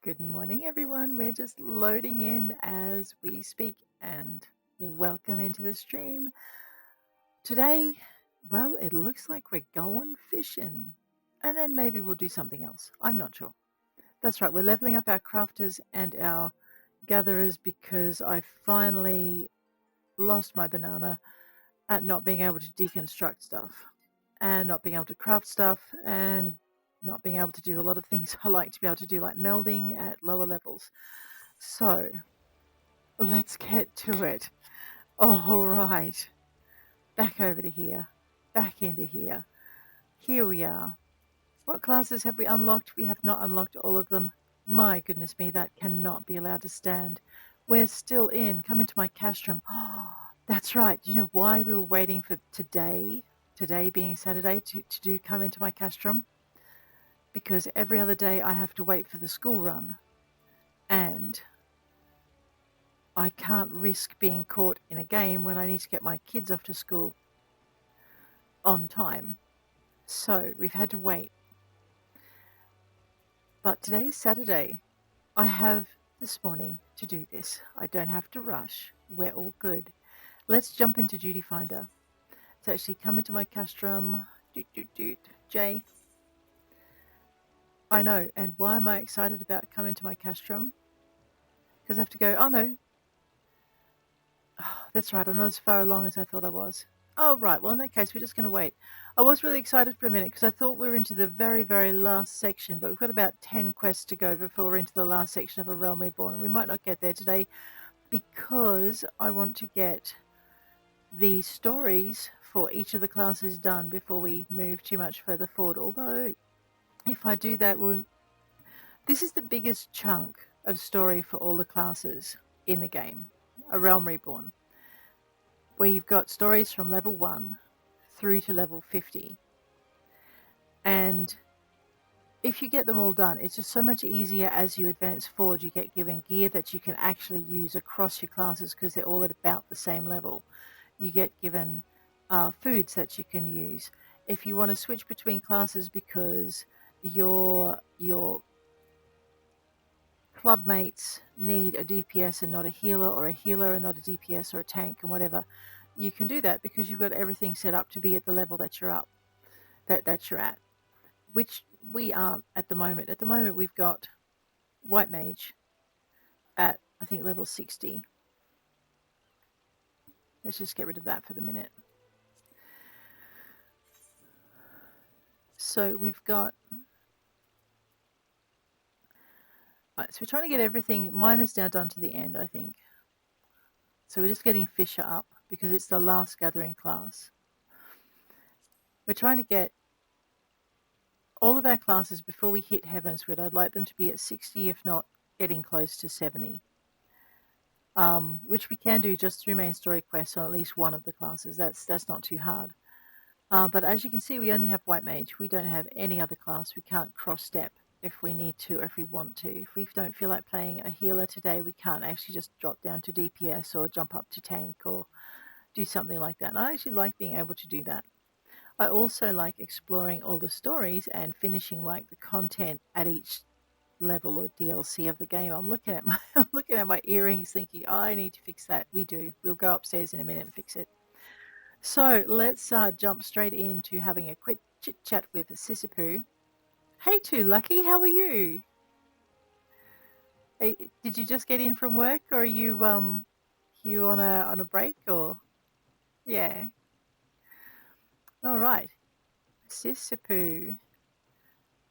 Good morning, everyone. We're just loading in as we speak, and welcome into the stream. Today, well, it looks like we're going fishing, and then maybe we'll do something else. I'm not sure. That's right, we're leveling up our crafters and our gatherers because I finally lost my banana at not being able to deconstruct stuff and not being able to craft stuff and not being able to do a lot of things I like to be able to do, like melding at lower levels. So let's get to it. All right. Back over to here. Back into here. Here we are. What classes have we unlocked? We have not unlocked all of them. My goodness me, that cannot be allowed to stand. We're still in. Come into my castrum. Oh, that's right. Do you know why we were waiting for today being Saturday, to do come into my castrum? Because every other day I have to wait for the school run. And I can't risk being caught in a game when I need to get my kids off to school on time. So we've had to wait. But today is Saturday. I have this morning to do this. I don't have to rush. We're all good. Let's jump into Duty Finder. So actually come into my castrum. Jay. I know. And why am I excited about coming to my castrum? Because I have to go, oh no. Oh, that's right. I'm not as far along as I thought I was. Oh, right. Well, in that case, we're just going to wait. I was really excited for a minute because I thought we were into the very, very last section, but we've got about 10 quests to go before we're into the last section of A Realm Reborn. We might not get there today because I want to get the stories for each of the classes done before we move too much further forward. Although, if I do that, this is the biggest chunk of story for all the classes in the game, A Realm Reborn, where you've got stories from level 1 through to level 50. And if you get them all done, it's just so much easier as you advance forward. You get given gear that you can actually use across your classes because they're all at about the same level. You get given foods that you can use. If you want to switch between classes because your club mates need a DPS and not a healer, or a healer and not a DPS or a tank and whatever, you can do that because you've got everything set up to be at the level that you're you're at, which we aren't at the moment. At the moment, we've got White Mage at, I think, level 60. Let's just get rid of that for the minute. So we've got... Right, so we're trying to get everything... Mine is now done to the end, I think. So we're just getting Fisher up because it's the last gathering class. We're trying to get all of our classes before we hit Heavenswood. I'd like them to be at 60, if not getting close to 70. Which we can do just through main story quests on at least one of the classes. That's not too hard. But as you can see, we only have White Mage. We don't have any other class. We can't cross-step if we need to or if we want to. If we don't feel like playing a healer today, we can't actually just drop down to DPS or jump up to tank or do something like that. And I actually like being able to do that. I also like exploring all the stories and finishing like the content at each level or DLC of the game. I'm looking at my earrings thinking, oh, I need to fix that. We do. We'll go upstairs in a minute and fix it. So let's jump straight into having a quick chit chat with Sissapoo. Hey, Too Lucky, how are you? Did you just get in from work, or are you on a break, or? Yeah. All right, Sissapoo.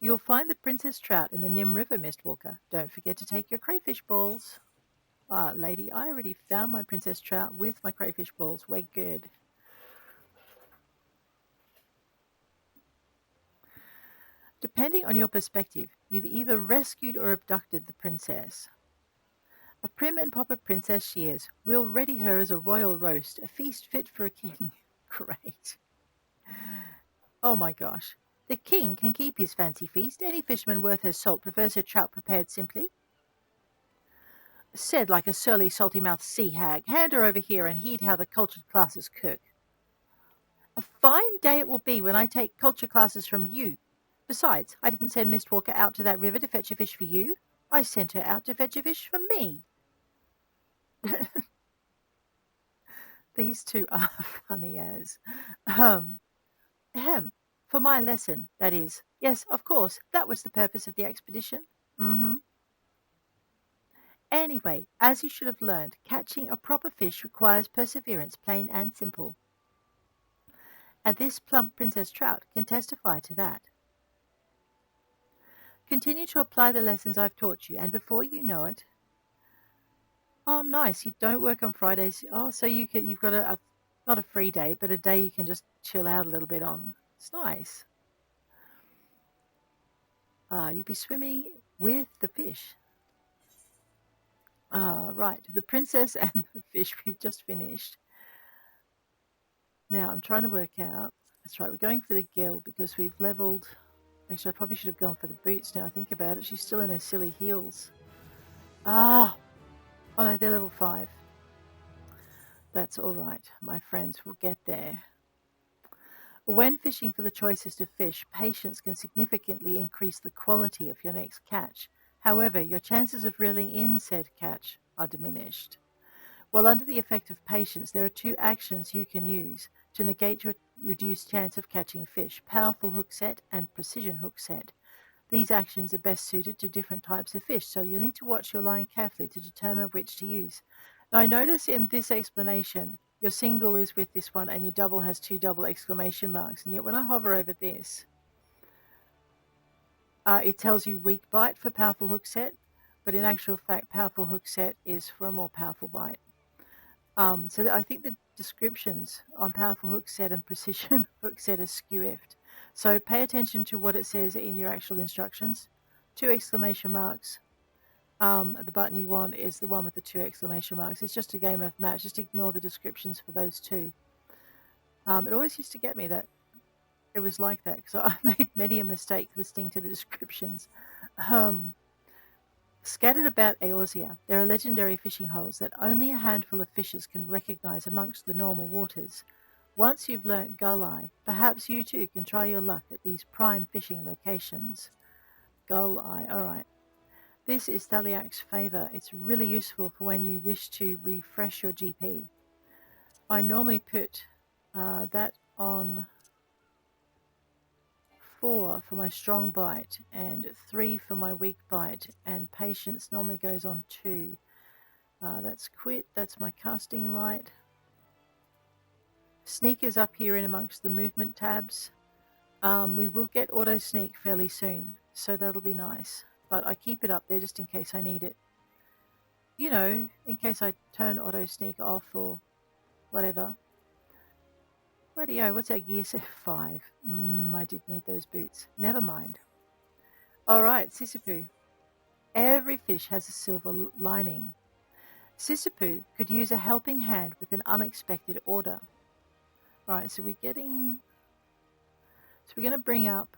You'll find the princess trout in the Nim River, Mistwalker. Don't forget to take your crayfish balls. Ah, lady, I already found my princess trout with my crayfish balls. We're good. Depending on your perspective, you've either rescued or abducted the princess. A prim and proper princess she is. We'll ready her as a royal roast, a feast fit for a king. Great. Oh my gosh. The king can keep his fancy feast. Any fisherman worth his salt prefers her trout prepared simply. Said like a surly, salty-mouthed sea hag. Hand her over here and heed how the cultured classes cook. A fine day it will be when I take culture classes from you. Besides, I didn't send Mistwalker out to that river to fetch a fish for you. I sent her out to fetch a fish for me. These two are funny as. Um, ahem. For my lesson, that is. Yes, of course, that was the purpose of the expedition. Mm-hmm. Anyway, as you should have learned, catching a proper fish requires perseverance, plain and simple. And this plump Princess Trout can testify to that. Continue to apply the lessons I've taught you, and before you know it, oh, nice! You don't work on Fridays. Oh, so you've got a not a free day, but a day you can just chill out a little bit on. It's nice. You'll be swimming with the fish. Right. The princess and the fish we've just finished. Now I'm trying to work out. That's right. We're going for the gill because we've leveled. Actually, I probably should have gone for the boots now I think about it. She's still in her silly heels. Ah! Oh no, they're level 5. That's all right. My friends will get there. When fishing for the choicest of fish, patience can significantly increase the quality of your next catch. However, your chances of reeling in said catch are diminished. While under the effect of patience, there are 2 actions you can use to negate your reduced chance of catching fish: powerful hook set and precision hook set. These actions are best suited to different types of fish, so you'll need to watch your line carefully to determine which to use. Now, I notice in this explanation, your single is with this one and your double has 2 double exclamation marks. And yet when I hover over this, it tells you weak bite for powerful hook set, but in actual fact, powerful hook set is for a more powerful bite. So I think the descriptions on powerful hook set and precision hook set are skew-effed. So pay attention to what it says in your actual instructions. 2 exclamation marks. The button you want is the one with the 2 exclamation marks. It's just a game of match. Just ignore the descriptions for those 2. It always used to get me that it was like that because I made many a mistake listening to the descriptions. Scattered about Eorzea, there are legendary fishing holes that only a handful of fishers can recognize amongst the normal waters. Once you've learnt Gull Eye, perhaps you too can try your luck at these prime fishing locations. Gull Eye, alright. This is Thaliak's Favor. It's really useful for when you wish to refresh your GP. I normally put that on 4 for my strong bite and 3 for my weak bite, and patience normally goes on 2. That's quit. That's my casting light. Sneak is up here in amongst the movement tabs. We will get auto sneak fairly soon, so that'll be nice. But I keep it up there just in case I need it. You know, in case I turn auto sneak off or whatever. Rightio, what's our gear set? 5. I did need those boots. Never mind. Alright, Sissipu. Every fish has a silver lining. Sissipu could use a helping hand with an unexpected order. Alright, so we're going to bring up,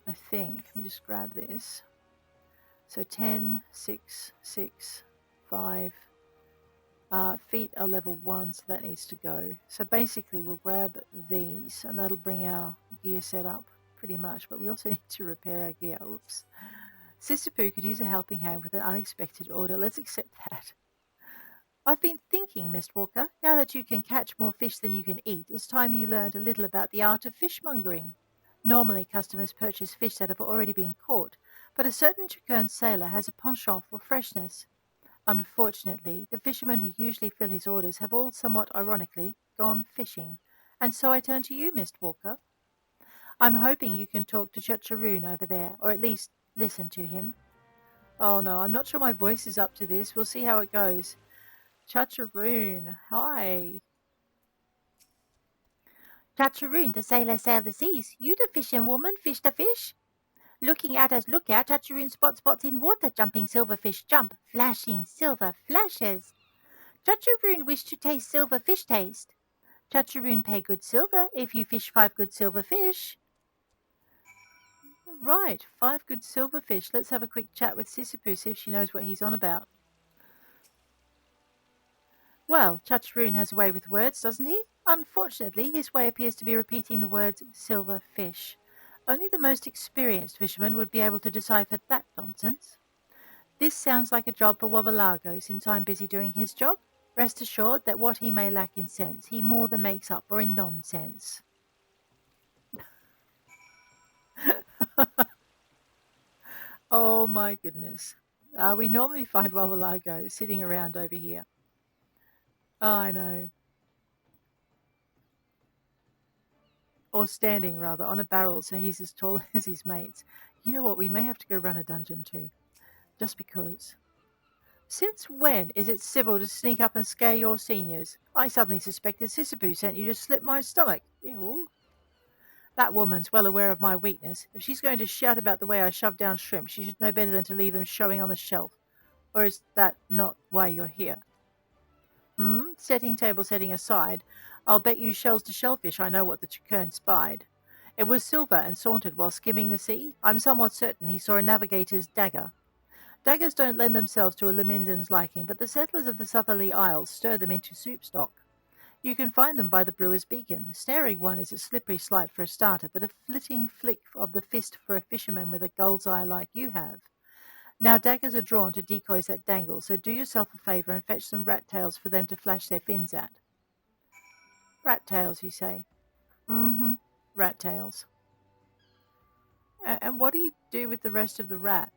I think, let me just grab this. So 10, 6, 6, 5. Feet are level 1, so that needs to go. So basically we'll grab these and that'll bring our gear set up pretty much, but we also need to repair our gear. Oops. Sissipu could use a helping hand with an unexpected order. Let's accept that. I've been thinking, Mistwalker, now that you can catch more fish than you can eat, it's time you learned a little about the art of fishmongering. Normally, customers purchase fish that have already been caught, but a certain Chacon sailor has a penchant for freshness. Unfortunately, the fishermen who usually fill his orders have all somewhat ironically gone fishing, and so I turn to you, Mistwalker. I'm hoping you can talk to Chacharoon over there, or at least listen to him. Oh no, I'm not sure my voice is up to this. We'll see how it goes. Chacharoon, hi. Chacharoon, the sailor sailed the seas. You the fishing woman, fish the fish. Looking at us, look out, Chacharoon spots in water, jumping silverfish jump, flashing silver flashes. Chacharoon wish to taste silver fish taste. Chacharoon pay good silver if you fish 5 good silver fish. Right, 5 good silverfish. Let's have a quick chat with Sissipu, see if she knows what he's on about. Well, Chacharoon has a way with words, doesn't he? Unfortunately, his way appears to be repeating the words silver fish. Only the most experienced fisherman would be able to decipher that nonsense. This sounds like a job for Wabalago. Since I'm busy doing his job, rest assured that what he may lack in sense, he more than makes up for in nonsense. Oh my goodness. We normally find Wabalago sitting around over here. Oh, I know. Or standing, rather, on a barrel so he's as tall as his mates. You know what? We may have to go run a dungeon too. Just because. Since when is it civil to sneak up and scare your seniors? I suddenly suspected Sisabu sent you to slip my stomach. Ew. That woman's well aware of my weakness. If she's going to shout about the way I shove down shrimp, she should know better than to leave them showing on the shelf. Or is that not why you're here? Setting table setting aside, I'll bet you shells to shellfish I know what the Chikern spied. It was silver and sauntered while skimming the sea. I'm somewhat certain he saw a navigator's dagger. Daggers don't lend themselves to a Leminden's liking, but the settlers of the southerly isles stir them into soup stock. You can find them by the brewer's beacon. Snaring one is a slippery sleight for a starter, but a flitting flick of the fist for a fisherman with a gull's eye like you have. Now daggers are drawn to decoys that dangle, so do yourself a favour and fetch some rat tails for them to flash their fins at. Rat tails, you say? Mm-hmm. Rat tails. And what do you do with the rest of the rat?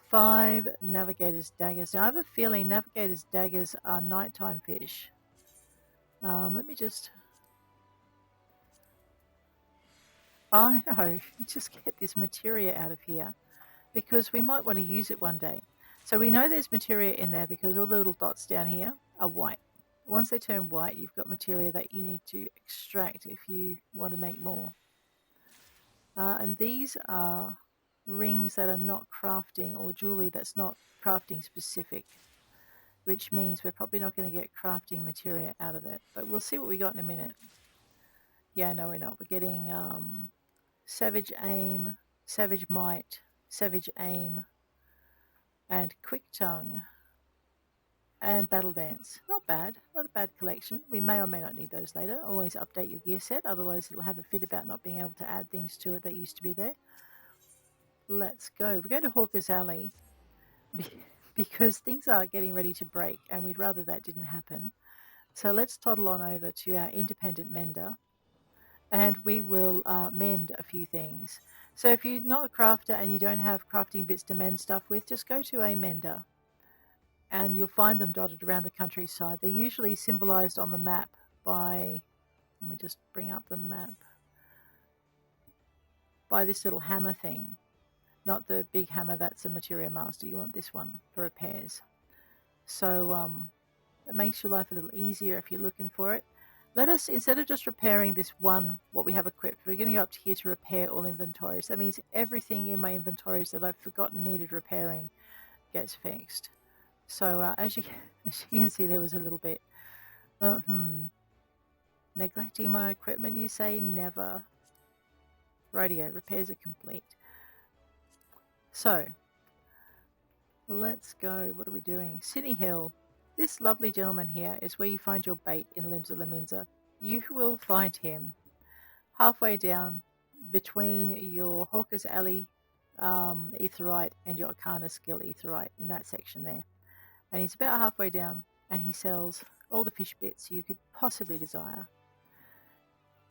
5 navigator's daggers. Now I have a feeling navigator's daggers are nighttime fish. Let me just... I know, just get this materia out of here because we might want to use it one day. So we know there's materia in there because all the little dots down here are white. Once they turn white, you've got materia that you need to extract if you want to make more. And these are rings that are not crafting or jewelry that's not crafting specific, which means we're probably not going to get crafting materia out of it. But we'll see what we got in a minute. Yeah, no, we're not. We're getting Savage Aim, Savage Might, Savage Aim, and Quick Tongue, and Battle Dance. Not bad. Not a bad collection. We may or may not need those later. Always update your gear set, otherwise it'll have a fit about not being able to add things to it that used to be there. Let's go. We're going to Hawker's Alley because things are getting ready to break and we'd rather that didn't happen. So let's toddle on over to our independent mender and we will mend a few things. So if you're not a crafter and you don't have crafting bits to mend stuff with, just go to a mender and you'll find them dotted around the countryside. They're usually symbolized on the map by, let me just bring up the map, by this little hammer thing. Not the big hammer, that's a materia master. You want this one for repairs. So it makes your life a little easier if you're looking for it. Let us, instead of just repairing this one, what we have equipped, we're going to go up to here to repair all inventories. That means everything in my inventories that I've forgotten needed repairing gets fixed. So as you can see, there was a little bit. Neglecting my equipment, you say? Never. Rightio, repairs are complete. So, let's go. What are we doing? City Hill. This lovely gentleman here is where you find your bait in Limbs of Laminza. You will find him halfway down between your Hawker's Alley Aetherite and your Arcana Skill Aetherite in that section there. And he's about halfway down and he sells all the fish bits you could possibly desire.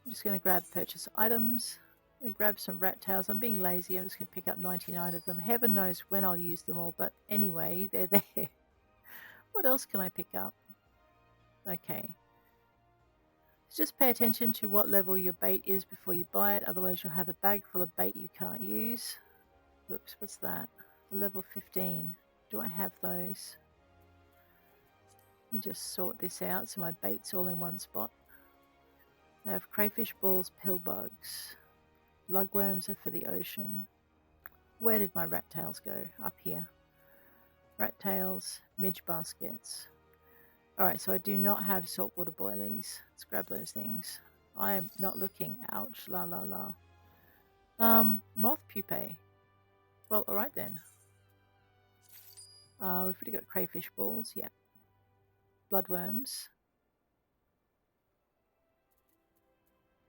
I'm just going to grab purchase items. I'm going to grab some rat tails. I'm being lazy. I'm just going to pick up 99 of them. Heaven knows when I'll use them all, but anyway, they're there. What else can I pick up? Okay. Just pay attention to what level your bait is before you buy it. Otherwise, you'll have a bag full of bait you can't use. Whoops, what's that? Level 15. Do I have those? Let me just sort this out so my bait's all in one spot. I have crayfish balls, pill bugs. Lugworms are for the ocean. Where did my rat tails go? Up here. Rat tails, midge baskets. Alright, so I do not have saltwater boilies. Let's grab those things. I am not looking. Ouch. La la la. Moth pupae. Well, alright then. We've already got crayfish balls. Yeah. Bloodworms.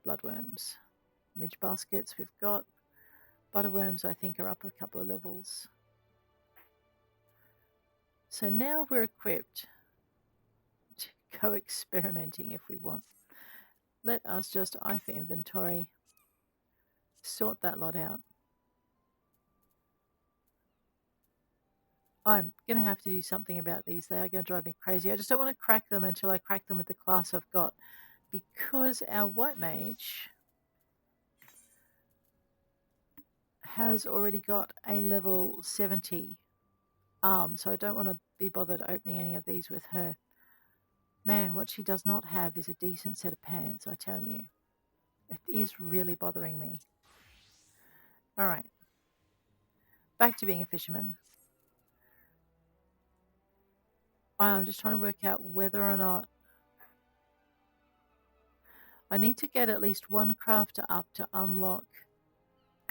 Bloodworms. Midge baskets we've got. Butterworms, I think, are up a couple of levels. So now we're equipped to go experimenting if we want. Let us just eye for inventory, sort that lot out. I'm going to have to do something about these. They are going to drive me crazy. I just don't want to crack them until I crack them with the class I've got. Because our white mage has already got a level 70 arm, so I don't want to be bothered opening any of these with her. Man, what she does not have is a decent set of pants, I tell you. It is really bothering me. All right. Back to being a fisherman. I'm just trying to work out whether or not I need to get at least one crafter up to unlock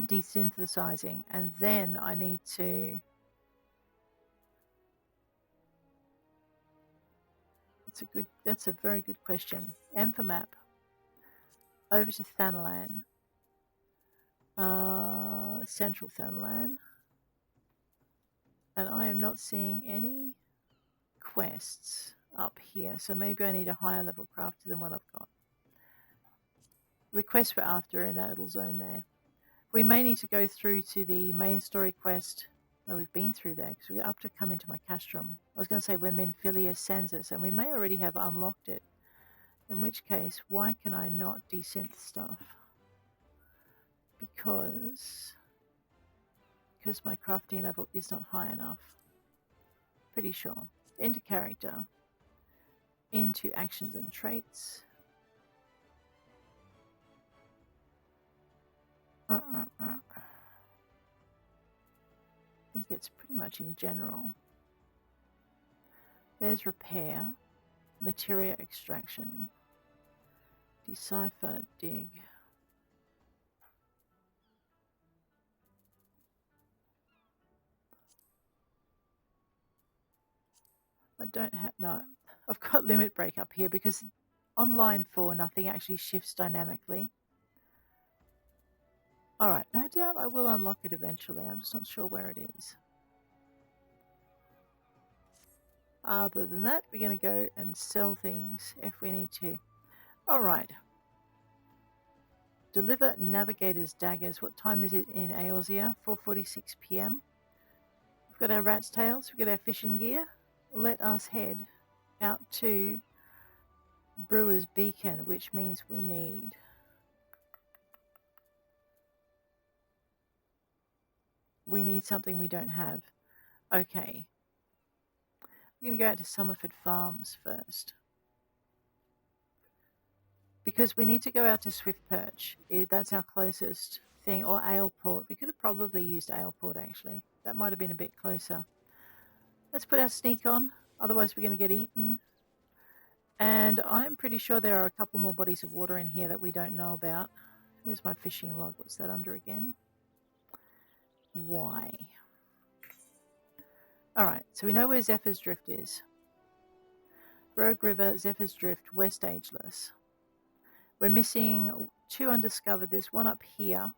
desynthesizing, and then I need to... That's a very good question. M for map. Over to Thanalan. Central Thanalan. And I am not seeing any quests up here, so maybe I need a higher level crafter than what I've got. The quests we're after are in that little zone there. We may need to go through to the main story quest. No, we've been through there because we're up to come into my castrum. I was going to say where Menphilia sends us, and we may already have unlocked it. In which case, why can I not desynth stuff? Because my crafting level is not high enough. Pretty sure. Into character. Into actions and traits. I think it's pretty much in general. There's repair, materia extraction, decipher, dig. I don't have, no, I've got limit break up here because on line 4 nothing actually shifts dynamically. Alright, no doubt I will unlock it eventually, I'm just not sure where it is. Other than that, we're going to go and sell things if we need to. Alright. Deliver Navigator's Daggers. What time is it in Eorzea? 4:46 p.m. We've got our rat's tails, we've got our fishing gear. Let us head out to Brewer's Beacon, which means we need something we don't have. Okay. We're going to go out to Summerford Farms first. Because we need to go out to Swift Perch. That's our closest thing. Or Aleport. We could have probably used Aleport, actually. That might have been a bit closer. Let's put our sneak on. Otherwise, we're going to get eaten. And I'm pretty sure there are a couple more bodies of water in here that we don't know about. Where's my fishing log? What's that under again? Why? Alright, so we know where Zephyr's Drift is. Rogue River, Zephyr's Drift, West Ageless. We're missing 2 undiscovered. There's one up here.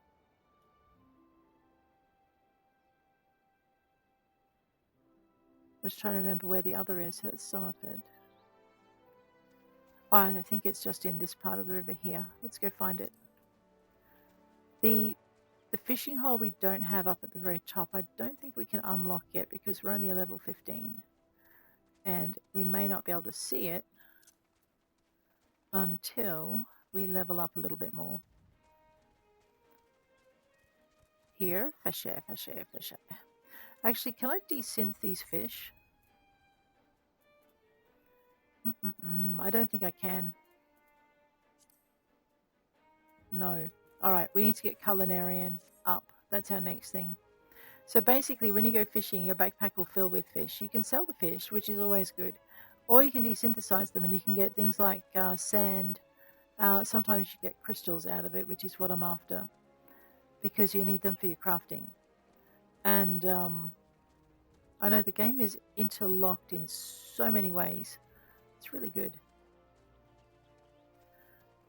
I'm just trying to remember where the other is. That's Summerford. Oh, I think it's just in this part of the river here. Let's go find it. The fishing hole we don't have up at the very top, I don't think we can unlock yet because we're only a level 15. And we may not be able to see it until we level up a little bit more. Here, fisher. Actually, can I desynth these fish? I don't think I can. No. Alright, we need to get Culinarian up. That's our next thing. So basically, when you go fishing, your backpack will fill with fish. You can sell the fish, which is always good. Or you can desynthesize them and you can get things like sand. Sometimes you get crystals out of it, which is what I'm after. Because you need them for your crafting. And I know the game is interlocked in so many ways. It's really good.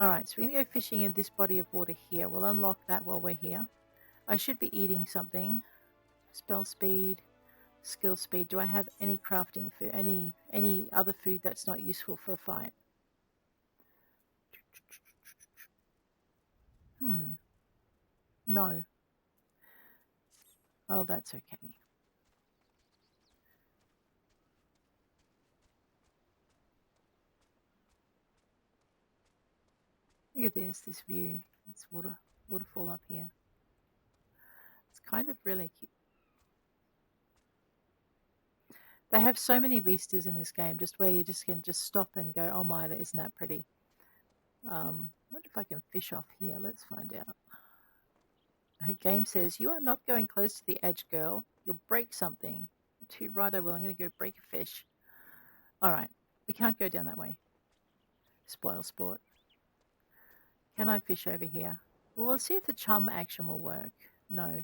Alright, so we're going to go fishing in this body of water here. We'll unlock that while we're here. I should be eating something. Spell speed, skill speed. Do I have any crafting food? Any other food that's not useful for a fight? No. Oh, that's okay. Look at this view. It's waterfall up here. It's kind of really cute. They have so many vistas in this game, just where you just can just stop and go, oh my, isn't that pretty? I wonder if I can fish off here. Let's find out. Her game says, you are not going close to the edge, girl. You'll break something. Too right, I will. I'm going to go break a fish. All right. We can't go down that way. Spoil sport. Can I fish over here? Well, we'll see if the chum action will work. No.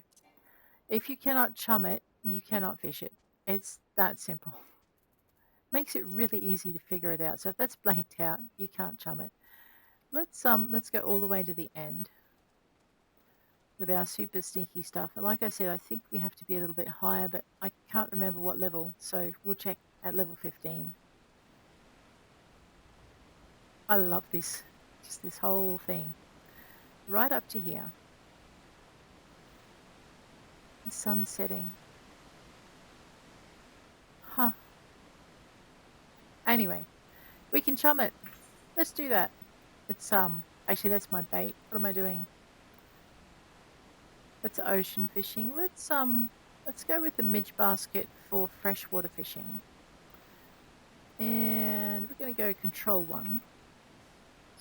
If you cannot chum it, you cannot fish it. It's that simple. Makes it really easy to figure it out. So if that's blanked out, you can't chum it. Let's go all the way to the end with our super sneaky stuff. And like I said, I think we have to be a little bit higher, but I can't remember what level. So we'll check at level 15. I love this. Just this whole thing. Right up to here. The sun's setting. Huh. Anyway, we can chum it. Let's do that. It's actually that's my bait. What am I doing? That's ocean fishing. Let's go with the midge basket for freshwater fishing. And we're going to go control 1.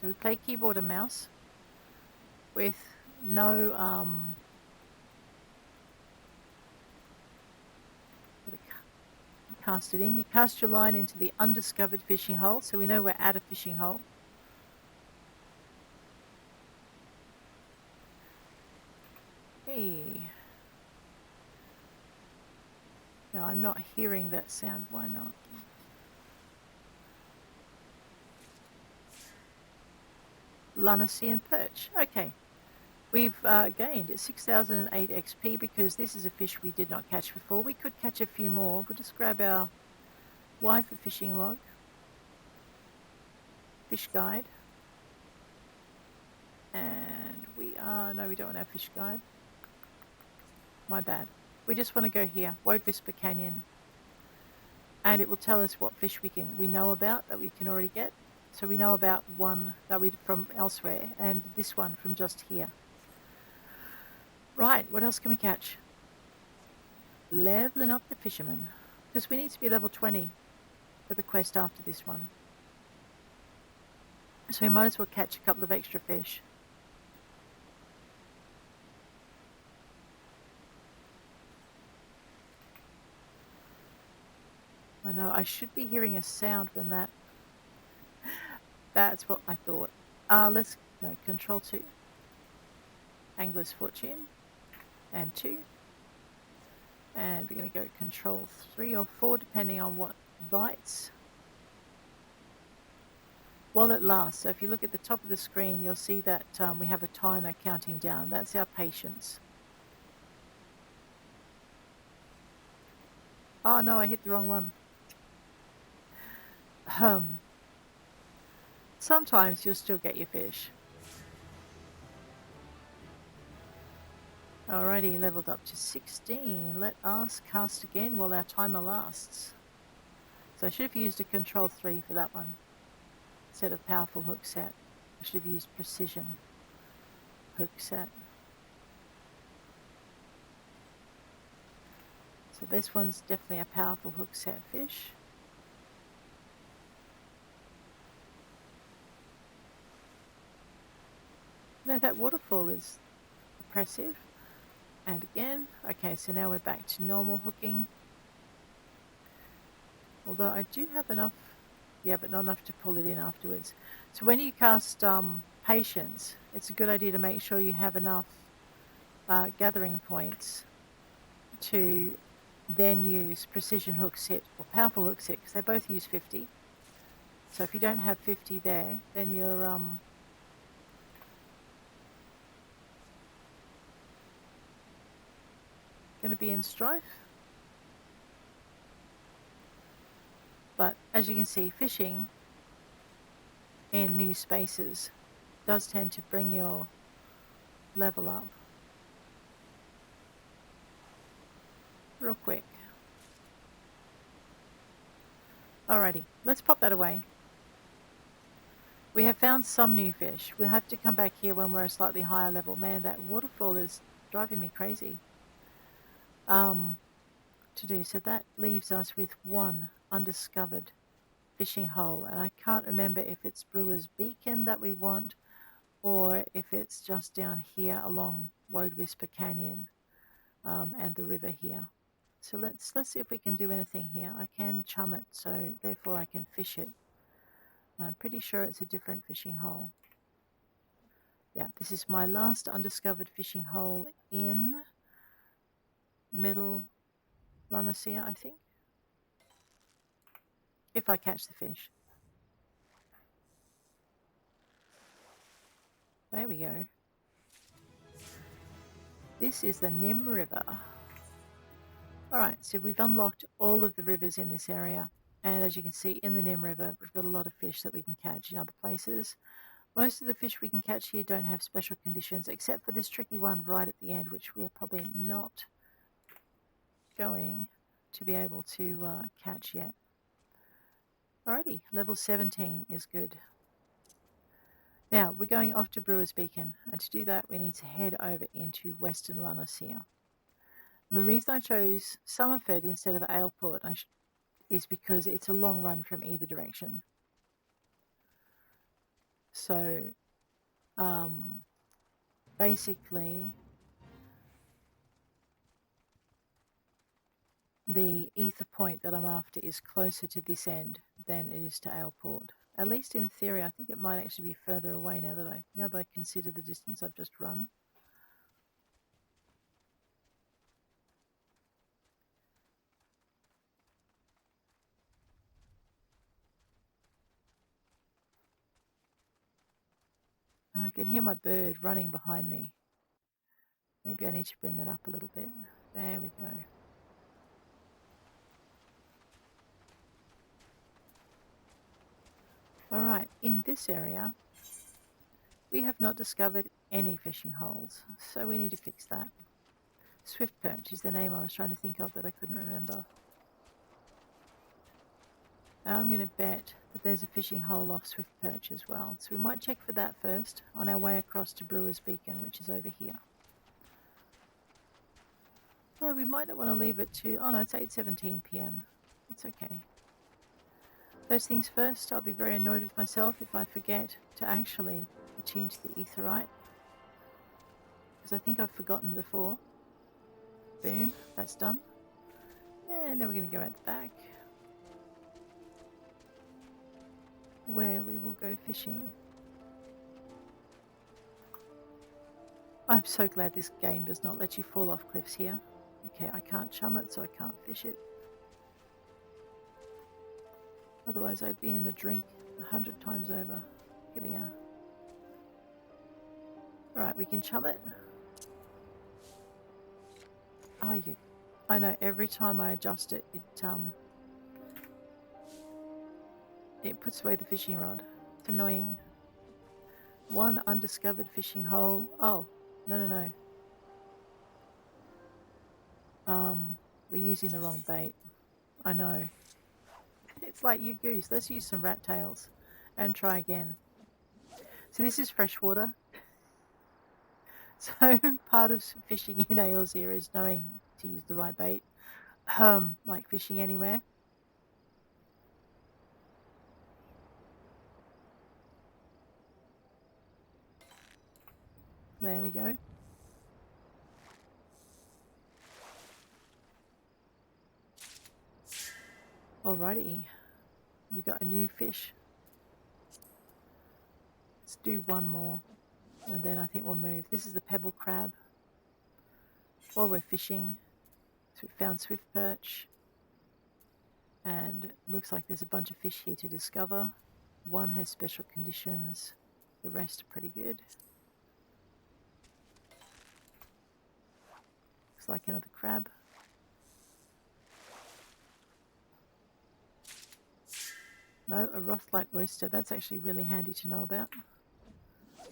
So we play keyboard and mouse with no cast it in. You cast your line into the undiscovered fishing hole, so we know we're at a fishing hole. Hey. No, I'm not hearing that sound. Why not? Lunacy and perch. Okay. We've gained 6,008 XP because this is a fish we did not catch before. We could catch a few more. We'll just grab our Y for fishing log. Fish guide. And no, we don't want our fish guide. My bad. We just want to go here, Woad Whisper Canyon. And it will tell us what fish we know about that we can already get. So we know about one that we from elsewhere and this one from just here. Right, what else can we catch? Leveling up the fisherman. Because we need to be level 20 for the quest after this one. So we might as well catch a couple of extra fish. I know, I should be hearing a sound when that... That's what I thought. Let's go control 2. Angler's Fortune. And 2. And we're going to go control 3 or 4 depending on what bites. While it lasts, so if you look at the top of the screen, you'll see that we have a timer counting down. That's our patience. Oh no, I hit the wrong one. Sometimes you'll still get your fish. Alrighty, leveled up to 16. Let us cast again while our timer lasts. So I should have used a control 3 for that one. Instead of powerful hook set. I should have used precision hook set. So this one's definitely a powerful hook set fish. No, that waterfall is oppressive. And again, okay, so now we're back to normal hooking. Although I do have enough, yeah, but not enough to pull it in afterwards. So when you cast Patience, it's a good idea to make sure you have enough gathering points to then use precision hook set or powerful hook set, because they both use 50. So if you don't have 50 there, then you're going to be in strife. But as you can see, fishing in new spaces does tend to bring your level up real quick. Alrighty, let's pop that away. We have found some new fish. We'll have to come back here when we're a slightly higher level. Man, that waterfall is driving me crazy. To do. So that leaves us with one undiscovered fishing hole. And I can't remember if it's Brewer's Beacon that we want or if it's just down here along Woad Whisper Canyon and the river here. So let's see if we can do anything here. I can chum it, so therefore I can fish it. I'm pretty sure it's a different fishing hole. Yeah, this is my last undiscovered fishing hole in Middle Lunara, I think. If I catch the fish. There we go. This is the Nim River. Alright, so we've unlocked all of the rivers in this area. And as you can see, in the Nim River, we've got a lot of fish that we can catch in other places. Most of the fish we can catch here don't have special conditions, except for this tricky one right at the end, which we are probably not going to be able to catch yet. Alrighty, level 17 is good. Now, we're going off to Brewer's Beacon, and to do that, we need to head over into Western Lunara. The reason I chose Summerford instead of Aleport is because it's a long run from either direction. So, basically, the ether point that I'm after is closer to this end than it is to Aleport. At least in theory, I think it might actually be further away now that I consider the distance I've just run. I can hear my bird running behind me. Maybe I need to bring that up a little bit. There we go. Alright, in this area, we have not discovered any fishing holes, so we need to fix that. Swift Perch is the name I was trying to think of that I couldn't remember. I'm going to bet that there's a fishing hole off Swift Perch as well, so we might check for that first on our way across to Brewer's Beacon, which is over here. So we might not want to leave it to... Oh no, it's 8:17 PM. It's okay. First things first, I'll be very annoyed with myself if I forget to actually attune to the aetheryte. Because I think I've forgotten before. Boom, that's done. And then we're going to go at the back, where we will go fishing. I'm so glad this game does not let you fall off cliffs here. Okay, I can't chum it, so I can't fish it. Otherwise I'd be in the drink 100 times over. Here we are. Alright, we can chum it. Oh, you... I know, every time I adjust it, it puts away the fishing rod. It's annoying. One undiscovered fishing hole. Oh, no. We're using the wrong bait. I know. It's like you goose. Let's use some rat tails and try again. So this is freshwater. So part of fishing in Aylesir is knowing to use the right bait. Like fishing anywhere. There we go. Alrighty. We got a new fish. Let's do one more. And then I think we'll move. This is the pebble crab. While we're fishing, so we found swift perch. And looks like there's a bunch of fish here to discover. One has special conditions. The rest are pretty good. Looks like another crab. No, a Rothlite Oyster. That's actually really handy to know about.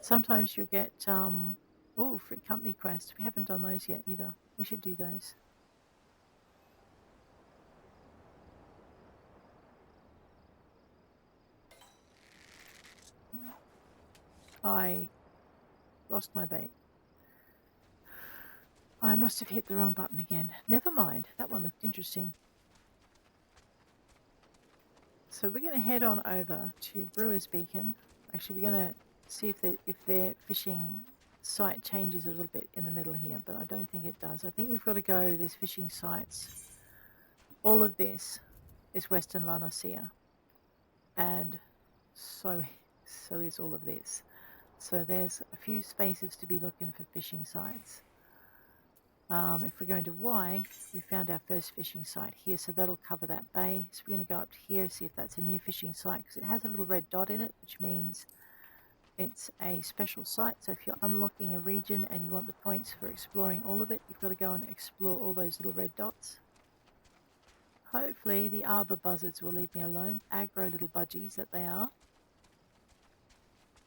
Sometimes you'll get, oh, free company quest. We haven't done those yet either. We should do those. I lost my bait. I must have hit the wrong button again. Never mind. That one looked interesting. So we're going to head on over to Brewer's Beacon. Actually, we're going to see if their fishing site changes a little bit in the middle here, but I don't think it does. I think we've got to go. There's fishing sites. All of this is Western Lanarcia, and so is all of this. So there's a few spaces to be looking for fishing sites. If we're going to Y, we found our first fishing site here, so that'll cover that bay. So we're going to go up to here, see if that's a new fishing site, because it has a little red dot in it, which means it's a special site. So if you're unlocking a region and you want the points for exploring all of it, you've got to go and explore all those little red dots. Hopefully the arbor buzzards will leave me alone, aggro little budgies that they are.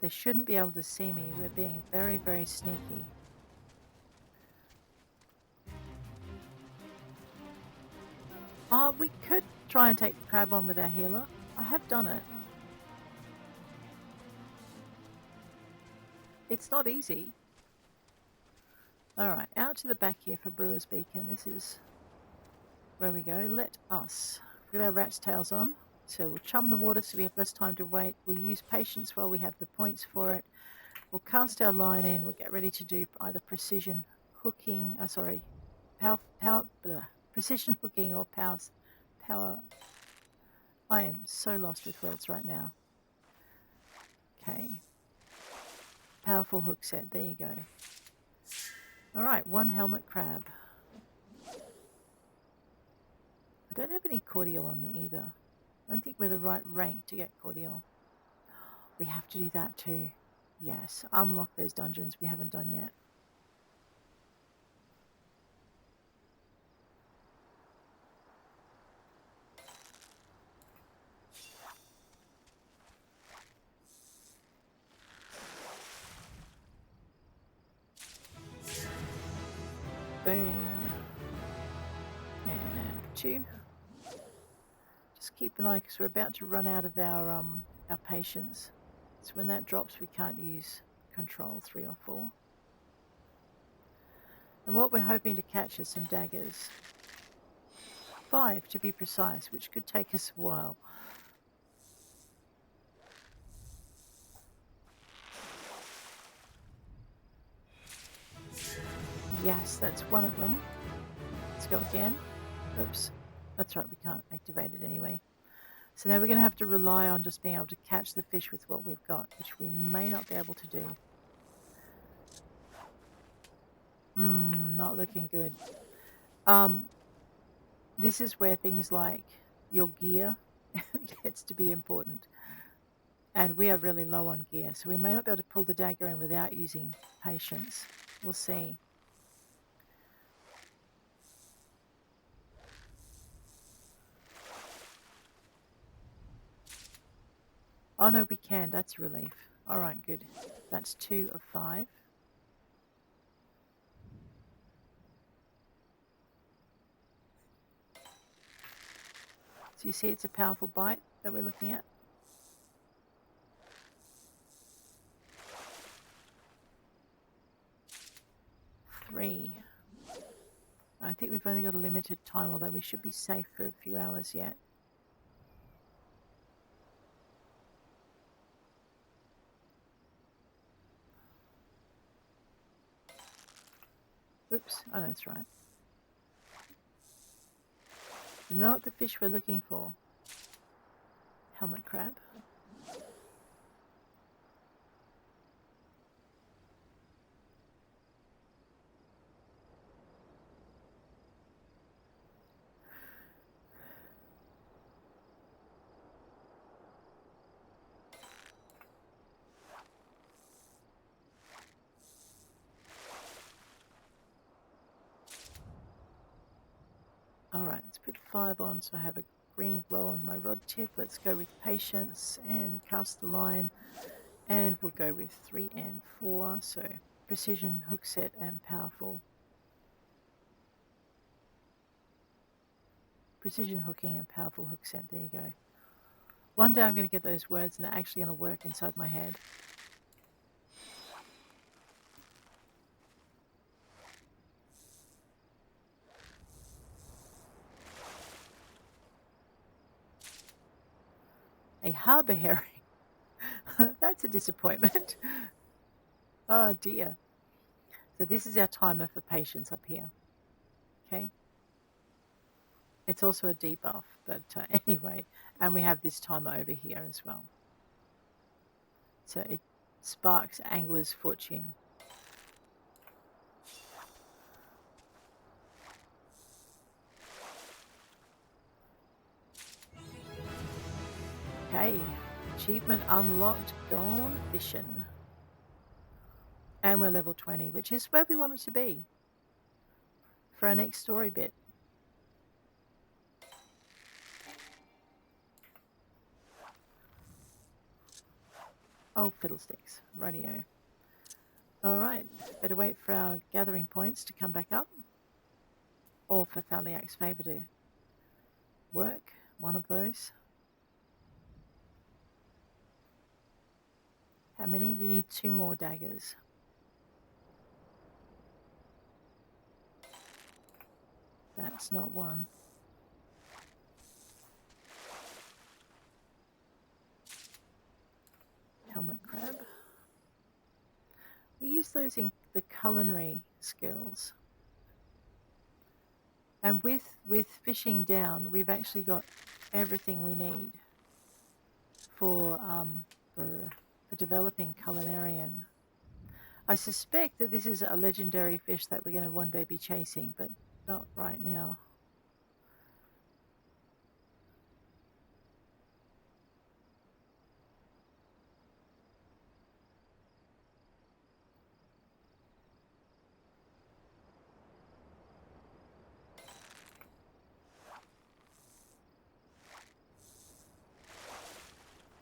They shouldn't be able to see me. We're being very, very sneaky. We could try and take the crab on with our healer. I have done it. It's not easy. Alright, out to the back here for Brewer's Beacon. This is where we go. Let us. We've got our rat's tails on. So we'll chum the water so we have less time to wait. We'll use patience while we have the points for it. We'll cast our line in. We'll get ready to do either precision hooking. Precision hooking or power. I am so lost with words right now. Okay. Powerful hook set. There you go. All right, one helmet crab. I don't have any cordial on me either. I don't think we're the right rank to get cordial. We have to do that too. Yes, unlock those dungeons we haven't done yet. Boom. And 2. Just keep an eye because we're about to run out of our patience. So when that drops, we can't use control 3 or 4. And what we're hoping to catch is some daggers. 5 to be precise, which could take us a while. Yes, that's one of them. Let's go again. Oops. That's right, we can't activate it anyway. So now we're going to have to rely on just being able to catch the fish with what we've got, which we may not be able to do. Not looking good. This is where things like your gear gets to be important. And we are really low on gear, so we may not be able to pull the dagger in without using patience. We'll see. Oh no, we can. That's a relief. All right, good. That's 2 of 5. So you see it's a powerful bite that we're looking at. Three. I think we've only got a limited time, although we should be safe for a few hours yet. Oops, oh, that's right. Not the fish we're looking for. Helmet crab. Alright, let's put 5 on so I have a green glow on my rod tip. Let's go with patience and cast the line. And we'll go with 3 and 4. So precision, hook set, and powerful. Precision hooking and powerful hook set. There you go. One day I'm going to get those words and they're actually going to work inside my head. A harbour herring. That's a disappointment. Oh dear. So this is our timer for patience up here. Okay. It's also a debuff, but anyway, and we have this timer over here as well. So it sparks Angler's Fortune. Okay, achievement unlocked, gone fishing. And we're level 20, which is where we wanted to be for our next story bit. Oh, fiddlesticks. Radio. All right. Better wait for our gathering points to come back up. Or for Thaliak's favour to work. One of those. How many? We need 2 more daggers. That's not one. Helmet crab. We use those in the culinary skills. And with fishing down, we've actually got everything we need for developing culinarian. I suspect that this is a legendary fish that we're going to one day be chasing, but not right now.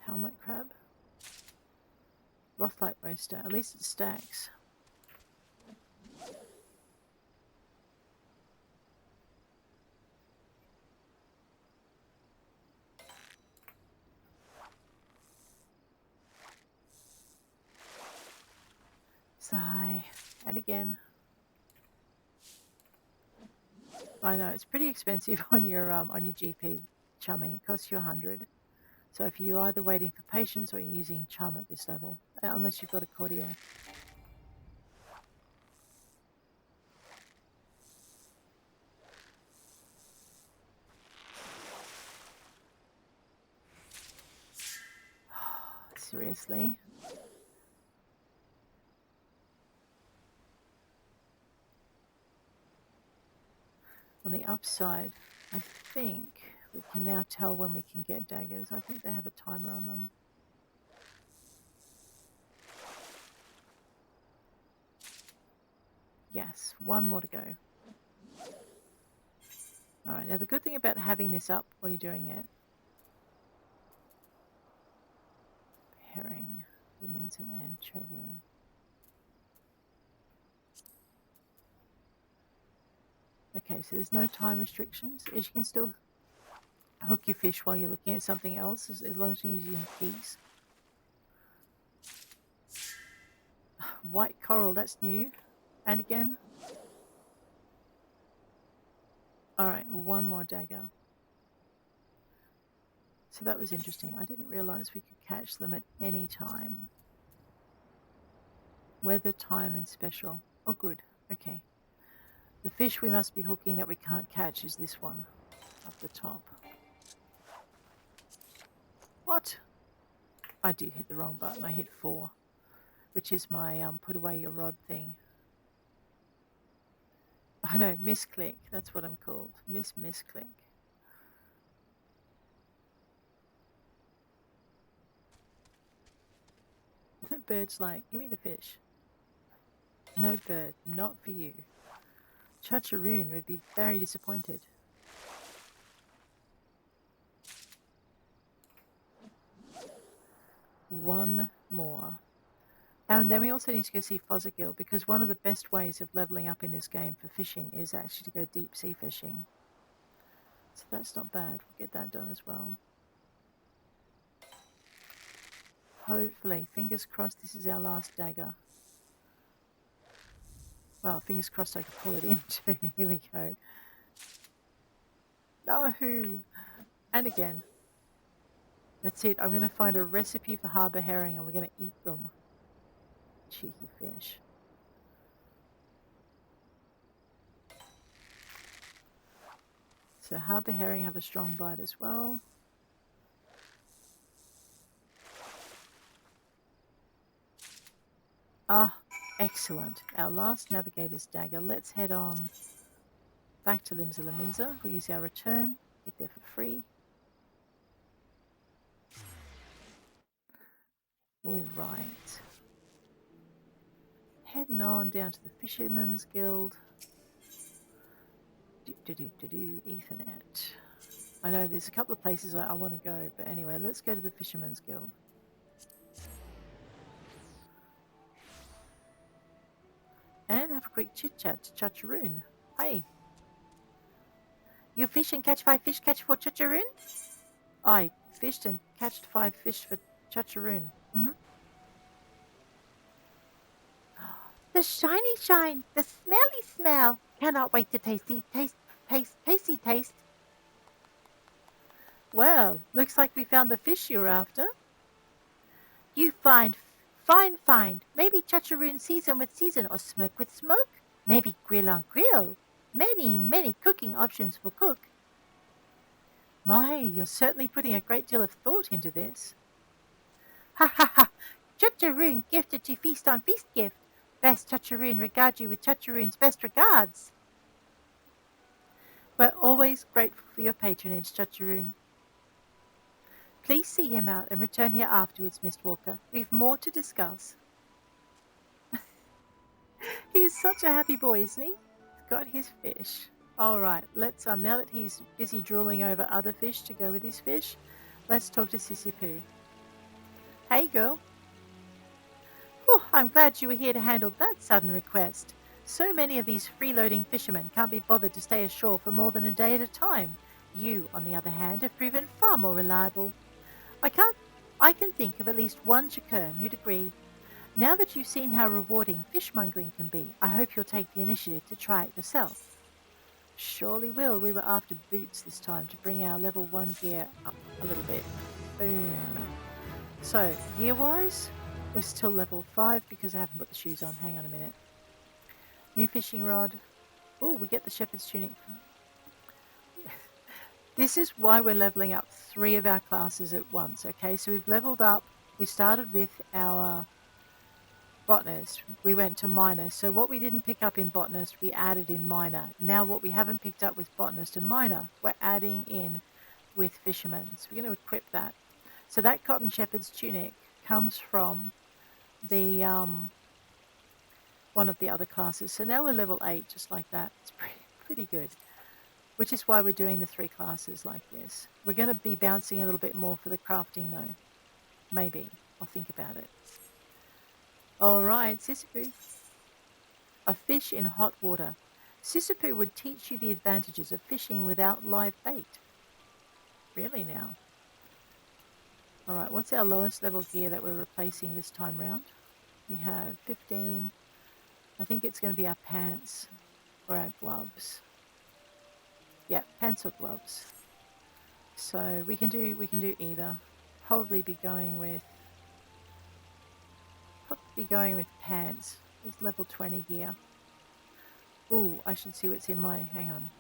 Helmet crab. Rothlight roaster. At least it stacks. Sigh. And again. I know it's pretty expensive on your GP chumming. It costs you 100. So if you're either waiting for patience or you're using chum at this level, unless you've got a cordial. Seriously. On the upside, I think we can now tell when we can get daggers. I think they have a timer on them. Yes, 1 more to go. All right, now the good thing about having this up while you're doing it. Herring, lemons and anchovy. Okay, so there's no time restrictions. You can still hook your fish while you're looking at something else, as long as you're using keys. White coral, that's new. And again. All right, 1 more dagger. So that was interesting. I didn't realize we could catch them at any time. Weather, time, and special. Oh, good. Okay. The fish we must be hooking that we can't catch is this one up the top. What? I did hit the wrong button. I hit 4, which is my put away your rod thing. I know, misclick. That's what I'm called. Misclick. The bird's like, give me the fish. No bird, not for you. Chacharoon would be very disappointed. one more. And then we also need to go see Fothergill, because one of the best ways of leveling up in this game for fishing is actually to go deep sea fishing. So that's not bad. We'll get that done as well. Hopefully, fingers crossed, this is our last dagger. Well, fingers crossed I can pull it in too. Here we go. No! And again. That's it. I'm going to find a recipe for harbour herring and we're going to eat them. Cheeky fish. So harbour herring have a strong bite as well. Ah, excellent. Our last navigator's dagger. Let's head on back to Limsa Laminza. We'll use our return. Get there for free. All right. Heading on down to the Fisherman's Guild. Ethernet. I know there's a couple of places I want to go, but anyway, let's go to the Fisherman's Guild. And have a quick chit-chat to Chacharoon. Hey. You fish and catch 5 fish catch for Chacharoon? I fished and catched 5 fish for Chacharoon. The shiny shine, the smelly smell. Cannot wait to tasty taste. Well, looks like we found the fish you're after. You find find. Maybe Chacharoon season with season or smoke with smoke. Maybe grill on grill. Many cooking options for cook. My, you're certainly putting a great deal of thought into this. Ha ha ha! Chacharoon gifted to feast on feast gift. Best Chacharoon regard you with Chacharoon's best regards. We're always grateful for your patronage, Chacharoon. Please see him out and return here afterwards, Mistwalker. We've more to discuss. He's such a happy boy, isn't he? He's got his fish. All right, let's now that he's busy drooling over other fish to go with his fish, let's talk to Sissipoo. Hey, girl. Oh, I'm glad you were here to handle that sudden request. So many of these freeloading fishermen can't be bothered to stay ashore for more than a day at a time. You, on the other hand, have proven far more reliable. I can think of at least one Chakern who'd agree. Now that you've seen how rewarding fishmongering can be, I hope you'll take the initiative to try it yourself. Surely will. We were after boots this time to bring our level 1 gear up a little bit. Boom. So, gear-wise, we're still level 5 because I haven't put the shoes on. Hang on a minute. New fishing rod. Oh, we get the shepherd's tunic. This is why we're leveling up 3 of our classes at once, okay? So we've leveled up. We started with our botanist. We went to miner. So what we didn't pick up in botanist, we added in miner. Now what we haven't picked up with botanist and miner, we're adding in with fishermen. So we're going to equip that. So that cotton shepherd's tunic comes from the one of the other classes. So now we're level 8, just like that. It's pretty good. Which is why we're doing the 3 classes like this. We're going to be bouncing a little bit more for the crafting though. Maybe. I'll think about it. Alright, Sissipoo. A fish in hot water. Sissipoo would teach you the advantages of fishing without live bait. Really now? Alright, what's our lowest level gear that we're replacing this time round? We have 15. I think it's going to be our pants or our gloves. Yeah, pants or gloves. So we can do either. Probably be going with pants. It's level 20 gear. Ooh, I should see what's in my, hang on.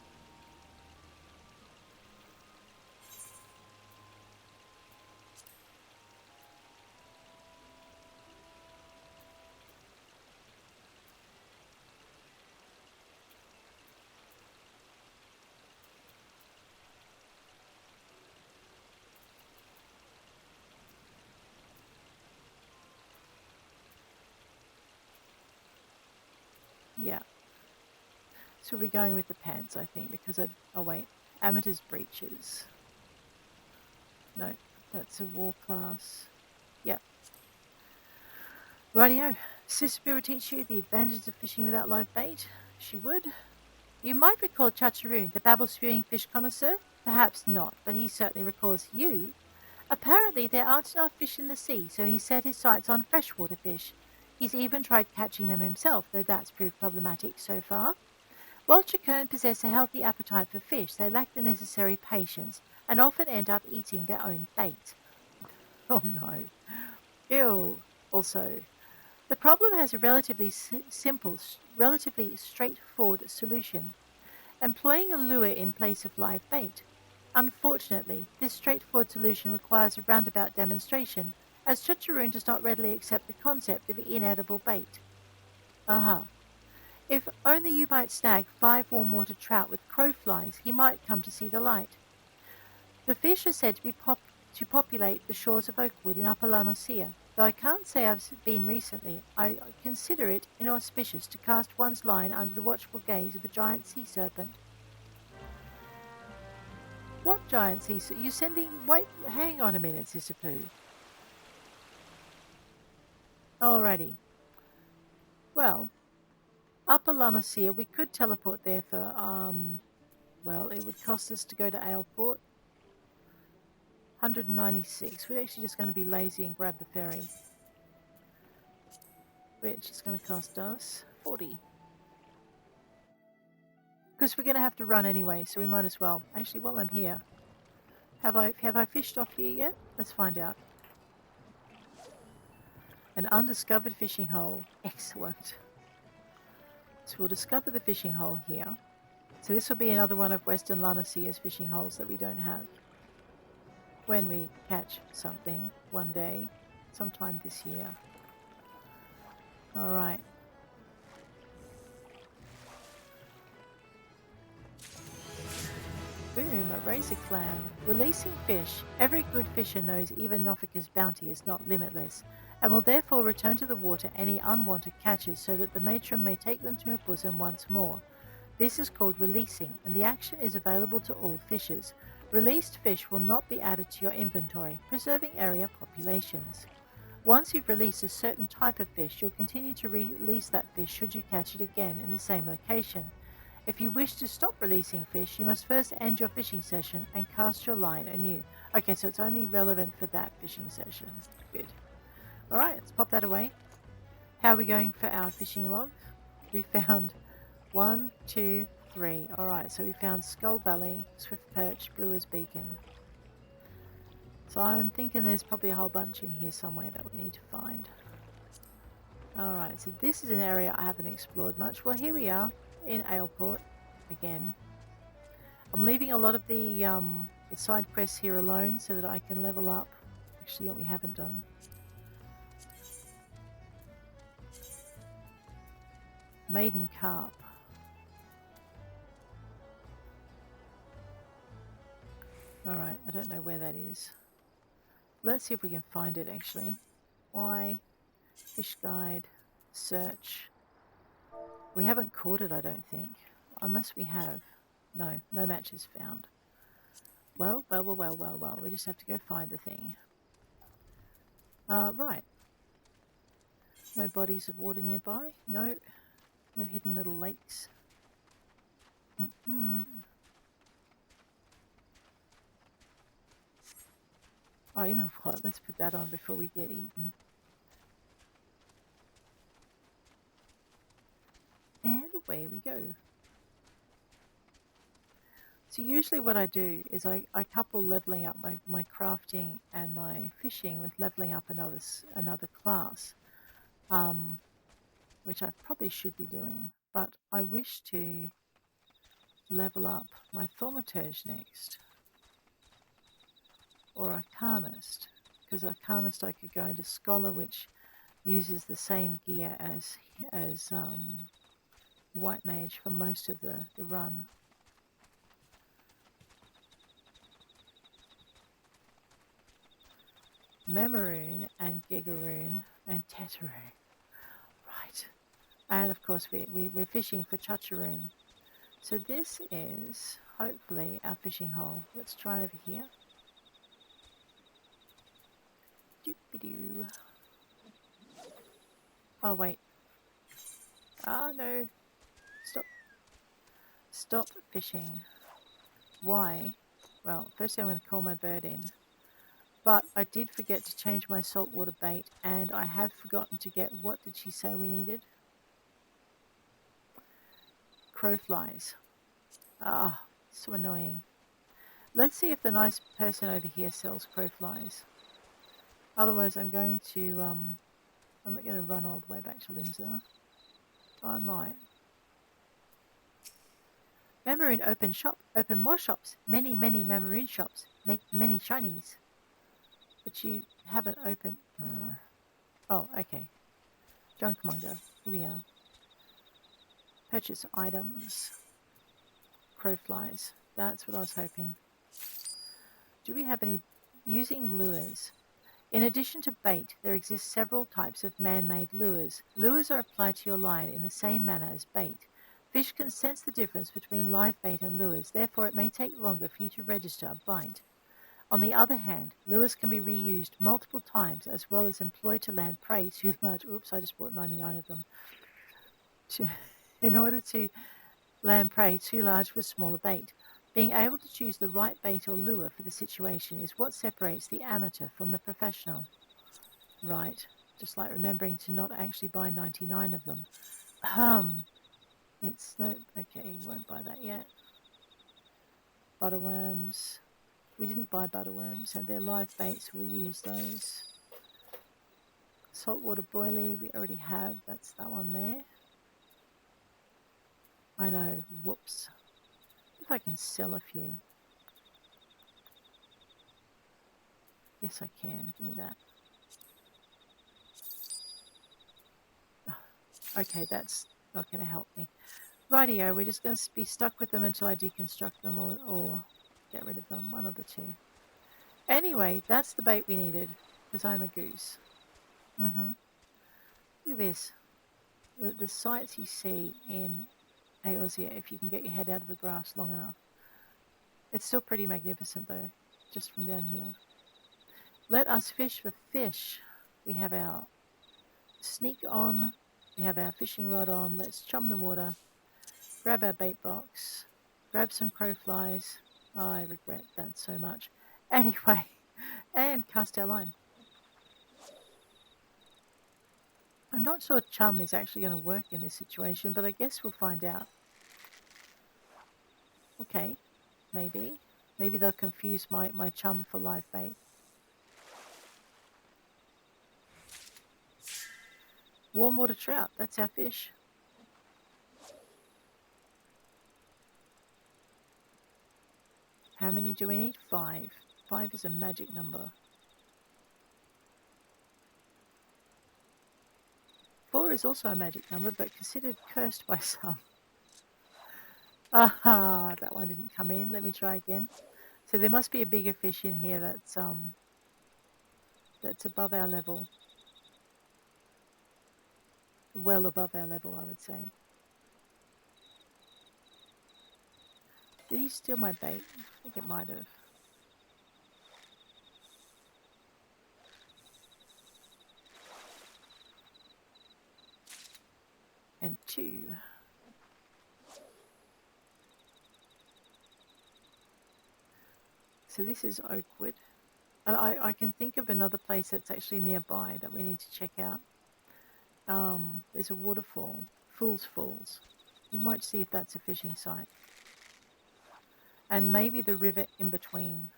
Yeah. So we're going with the pants, I think, because oh wait, Amateur's breeches. No, that's a war class. Yep. Rightio. Sister Boo would teach you the advantages of fishing without live bait. She would. You might recall Chacharoon, the babble-spewing fish connoisseur. Perhaps not, but he certainly recalls you. Apparently there aren't enough fish in the sea, so he set his sights on freshwater fish. He's even tried catching them himself, though that's proved problematic so far. While Chacon possess a healthy appetite for fish, they lack the necessary patience and often end up eating their own bait. Oh no. Ew. Also, The problem has a relatively simple, relatively straightforward solution: employing a lure in place of live bait. Unfortunately, this straightforward solution requires a roundabout demonstration, as Chacharoon does not readily accept the concept of inedible bait. Aha. If only you might snag 5 warm water trout with crowflies, he might come to see the light. The fish are said to populate the shores of Oakwood in Upper Lanosia. Though I can't say I've been recently, I consider it inauspicious to cast one's line under the watchful gaze of the giant sea serpent. what giant sea serpent? You sending. Wait, hang on a minute, Sister Pooh. Alrighty. Well, Upper Lanosia, we could teleport there for, well, it would cost us to go to Aleport. 196. We're actually just going to be lazy and grab the ferry, which is going to cost us 40. Because we're going to have to run anyway, so we might as well. Actually, while I'm here, have I fished off here yet? Let's find out. An undiscovered fishing hole. Excellent. So we'll discover the fishing hole here. So this will be another one of Western Lanosia's fishing holes that we don't have. When we catch something one day, sometime this year. Alright. Boom, a razor clam. Releasing fish. Every good fisher knows even Nofika's bounty is not limitless, and will therefore return to the water any unwanted catches so that the matron may take them to her bosom once more. This is called releasing, and the action is available to all fishers. Released fish will not be added to your inventory, preserving area populations. Once you've released a certain type of fish, you'll continue to release that fish should you catch it again in the same location. If you wish to stop releasing fish, you must first end your fishing session and cast your line anew. Okay, so it's only relevant for that fishing session. Good. Alright, let's pop that away. How are we going for our fishing log? We found 1, 2, 3. Alright, so we found Skull Valley, Swift Perch, Brewer's Beacon. So I'm thinking there's probably a whole bunch in here somewhere that we need to find. Alright, so this is an area I haven't explored much. Well, here we are in Aleport again. I'm leaving a lot of the side quests here alone so that I can level up. Actually, what we haven't done. Maiden Carp. Alright, I don't know where that is. Let's see if we can find it actually. Why? Fish guide. Search. We haven't caught it, I don't think. Unless we have. No, no matches found. Well. We just have to go find the thing. Right. No bodies of water nearby. No. No hidden little lakes. Oh, you know what? Let's put that on before we get eaten. And away we go. So usually what I do is I couple leveling up my crafting and my fishing with leveling up another class, which I probably should be doing. But I wish to level up my Thaumaturge next, or Arcanist, because Arcanist I could go into Scholar, which uses the same gear as White Mage for most of the run. Memaroon and Gigaroon and Tetaroon. Right. And of course we're fishing for Chacharoon. So this is hopefully our fishing hole. Let's try over here. Doop-de-doo. Oh, wait. Oh, no. Stop. Stop fishing. Why? Well, firstly, I'm going to call my bird in. But I did forget to change my saltwater bait, and I have forgotten to get, what did she say we needed? Crowflies. Ah, so annoying. Let's see if the nice person over here sells crowflies. Otherwise, I'm going to, I'm not going to run all the way back to Lindsay. I might. Maroon open shop. Open more shops. Many, many Maroon shops. Make many shinies. But you haven't opened. Oh, okay. Junkmonger. Here we are. Purchase items. Crowflies. That's what I was hoping. Do we have any using lures? In addition to bait, there exist several types of man-made lures. Lures are applied to your line in the same manner as bait. Fish can sense the difference between live bait and lures, therefore it may take longer for you to register a bite. On the other hand, lures can be reused multiple times as well as employed to land prey too large. Oops, I just bought 99 of them. In order to land prey too large for smaller bait. Being able to choose the right bait or lure for the situation is what separates the amateur from the professional. Right, just like remembering to not actually buy 99 of them. It's no, okay, won't buy that yet. Butterworms. We didn't buy butterworms, and they're live baits, we'll use those. Saltwater boilie, we already have, that's that one there. I know, whoops. If I can sell a few. Yes, I can. Give me that. Oh, okay, that's not going to help me. Rightio, we're just going to be stuck with them until I deconstruct them or get rid of them. One of the two. Anyway, that's the bait we needed because I'm a goose. Look at this. The sights you see in Eorzea, if you can get your head out of the grass long enough. It's still pretty magnificent though, just from down here. Let us fish for fish. We have our sneak on. We have our fishing rod on. Let's chum the water. Grab our bait box. Grab some crowflies. Oh, I regret that so much. Anyway, and cast our line. I'm not sure chum is actually going to work in this situation, but I guess we'll find out. Okay, maybe. Maybe they'll confuse my chum for live bait. Warm water trout, that's our fish. How many do we need? 5. 5 is a magic number. 4 is also a magic number, but considered cursed by some. Aha, that one didn't come in. Let me try again. So there must be a bigger fish in here that's above our level. Well above our level, I would say. Did he steal my bait? I think it might have. And 2. So this is Oakwood. And I can think of another place that's actually nearby that we need to check out. There's a waterfall, Fool's Falls. We might see if that's a fishing site. And maybe the river in between.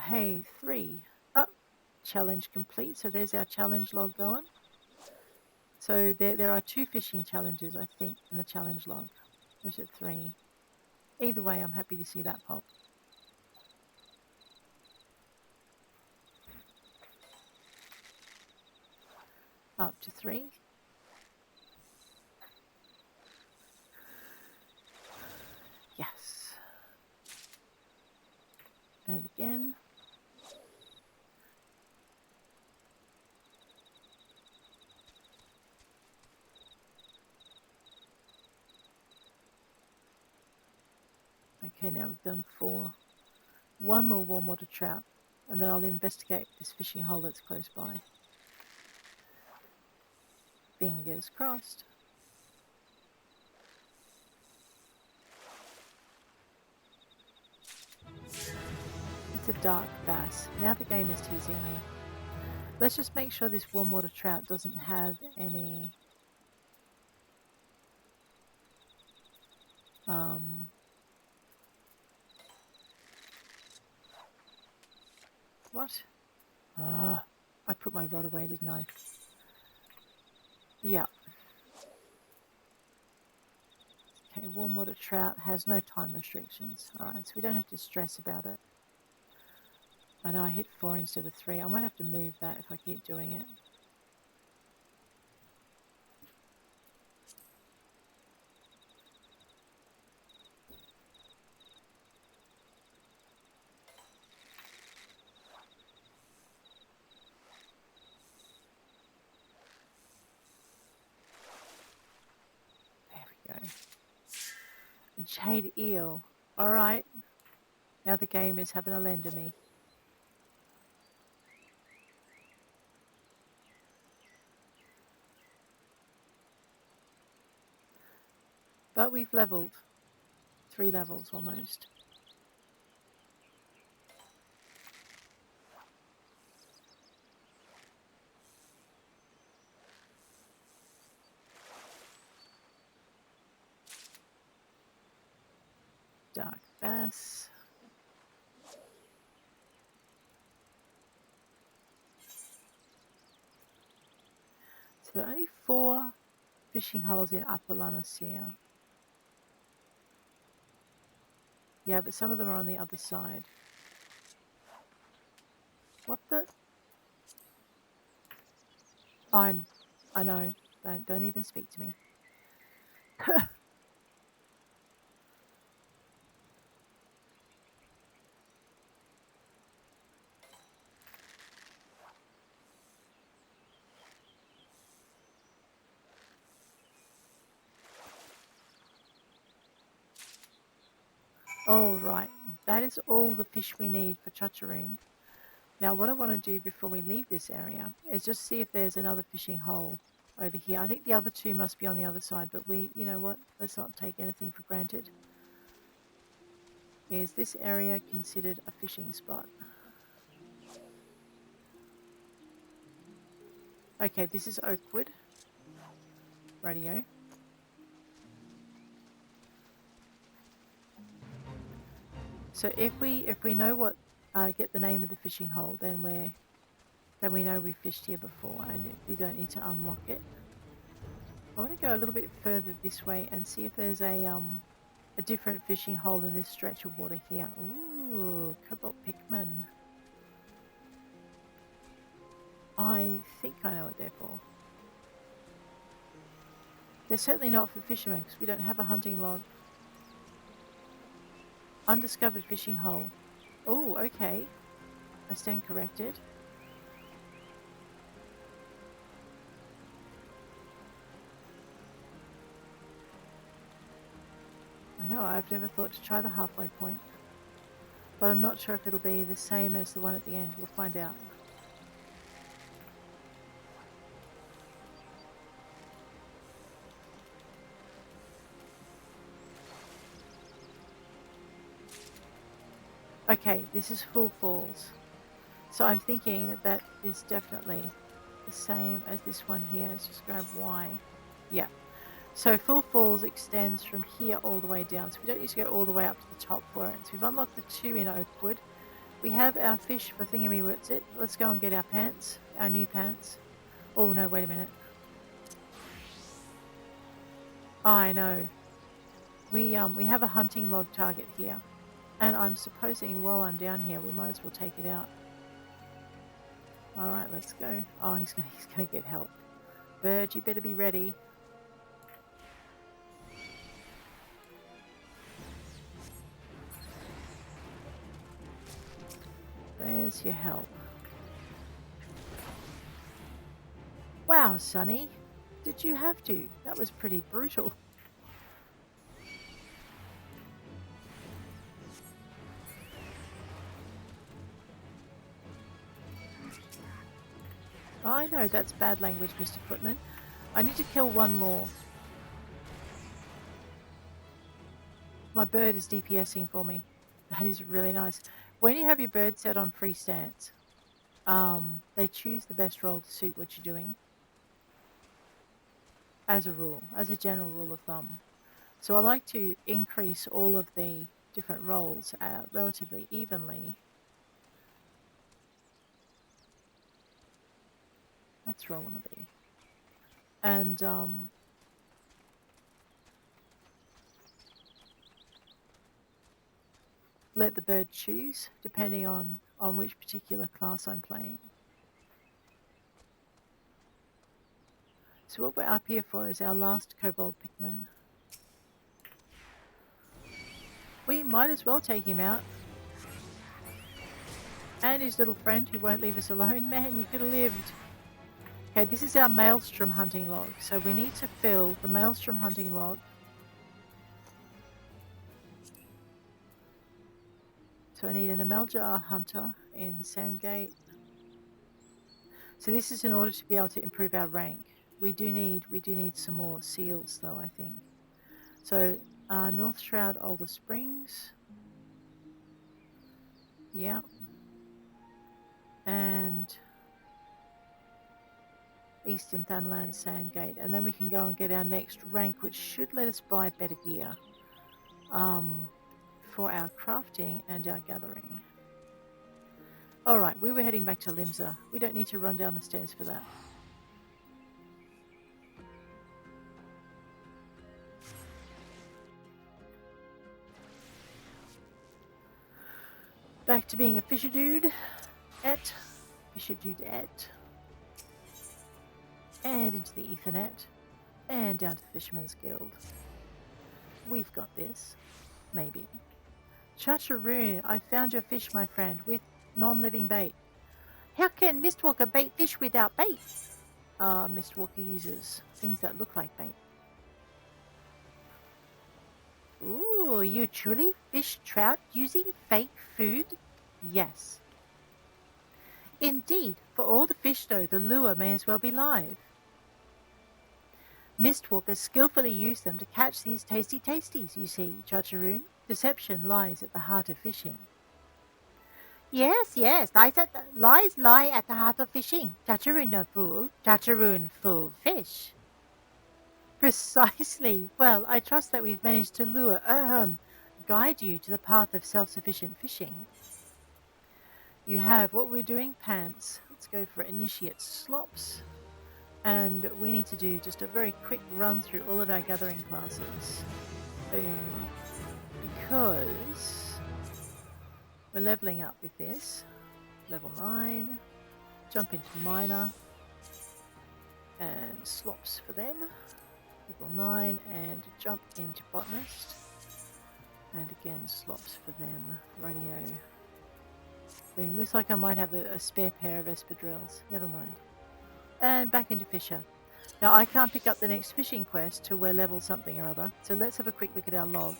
Hey, 3. Oh, challenge complete. So there's our challenge log going. So there are 2 fishing challenges, I think, in the challenge log. Or is it 3? Either way, I'm happy to see that pop. Up to 3. Yes. And again. Okay, now we've done 4. one more warm water trout, and then I'll investigate this fishing hole that's close by. Fingers crossed. It's a dark bass. Now the game is teasing me. Let's just make sure this warm water trout doesn't have any what? Ah, I put my rod away, didn't I? Yeah. Okay, warm water trout has no time restrictions. Alright, so we don't have to stress about it. I know I hit 4 instead of 3. I might have to move that if I keep doing it. There we go. Jade eel. Alright. Now the game is having a lend of me. But we've leveled. 3 levels almost. Dark bass. So there are only 4 fishing holes in Upper Lunara. Yeah, but some of them are on the other side. What the? I know. Don't even speak to me. All right, that is all the fish we need for Chacharoon. Now, what I want to do before we leave this area is just see if there's another fishing hole over here. I think the other 2 must be on the other side, but you know what? Let's not take anything for granted. Is this area considered a fishing spot? Okay, this is Oakwood. Radio. So if we know what get the name of the fishing hole, then we know we've fished here before, and we don't need to unlock it. I want to go a little bit further this way and see if there's a different fishing hole in this stretch of water here. Ooh, cobalt Pikmin. I think I know what they're for. They're certainly not for fishermen because we don't have a hunting log. Undiscovered fishing hole. Oh, okay. I stand corrected. I know, I've never thought to try the halfway point. But I'm not sure if it'll be the same as the one at the end. We'll find out. Okay, this is Full Falls. So I'm thinking that that is definitely the same as this one here. Let's just grab Y. Yeah. So Full Falls extends from here all the way down. So we don't need to go all the way up to the top for it. So we've unlocked the 2 in Oakwood. We have our fish for thingamywits it. Let's go and get our pants, our new pants. Oh no, wait a minute. I know. We have a hunting log target here. And I'm supposing while I'm down here, we might as well take it out. All right, let's go. Oh, he's gonna get help. Bird, you better be ready. There's your help. Wow, Sonny. Did you have to? That was pretty brutal. I know that's bad language, Mr. Footman. I need to kill one more. My bird is DPSing for me. That is really nice. When you have your bird set on free stance, they choose the best role to suit what you're doing. As a rule, as a general rule of thumb. So I like to increase all of the different roles relatively evenly. That's roll on the B. And let the bird choose depending on which particular class I'm playing. So what we're up here for is our last kobold pikmin. We might as well take him out. And his little friend who won't leave us alone. Man, you could have lived. Okay, this is our maelstrom hunting log. So we need to fill the maelstrom hunting log. So I need an Ameljar hunter in Sandgate. So this is in order to be able to improve our rank. We do need some more seals though, I think. So North Shroud, Alder Springs. Yeah. And Eastern Thunland, Sandgate. And then we can go and get our next rank, which should let us buy better gear for our crafting and our gathering. Alright, we were heading back to Limsa. We don't need to run down the stairs for that. Back to being a fisher dude. Fisher dude-ette. And into the Ethernet. And down to the Fisherman's Guild. We've got this. Maybe. Chacharoon, I found your fish, my friend, with non-living bait. How can Mistwalker bait fish without bait? Mistwalker uses things that look like bait. Ooh, you truly fish trout using fake food? Yes. Indeed, for all the fish though, the lure may as well be live. Mistwalkers skillfully use them to catch these tasty tasties, you see, Chacharoon. Deception lies at the heart of fishing. Yes, lies lie at the heart of fishing. Chacharoon no fool, Chacharoon fool fish. Precisely. Well, I trust that we've managed to guide you to the path of self-sufficient fishing. You have what we're doing, pants. Let's go for initiate slops. And we need to do just a very quick run through all of our gathering classes. Boom. Because we're leveling up with this. Level 9. Jump into miner. And slops for them. Level 9 and jump into botanist. And again slops for them. Radio. Boom. Looks like I might have a spare pair of espadrilles. Never mind. And back into fisher. Now I can't pick up the next fishing quest till we're level something or other. So let's have a quick look at our log.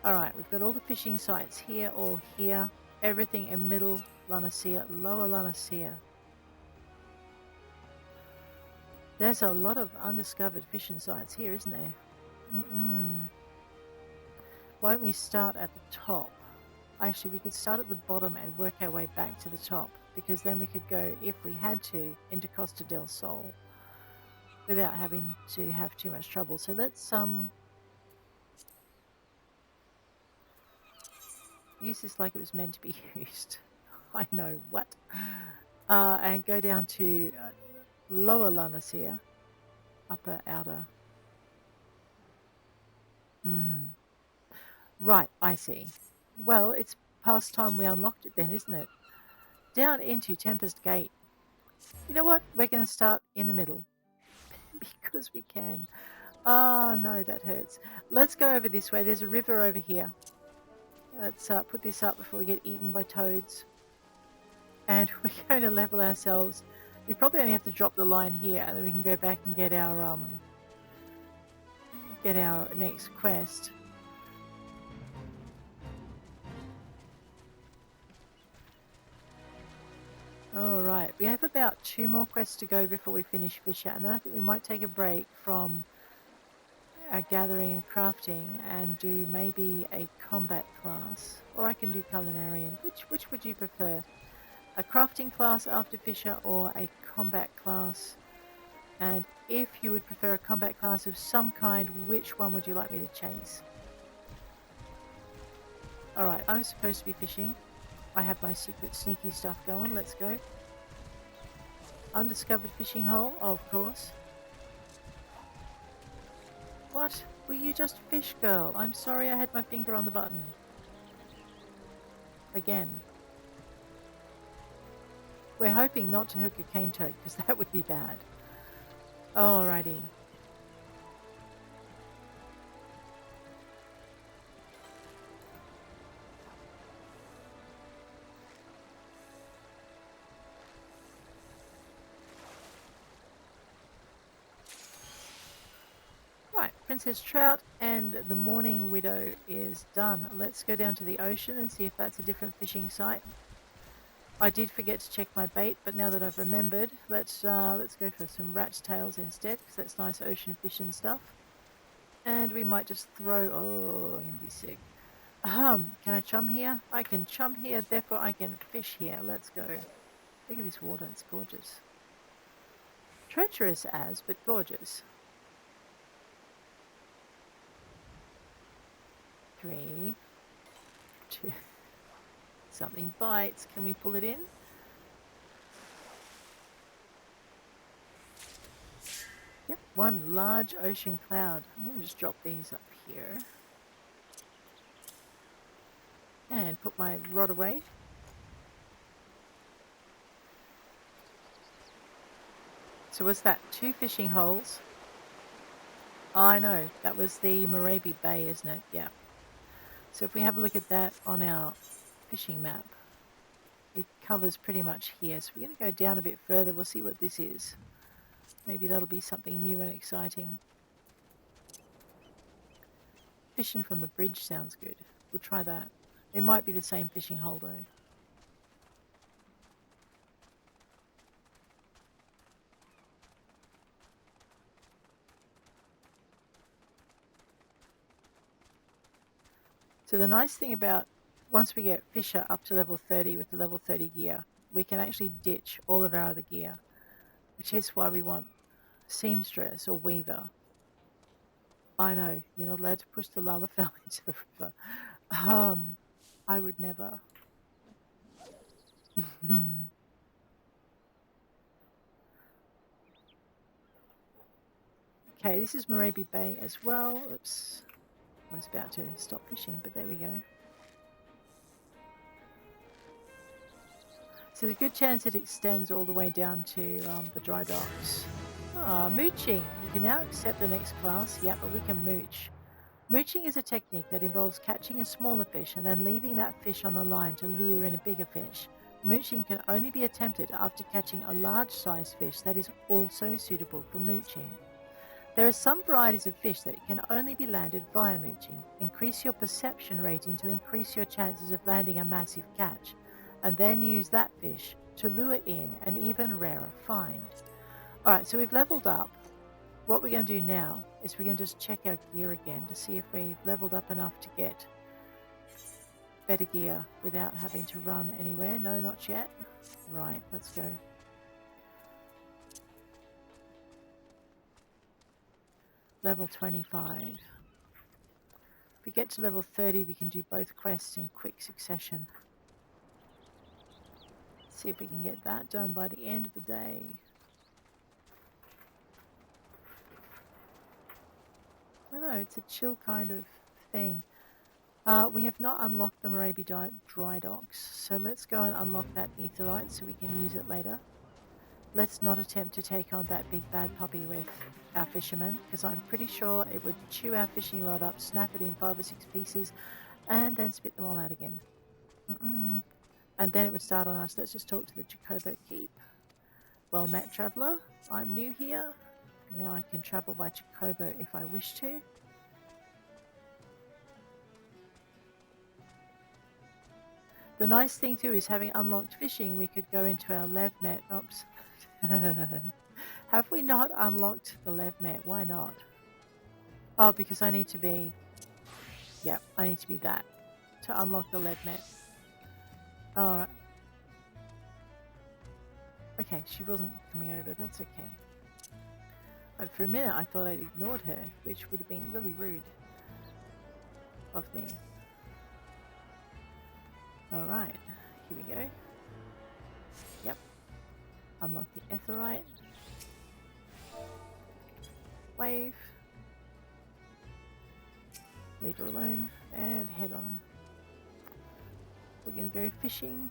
Alright, we've got all the fishing sites here, all here. Everything in middle Lunasea, lower Lunasea. There's a lot of undiscovered fishing sites here, isn't there? Why don't we start at the top? Actually, we could start at the bottom and work our way back to the top, because then we could go, if we had to, into Costa del Sol without having to have too much trouble. So let's use this like it was meant to be used. I know what. And go down to lower Lunasea, upper, outer. Right, I see. Well, it's past time we unlocked it then, isn't it? Down into Tempest Gate. You know what? We're going to start in the middle. Because we can. Oh, no, that hurts. Let's go over this way. There's a river over here. Let's put this up before we get eaten by toads. And we're going to level ourselves. We probably only have to drop the line here, and then we can go back and get our next quest. All right, we have about 2 more quests to go before we finish Fisher, and then I think we might take a break from our gathering and crafting and do maybe a combat class, or I can do culinarian. Which would you prefer? A crafting class after Fisher or a combat class? And if you would prefer a combat class of some kind, which one would you like me to chase? All right, I'm supposed to be fishing. I have my secret sneaky stuff going. Let's go. Undiscovered fishing hole, of course. What? Were you just fish girl? I'm sorry I had my finger on the button. Again. We're hoping not to hook a cane toad because that would be bad. Alrighty. Right, Princess Trout and the Morning Widow is done. Let's go down to the ocean and see if that's a different fishing site. I did forget to check my bait, but now that I've remembered, let's go for some rat's tails instead, because that's nice ocean fishing stuff. And we might just throw. Oh, I'm gonna be sick. Can I chum here? I can chum here, therefore I can fish here. Let's go. Look at this water, it's gorgeous. Treacherous as, but gorgeous. 3, 2. Something bites. Can we pull it in? Yep, one large ocean cloud. I'm going to just drop these up here. And put my rod away. So what's that? 2 fishing holes. I know. That was the Moraby Bay, isn't it? Yeah. So if we have a look at that on our fishing map, it covers pretty much here. So we're going to go down a bit further. We'll see what this is. Maybe that'll be something new and exciting. Fishing from the bridge sounds good. We'll try that. It might be the same fishing hole though. So the nice thing about once we get Fisher up to level 30 with the level 30 gear, we can actually ditch all of our other gear, which is why we want seamstress or weaver. I know, you're not allowed to push the Lalafell into the river. I would never. Okay, this is Moraby Bay as well. Oops. I was about to stop fishing, but there we go. So there's a good chance it extends all the way down to the dry docks. Ah, mooching. We can now accept the next class. Yeah, but we can mooch. Mooching is a technique that involves catching a smaller fish and then leaving that fish on the line to lure in a bigger fish. Mooching can only be attempted after catching a large-sized fish that is also suitable for mooching. There are some varieties of fish that can only be landed via mooching. Increase your perception rating to increase your chances of landing a massive catch, and then use that fish to lure in an even rarer find. Alright, so we've leveled up. What we're going to do now is we're going to just check our gear again to see if we've leveled up enough to get better gear without having to run anywhere. No, not yet. Right, let's go. Level 25. If we get to level 30, we can do both quests in quick succession. See if we can get that done by the end of the day. I don't know, it's a chill kind of thing. We have not unlocked the Moraby dry docks, so let's go and unlock that etherite so we can use it later. Let's not attempt to take on that big bad puppy with our fisherman, because I'm pretty sure it would chew our fishing rod up, snap it in 5 or 6 pieces, and then spit them all out again. And then it would start on us. Let's just talk to the Jacobo Keep. Well met, traveller. I'm new here. Now I can travel by Jacobo if I wish to. The nice thing too is having unlocked fishing, we could go into our lev met. Oops. Have we not unlocked the lev met? Why not? Oh, because I need to be... Yep, I need to be that to unlock the lev met. Alright. Okay, she wasn't coming over. That's okay. But for a minute, I thought I'd ignored her, which would have been really rude of me. Alright, here we go. Yep. Unlock the Aetheryte. Wave. Leave her alone and head on. We're going to go fishing.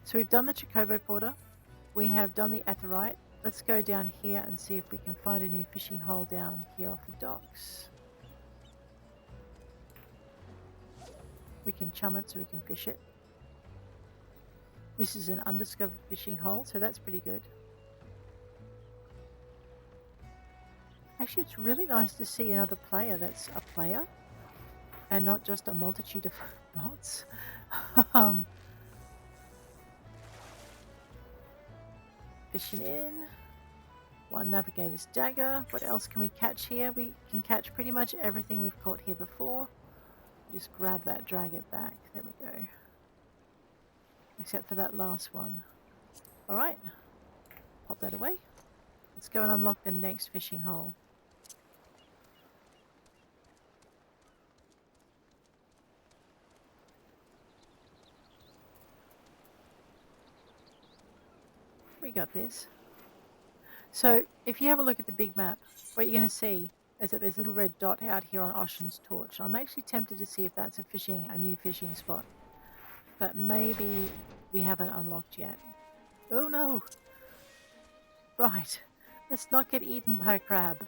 So we've done the Chocobo Porter. We have done the Aetheryte. Let's go down here and see if we can find a new fishing hole down here off the docks. We can chum it so we can fish it. This is an undiscovered fishing hole, so that's pretty good. Actually, it's really nice to see another player that's a player and not just a multitude of bots. Fishing in. One navigator's dagger. What else can we catch here? We can catch pretty much everything we've caught here before. Just grab that, drag it back. There we go. Except for that last one. Alright. Pop that away. Let's go and unlock the next fishing hole. We got this. So, if you have a look at the big map, what you're going to see is that there's a little red dot out here on Ocean's Torch. I'm actually tempted to see if that's a new fishing spot. But maybe we haven't unlocked yet. Oh no! Right. Let's not get eaten by a crab.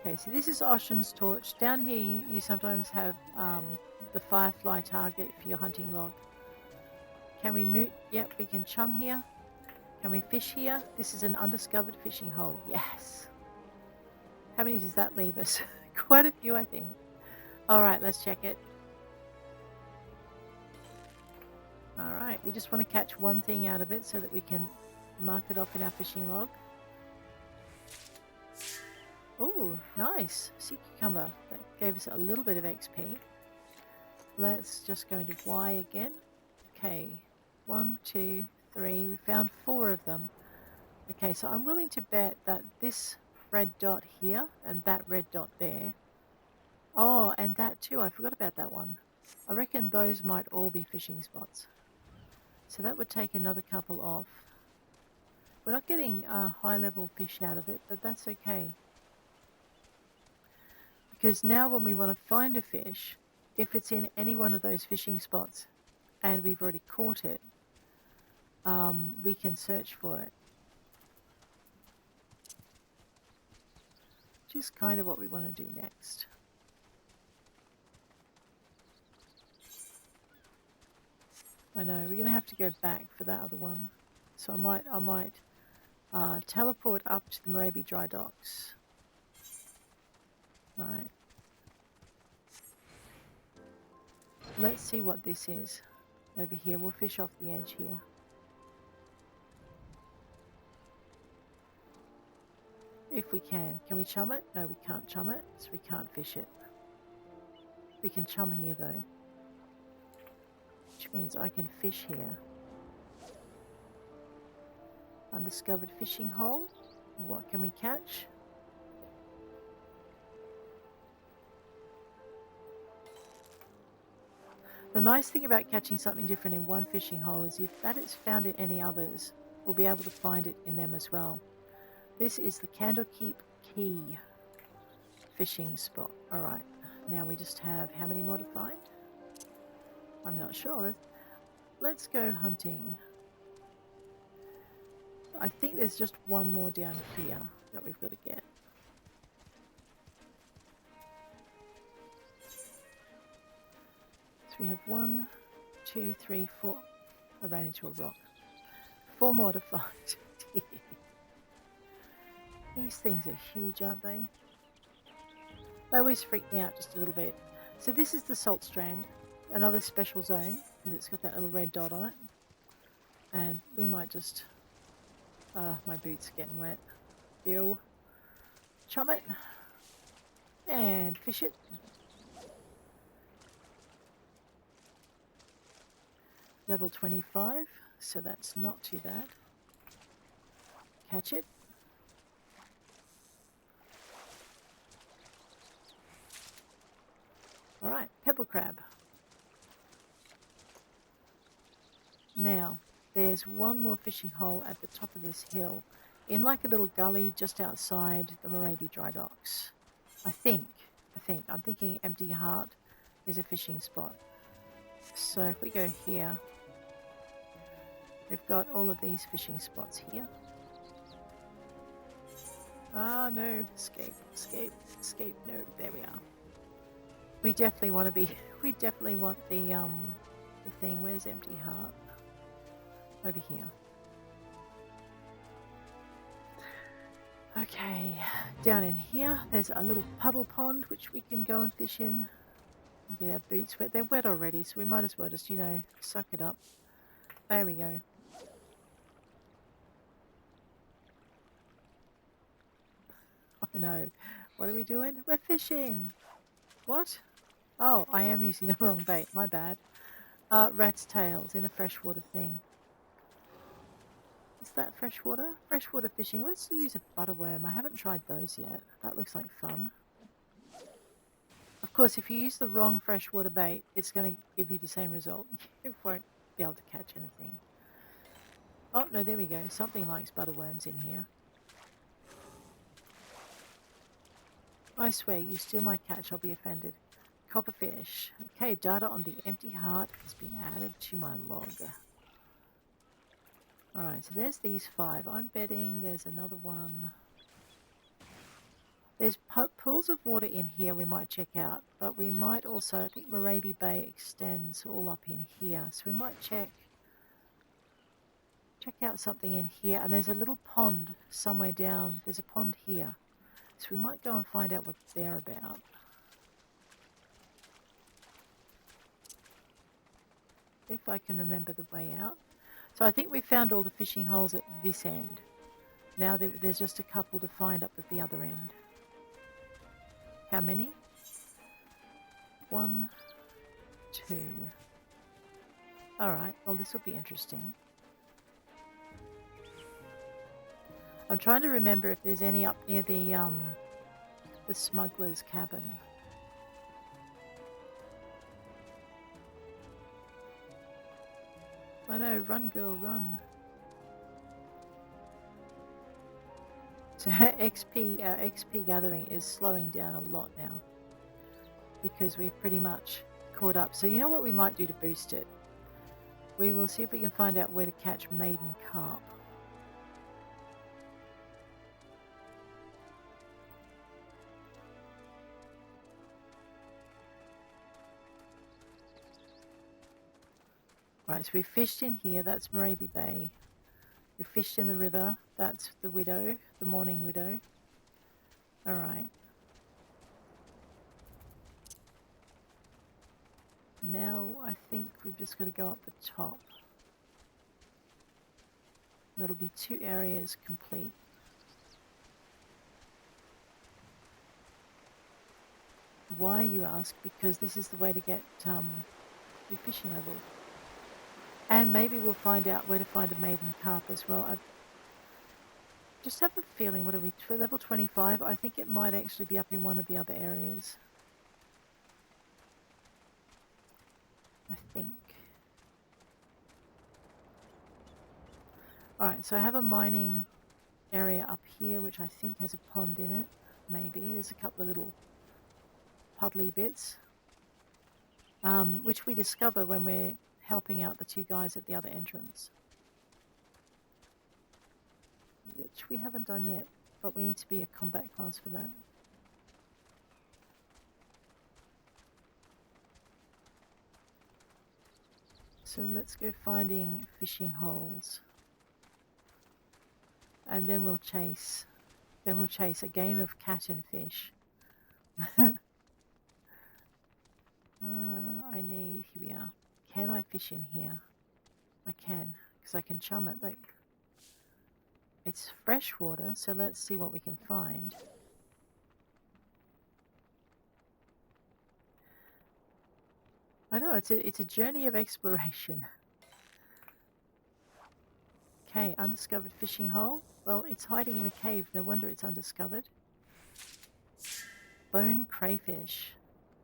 Okay, so this is Ocean's Torch. Down here you sometimes have the firefly target for your hunting log. Can we move? Yep, we can chum here. Can we fish here? This is an undiscovered fishing hole. Yes! How many does that leave us? Quite a few, I think. Alright, let's check it. Alright, we just want to catch one thing out of it so that we can mark it off in our fishing log. Oh, nice. Sea cucumber. That gave us a little bit of XP. Let's just go into Y again. Okay. 1, 2, 3. We found 4 of them. Okay, so I'm willing to bet that this red dot here and that red dot there. Oh, and that too. I forgot about that one. I reckon those might all be fishing spots. So that would take another couple off. We're not getting high level fish out of it, but that's okay. Because now when we want to find a fish, if it's in any one of those fishing spots and we've already caught it, we can search for it. Which is kind of what we want to do next. I know, we're going to have to go back for that other one. So I might teleport up to the Moraby Dry Docks. Alright. Let's see what this is over here. We'll fish off the edge here. If we can. Can we chum it? No, we can't chum it, so we can't fish it. We can chum here though. Which means I can fish here. Undiscovered fishing hole. What can we catch? The nice thing about catching something different in one fishing hole is if that is found in any others, we'll be able to find it in them as well. This is the Candlekeep Key fishing spot. Alright, now we just have how many more to find? I'm not sure. Let's go hunting. I think there's just one more down here that we've got to get. So we have 1, 2, 3, 4. I ran into a rock. 4 more to find. These things are huge, aren't they? They always freak me out just a little bit. So this is the salt strand, another special zone, because it's got that little red dot on it. And we might just... my boots are getting wet. Ew. Chum it. And fish it. Level 25, so that's not too bad. Catch it. Alright, pebble crab. Now, there's one more fishing hole at the top of this hill, in like a little gully just outside the Moraby Dry Docks. I think. I'm thinking Empty Heart is a fishing spot. So if we go here, we've got all of these fishing spots here. Ah, no. Escape. No, there we are. We definitely want to be... We definitely want the thing. Where's Empty Heart? Over here. Okay, down in here, there's a little puddle pond which we can go and fish in. Get our boots wet. They're wet already, so we might as well just, suck it up. There we go. I know. What are we doing? We're fishing. What? Oh, I am using the wrong bait. My bad. Rat's tails in a freshwater thing. Is that freshwater? Freshwater fishing. Let's use a butterworm. I haven't tried those yet. That looks like fun. Of course, if you use the wrong freshwater bait, it's going to give you the same result. You won't be able to catch anything. Oh, no, there we go. Something likes butterworms in here. I swear, you steal my catch, I'll be offended. Copperfish. Okay, data on the Empty Heart has been added to my log. Alright, so there's these 5. I'm betting there's another one. There's pools of water in here we might check out, but we might also, I think Moraby Bay extends all up in here, so we might check out something in here. And there's a little pond somewhere down. There's a pond here, so we might go and find out what they're about. If I can remember the way out. So I think we found all the fishing holes at this end. Now there's just a couple to find up at the other end. How many? 1, 2. Alright, well this will be interesting. I'm trying to remember if there's any up near the smuggler's cabin. I know, run girl, run. So our XP gathering is slowing down a lot now because we've pretty much caught up. So you know what we might do to boost it? We will see if we can find out where to catch maiden carp. Right, so we fished in here, that's Moraby Bay. We fished in the river, that's the Widow, the Morning Widow. Alright. Now I think we've just got to go up the top. That'll be 2 areas complete. Why, you ask? Because this is the way to get your fishing level. And maybe we'll find out where to find a maiden carp as well. I just have a feeling, what are we, level 25? I think it might actually be up in one of the other areas. I think. Alright, so I have a mining area up here, which I think has a pond in it. Maybe. There's a couple of little puddly bits. Which we discover when we're helping out the 2 guys at the other entrance. Which we haven't done yet, but we need to be a combat class for that. So So let's go finding fishing holes. And then we'll chase a game of cat and fish. I need, here we are. Can I fish in here? I can, because I can chum it. Like, it's fresh water, so let's see what we can find. I know, it's a journey of exploration. Okay, undiscovered fishing hole. Well, it's hiding in a cave. No wonder it's undiscovered. Bone crayfish.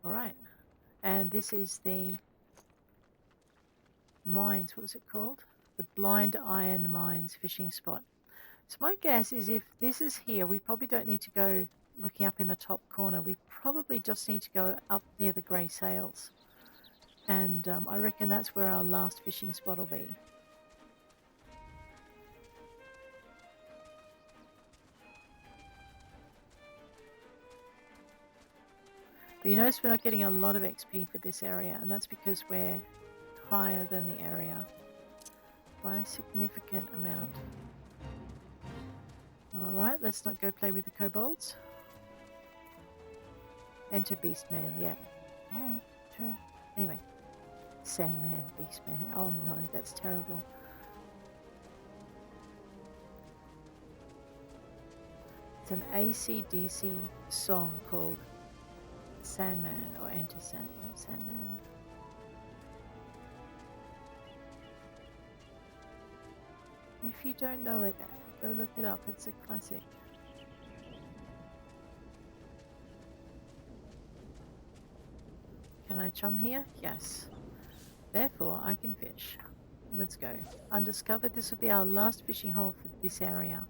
All right. And this is the mines. What was it called? The Blind Iron Mines fishing spot. So my guess is if this is here, we probably don't need to go looking up in the top corner. We probably just need to go up near the grey sails. And I reckon that's where our last fishing spot will be. But you notice we're not getting a lot of XP for this area, and that's because we're higher than the area by a significant amount. Alright, let's not go play with the kobolds. Enter Beastman, yeah. Enter. Anyway. Sandman, Beastman. Oh no, that's terrible. It's an AC/DC song called Sandman or Enter Sandman. If you don't know it, go look it up. It's a classic. Can I chum here? Yes. Therefore, I can fish. Let's go. Undiscovered. This will be our last fishing hole for this area.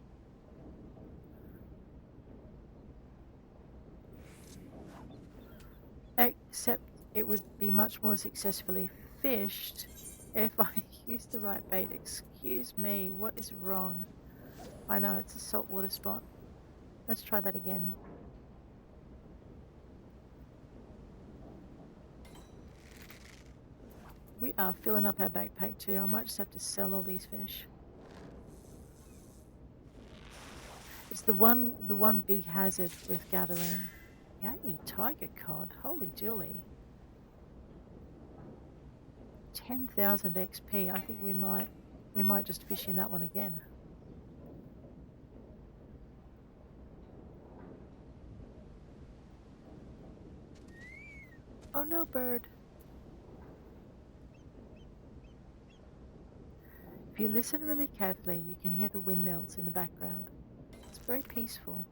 Except it would be much more successfully fished if I used the right bait. Excuse me, what is wrong? I know, it's a saltwater spot. Let's try that again. We are filling up our backpack too. I might just have to sell all these fish. It's the one big hazard with gathering. Yay, tiger cod. Holy Julie. 10,000 XP. I think we might just fish in that one again. Oh no, bird. If you listen really carefully, you can hear the windmills in the background. It's very peaceful.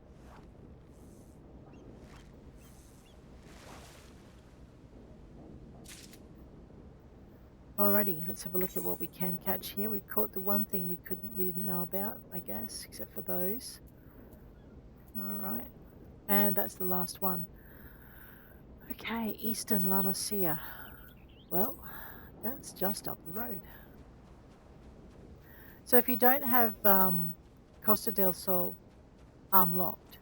Alrighty, let's have a look at what we can catch here. We've caught the one thing we didn't know about, I guess, except for those. Alright. And that's the last one. Okay, Eastern Lunara. Well, that's just up the road. So if you don't have Costa del Sol unlocked,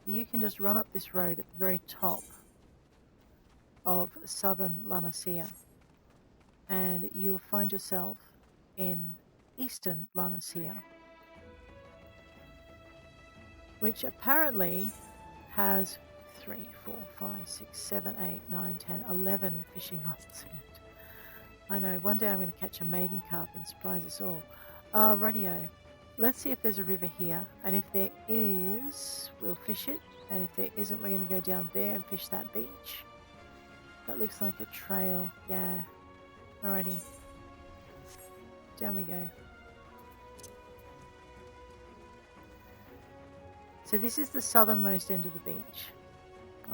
you can just run up this road at the very top of southern Lunara, and you'll find yourself in eastern Lunara, which apparently has 3, 4, 5, 6, 7, 8, 9, 10, 11 fishing holes in it. I know, one day I'm going to catch a maiden carp and surprise us all. Radio. Let's see if there's a river here, and if there is, we'll fish it, and if there isn't, we're going to go down there and fish that beach. That looks like a trail, yeah. Alrighty. Down we go. So this is the southernmost end of the beach.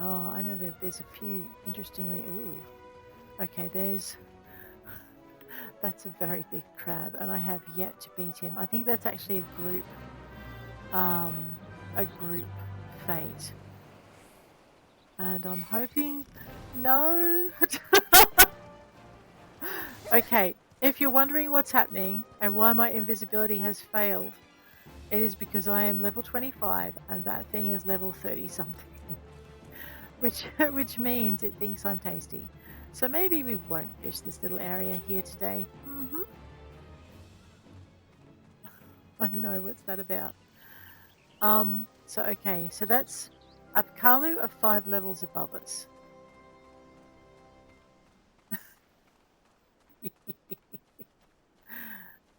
Oh, I know that there's a few, interestingly, ooh. Okay, that's a very big crab, and I have yet to beat him. I think that's actually a group fate. And I'm hoping, no. Okay, if you're wondering what's happening and why my invisibility has failed, it is because I am level 25 and that thing is level 30 something. Which means it thinks I'm tasty. So maybe we won't fish this little area here today. Mm-hmm. I know, what's that about? So okay, so that's a Kalu of 5 levels above us.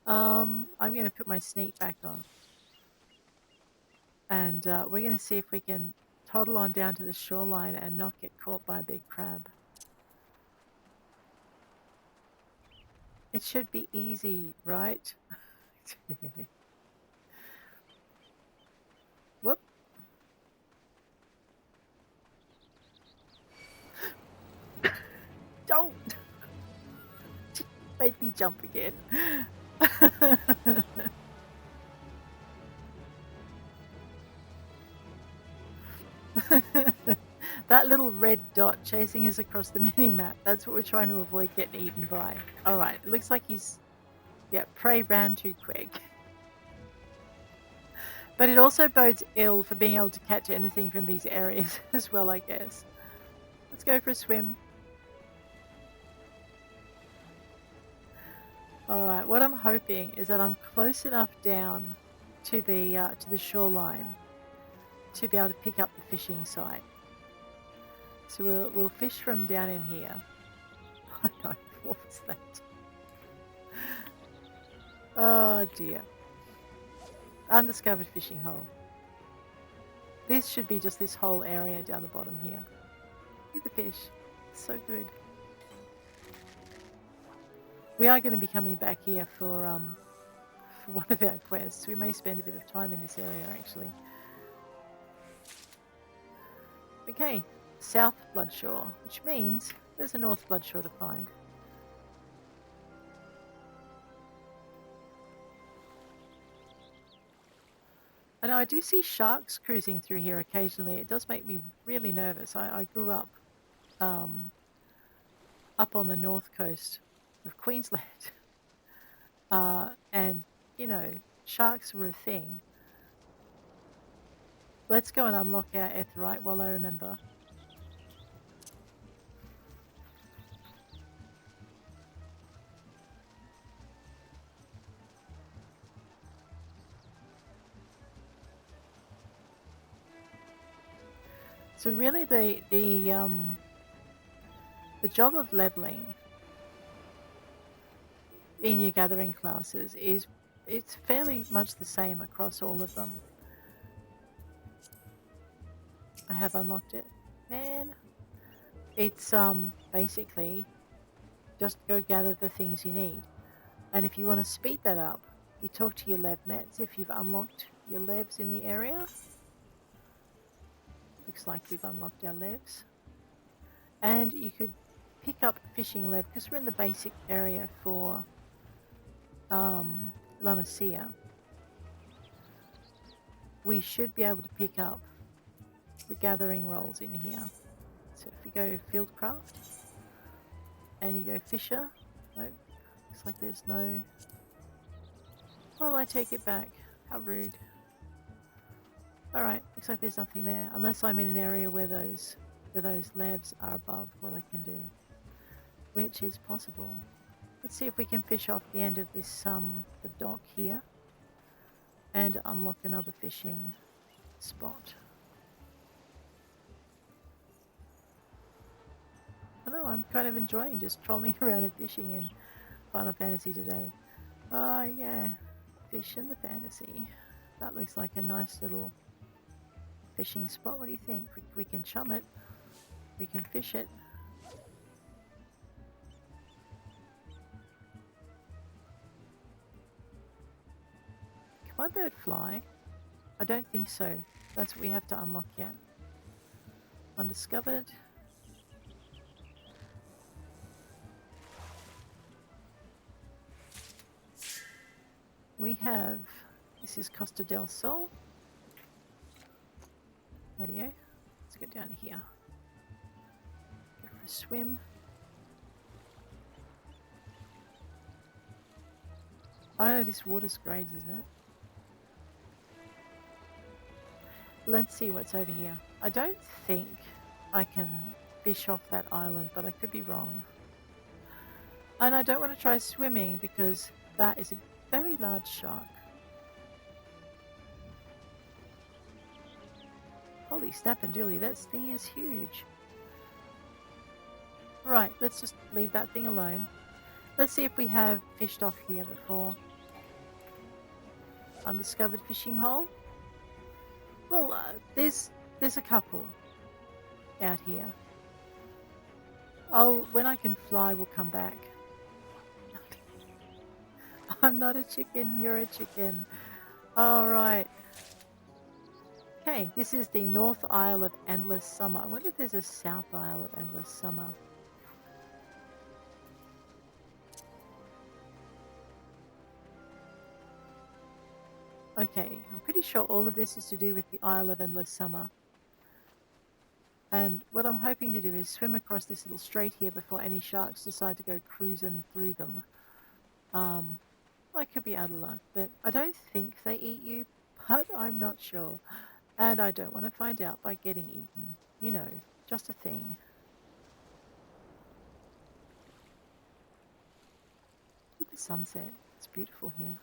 I'm going to put my sneak back on. And we're going to see if we can toddle on down to the shoreline and not get caught by a big crab. It should be easy, right? Whoop. Don't! Made me jump again. That little red dot chasing us across the mini-map, that's what we're trying to avoid getting eaten by. Alright, it looks like he's... Yeah, prey ran too quick. But it also bodes ill for being able to catch anything from these areas as well, I guess. Let's go for a swim. Alright, what I'm hoping is that I'm close enough down to the shoreline to be able to pick up the fishing site. So we'll fish from down in here. I know, what was that? Oh dear. Undiscovered fishing hole. This should be just this whole area down the bottom here. Look at the fish. So good. We are going to be coming back here for one of our quests. We may spend a bit of time in this area actually. Okay, South Bloodshore, which means there's a North Bloodshore to find. I know I do see sharks cruising through here occasionally. It does make me really nervous. I grew up on the north coast of Queensland. And, you know, sharks were a thing. Let's go and unlock our Etherite while I remember. So really the job of leveling in your gathering classes is it's fairly much the same across all of them. I have unlocked it. Man. It's basically just go gather the things you need. And if you want to speed that up, you talk to your lev mets if you've unlocked your levs in the area. Looks like we've unlocked our levs. And you could pick up fishing lev because we're in the basic area for Lunara. We should be able to pick up the gathering rolls in here. So if we go fieldcraft and you go fisher, nope, looks like there's no... Well, I take it back. How rude. Alright, looks like there's nothing there. Unless I'm in an area where those levs are above what I can do. Which is possible. Let's see if we can fish off the end of this the dock here. And unlock another fishing spot. I know, I'm kind of enjoying just trolling around and fishing in Final Fantasy today. Oh yeah, fish in the fantasy. That looks like a nice little fishing spot. What do you think? We can chum it. We can fish it. Can my bird fly? I don't think so. That's what we have to unlock yet. Undiscovered. We have, this is Costa del Sol. Radio. Let's go down here. Go for a swim. I know this water's great, isn't it? Let's see what's over here. I don't think I can fish off that island, but I could be wrong. And I don't want to try swimming because that is a very large shark. Holy snap and dooley, that thing is huge. Right, let's just leave that thing alone. Let's see if we have fished off here before. Undiscovered fishing hole. Well, there's a couple out here. When I can fly, we'll come back. I'm not a chicken, you're a chicken. Alright. Okay, this is the North Isle of Endless Summer. I wonder if there's a South Isle of Endless Summer. Okay, I'm pretty sure all of this is to do with the Isle of Endless Summer. And what I'm hoping to do is swim across this little strait here before any sharks decide to go cruising through them. I could be out of luck, but I don't think they eat you, but I'm not sure. And I don't want to find out by getting eaten. You know, just a thing. Look at the sunset. It's beautiful here.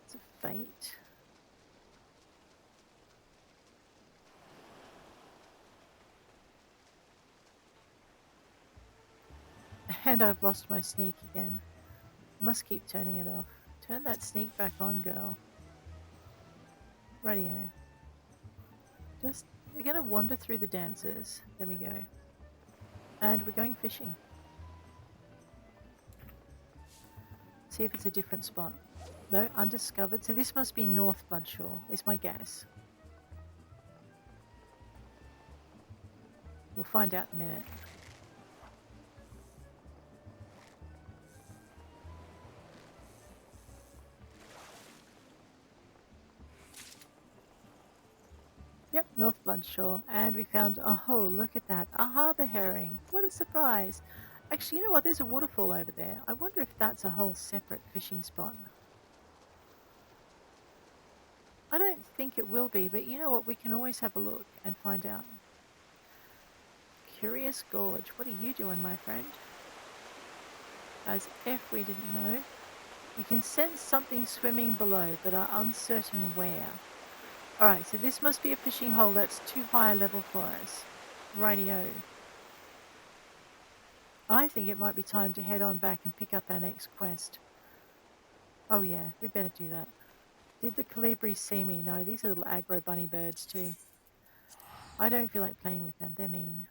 It's a fate. And I've lost my sneak again. Must keep turning it off. Turn that sneak back on, girl. Radio. We're going to wander through the dances. There we go. And we're going fishing. See if it's a different spot. No, undiscovered. So this must be North Bloodshore, is my guess. We'll find out in a minute. Yep, North Bloodshore. And we found, oh, look at that. A harbour herring. What a surprise. Actually, you know what? There's a waterfall over there. I wonder if that's a whole separate fishing spot. I don't think it will be, but you know what? We can always have a look and find out. Curious Gorge. What are you doing, my friend? As if we didn't know. We can sense something swimming below, but are uncertain where. Alright, so this must be a fishing hole that's too high a level for us. Rightio. I think it might be time to head on back and pick up our next quest. Oh yeah, we better do that. Did the colibris see me? No, these are little aggro bunny birds too. I don't feel like playing with them, they're mean.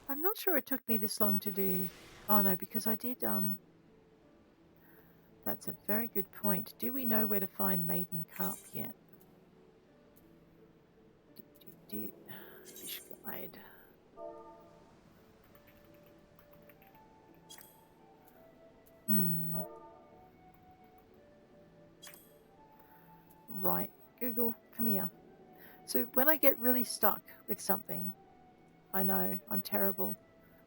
I'm not sure it took me this long to do... Oh no, because I did, That's a very good point. Do we know where to find maiden carp yet? Fish guide. Right, Google, come here. So when I get really stuck with something, I know, I'm terrible.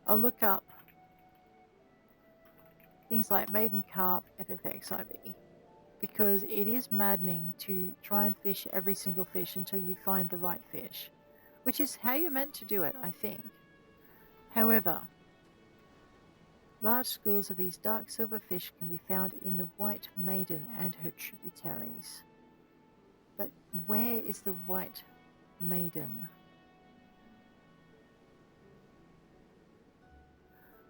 I'll look up things like maiden carp, XIV, because it is maddening to try and fish every single fish until you find the right fish, which is how you're meant to do it, I think. However, large schools of these dark silver fish can be found in the White Maiden and her tributaries. But where is the White Maiden?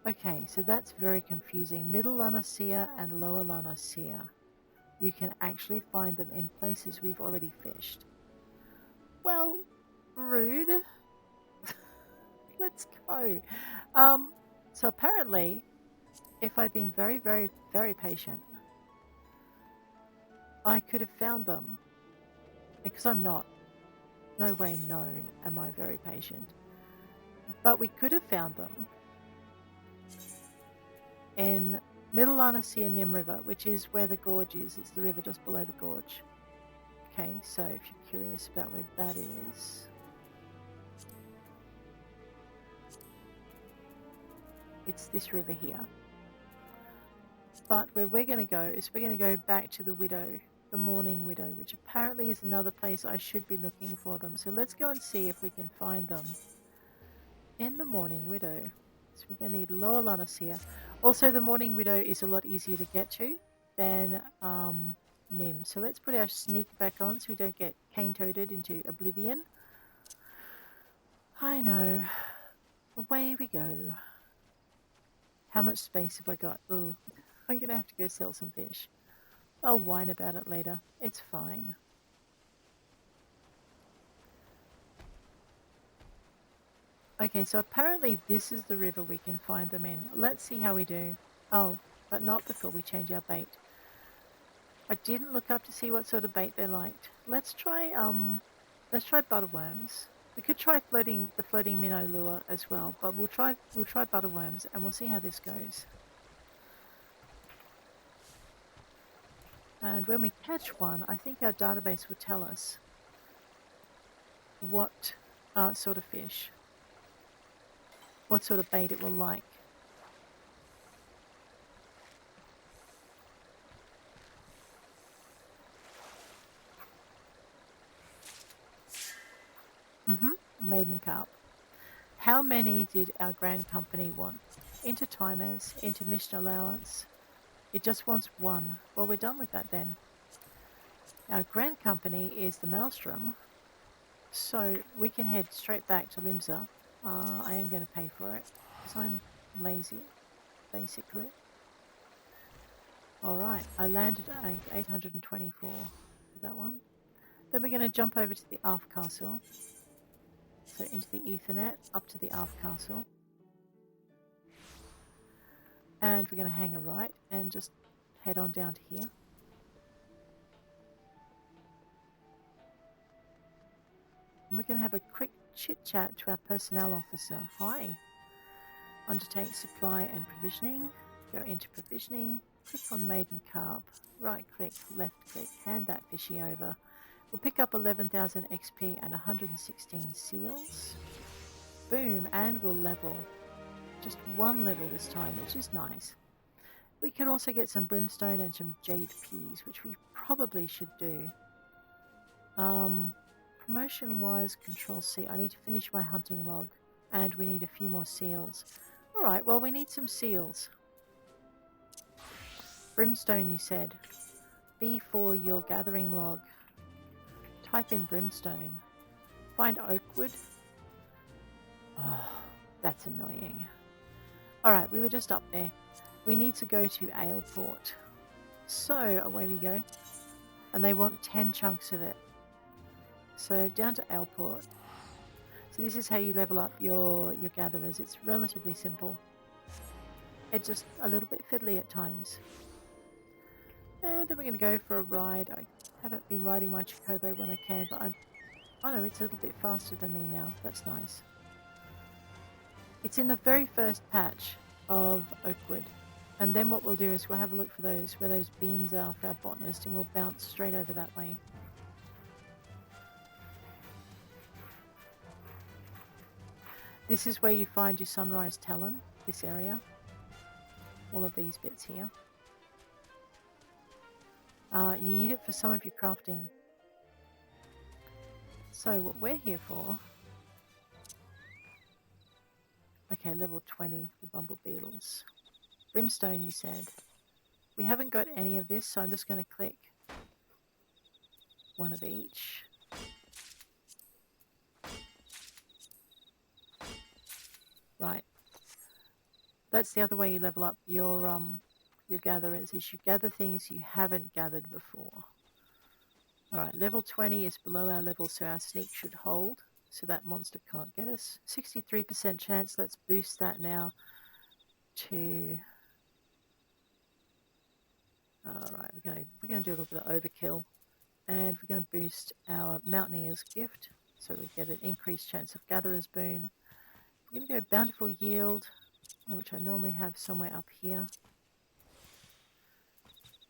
Okay, so that's very confusing. Middle Lunara and Lower Lunara. You can actually find them in places we've already fished. Well, rude. Let's go. So apparently, if I'd been very, very, very patient, I could have found them. Because I'm not. No way known am I very patient. But we could have found them in Middle Lunara Nim River, which is where the gorge is. It's the river just below the gorge. Okay, so if you're curious about where that is, it's this river here. But where we're going to go is we're going to go back to the widow, the Mourning Widow, which apparently is another place I should be looking for them. So let's go and see if we can find them in the Mourning Widow. So we're going to need Lower Lanacea. Also, the Mourning Widow is a lot easier to get to than Nim. So let's put our sneak back on so we don't get cane-toaded into oblivion. I know. Away we go. How much space have I got? Ooh, I'm going to have to go sell some fish. I'll whine about it later. It's fine. Okay, so apparently this is the river we can find them in. Let's see how we do. Oh, but not before we change our bait. I didn't look up to see what sort of bait they liked. Let's try butterworms. We could try the floating minnow lure as well, but we'll try butterworms and we'll see how this goes. And when we catch one, I think our database will tell us what sort of fish, what sort of bait it will like. Maiden carp. How many did our grand company want? Into timers, into mission allowance. It just wants one. Well, we're done with that then. Our grand company is the Maelstrom, so we can head straight back to Limsa. I am going to pay for it because I'm lazy, basically. All right, I landed at 824 for that one. Then we're going to jump over to the Aft Castle. So into the Ethernet, up to the Aft Castle. And we're going to hang a right and just head on down to here. And we're going to have a quick chit chat to our personnel officer. Hi. Undertake supply and provisioning. Go into provisioning. Click on Maiden Carp. Right click, left click, hand that fishy over. We'll pick up 11,000 XP and 116 seals. Boom, and we'll level. Just one level this time, which is nice. We could also get some brimstone and some jade peas, which we probably should do. Promotion-wise, Control C. I need to finish my hunting log, and we need a few more seals. All right, well, we need some seals. Brimstone, you said. B for your gathering log. Type in brimstone. Find oakwood. Oh, that's annoying. Alright, we were just up there. We need to go to Aleport. So, away we go. And they want 10 chunks of it. So, down to Aleport. So this is how you level up your gatherers. It's relatively simple. It's just a little bit fiddly at times. And then we're going to go for a ride. I haven't been riding my Chocobo when I can, but oh no, it's a little bit faster than me now. That's nice. It's in the very first patch of Oakwood. And then what we'll do is we'll have a look for those, where those beans are for our botanist, and we'll bounce straight over that way. This is where you find your Sunrise Talon, this area. All of these bits here. You need it for some of your crafting. So what we're here for... Okay, level 20, the Bumble Beetles. Brimstone, you said. We haven't got any of this, so I'm just going to click one of each. Right. That's the other way you level up your gatherers, is you gather things you haven't gathered before. Alright, level 20 is below our level, so our sneak should hold. So that monster can't get us. 63% chance. Let's boost that now to... Alright, we're gonna do a little bit of overkill. And we're gonna boost our Mountaineer's Gift. So we get an increased chance of Gatherer's Boon. We're gonna go Bountiful Yield, which I normally have somewhere up here.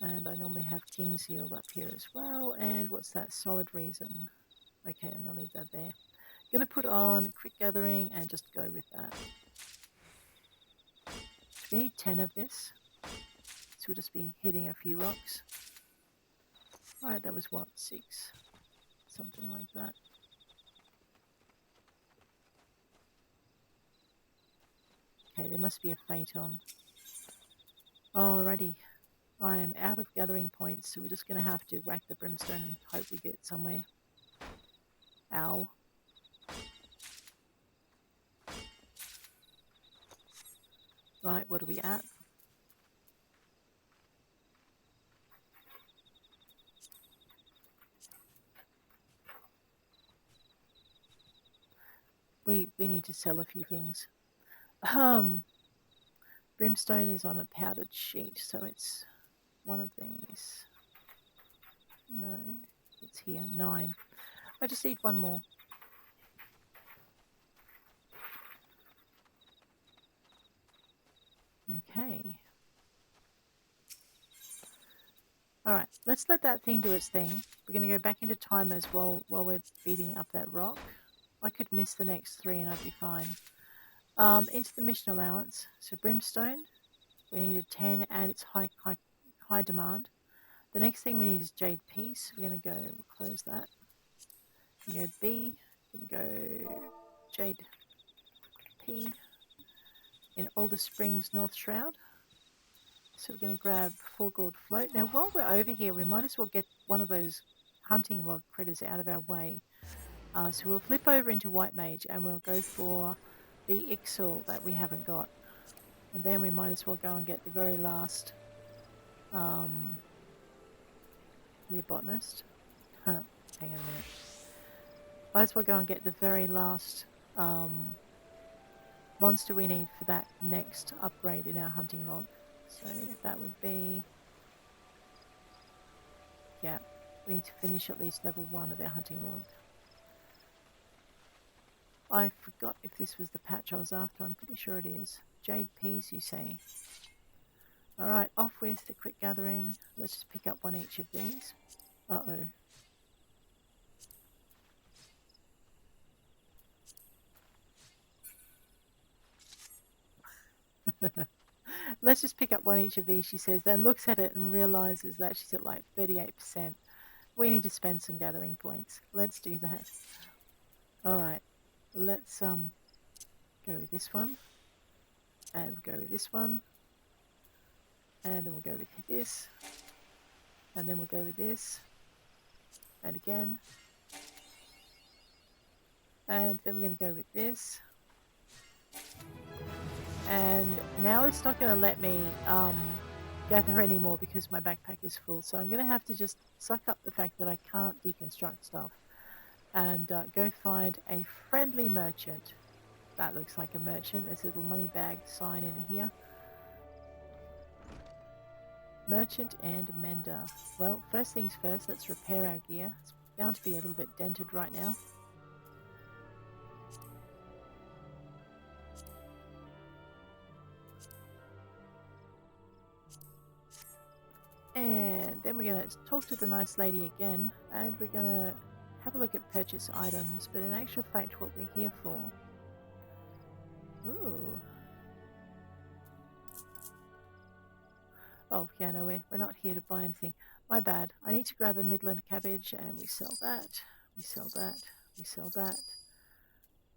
And I normally have King's Yield up here as well. And what's that? Solid Reason. Okay, I'm gonna leave that there. Gonna put on Quick Gathering and just go with that. So we need 10 of this. So we'll just be hitting a few rocks. Alright, that was what, 6? Something like that. Okay, there must be a fate on. Alrighty. I am out of gathering points, so we're just going to have to whack the brimstone and hope we get somewhere. Ow. Right, what are we at? We need to sell a few things. Brimstone is on a powdered sheet, so it's one of these. No, it's here. 9. I just need one more. Okay. Alright, let's let that thing do its thing. We're going to go back into timers while we're beating up that rock. I could miss the next 3 and I'd be fine. Into the mission allowance. So brimstone, we need a 10 and it's high demand. The next thing we need is jade piece. We're going to go, we'll close that. We're going to go B. We're going to go jade P in Alder Springs North Shroud. So we're going to grab 4 gold float. Now while we're over here, we might as well get one of those hunting log critters out of our way. So we'll flip over into White Mage and we'll go for the XIV that we haven't got. And then we might as well go and get the very last the botanist. Hang on a minute. Might as well go and get the very last monster we need for that next upgrade in our hunting log. So that would be, yeah, we need to finish at least level 1 of our hunting log. I forgot if this was the patch I was after. I'm pretty sure it is. Jade peas, you say. Alright, off with the quick gathering. Let's just pick up one each of these. Uh-oh. Let's just pick up one each of these, she says, then looks at it and realizes that she's at like 38%. We need to spend some gathering points. Let's do that. Alright, let's go with this one. And we'll go with this one. And then we'll go with this. And then we'll go with this. And again. And then we're going to go with this. And now it's not going to let me gather anymore because my backpack is full. So I'm going to have to just suck up the fact that I can't deconstruct stuff. And go find a friendly merchant. That looks like a merchant. There's a little money bag sign in here. Merchant and mender. Well, first things first, let's repair our gear. It's bound to be a little bit dented right now. And then we're going to talk to the nice lady again, and we're going to have a look at purchase items, but in actual fact what we're here for. Ooh. Oh, yeah, no, we're not here to buy anything. My bad. I need to grab a Midland cabbage, and we sell that. We sell that. We sell that.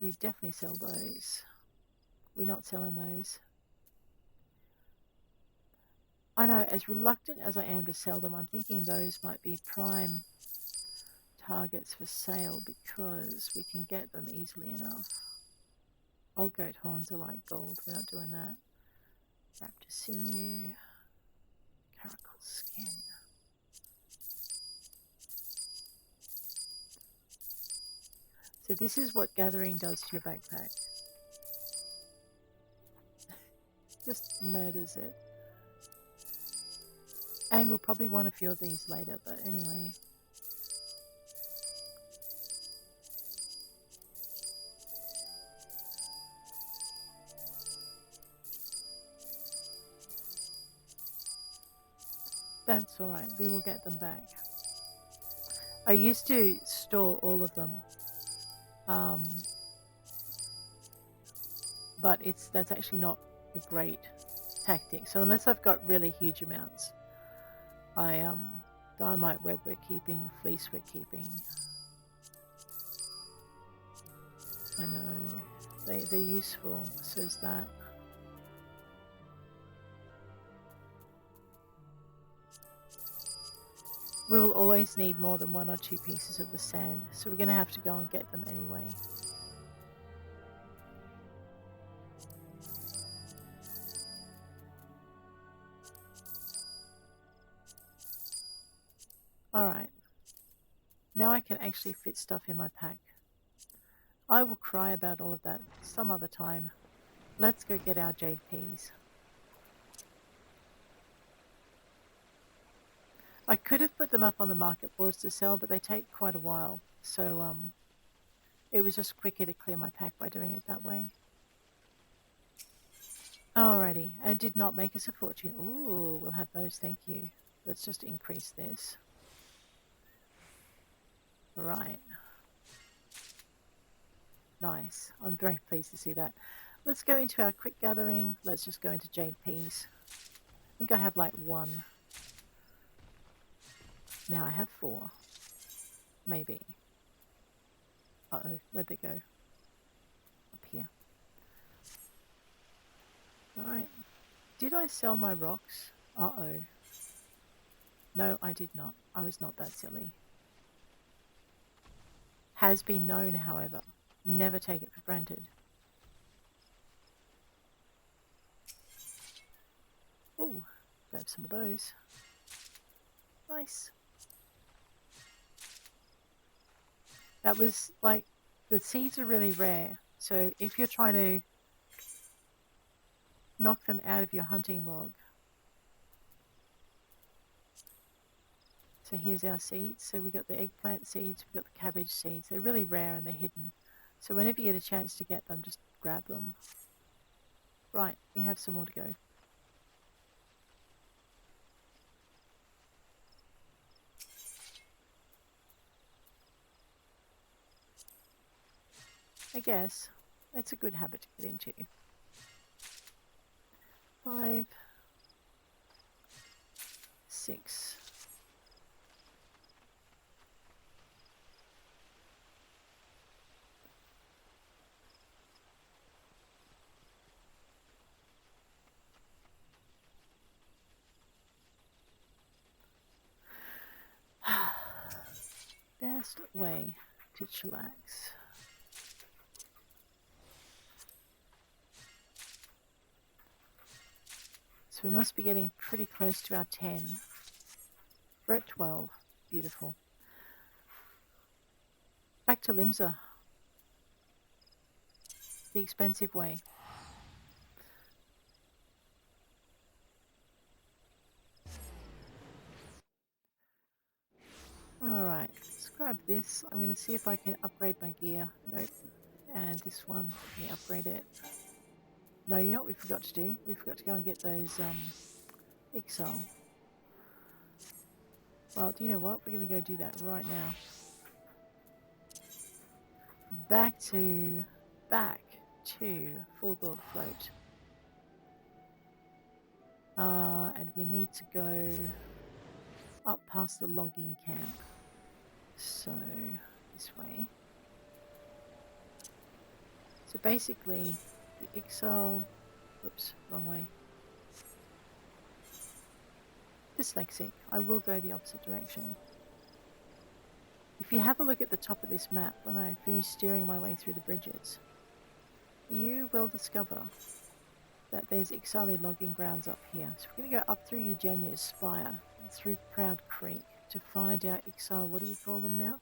We definitely sell those. We're not selling those. I know, as reluctant as I am to sell them, I'm thinking those might be prime targets for sale because we can get them easily enough. Old goat horns are like gold. We're not doing that. Raptor sinew. Caracal skin. So this is what gathering does to your backpack. Just murders it. And we'll probably want a few of these later, but anyway. That's alright, we will get them back. I used to store all of them. But that's actually not a great tactic. So unless I've got really huge amounts, I dynamite web we're keeping, fleece we're keeping. I know they're useful. So is that. We will always need more than 1 or 2 pieces of the sand, so we're going to have to go and get them anyway. Alright. Now I can actually fit stuff in my pack. I will cry about all of that some other time. Let's go get our jade peas. I could have put them up on the market boards to sell, but they take quite a while. So it was just quicker to clear my pack by doing it that way. Alrighty, and it did not make us a fortune. Ooh, we'll have those, thank you. Let's just increase this. Right. Nice. I'm very pleased to see that. Let's go into our quick gathering. Let's just go into jade peas. I think I have like 1. Now I have 4. Maybe. Uh-oh, where'd they go? Up here. Alright. Did I sell my rocks? Uh-oh. No, I did not. I was not that silly. Has been known, however. Never take it for granted. Oh, grab some of those. Nice. That was like, the seeds are really rare. So if you're trying to knock them out of your hunting log. So here's our seeds. So we got the eggplant seeds, we got the cabbage seeds. They're really rare and they're hidden. So whenever you get a chance to get them, just grab them. Right, we have some more to go. I guess it's a good habit to get into. 5, 6. Best way to chillax. So we must be getting pretty close to our 10. We're at 12. Beautiful. Back to Limsa. The expensive way. Alright, let's grab this. I'm going to see if I can upgrade my gear. Nope. And this one, let me upgrade it. No, you know what we forgot to do? We forgot to go and get those XIV. Well, do you know what? We're going to go do that right now. Back to Full Gold Float. And we need to go up past the logging camp. So, this way. So basically, the XIV... Whoops, wrong way. Dyslexic. I will go the opposite direction. If you have a look at the top of this map, when I finish steering my way through the bridges, you will discover that there's XIV logging grounds up here. So we're going to go up through Eugenia's Spire, and through Proud Creek, to find our XIV, what do you call them now?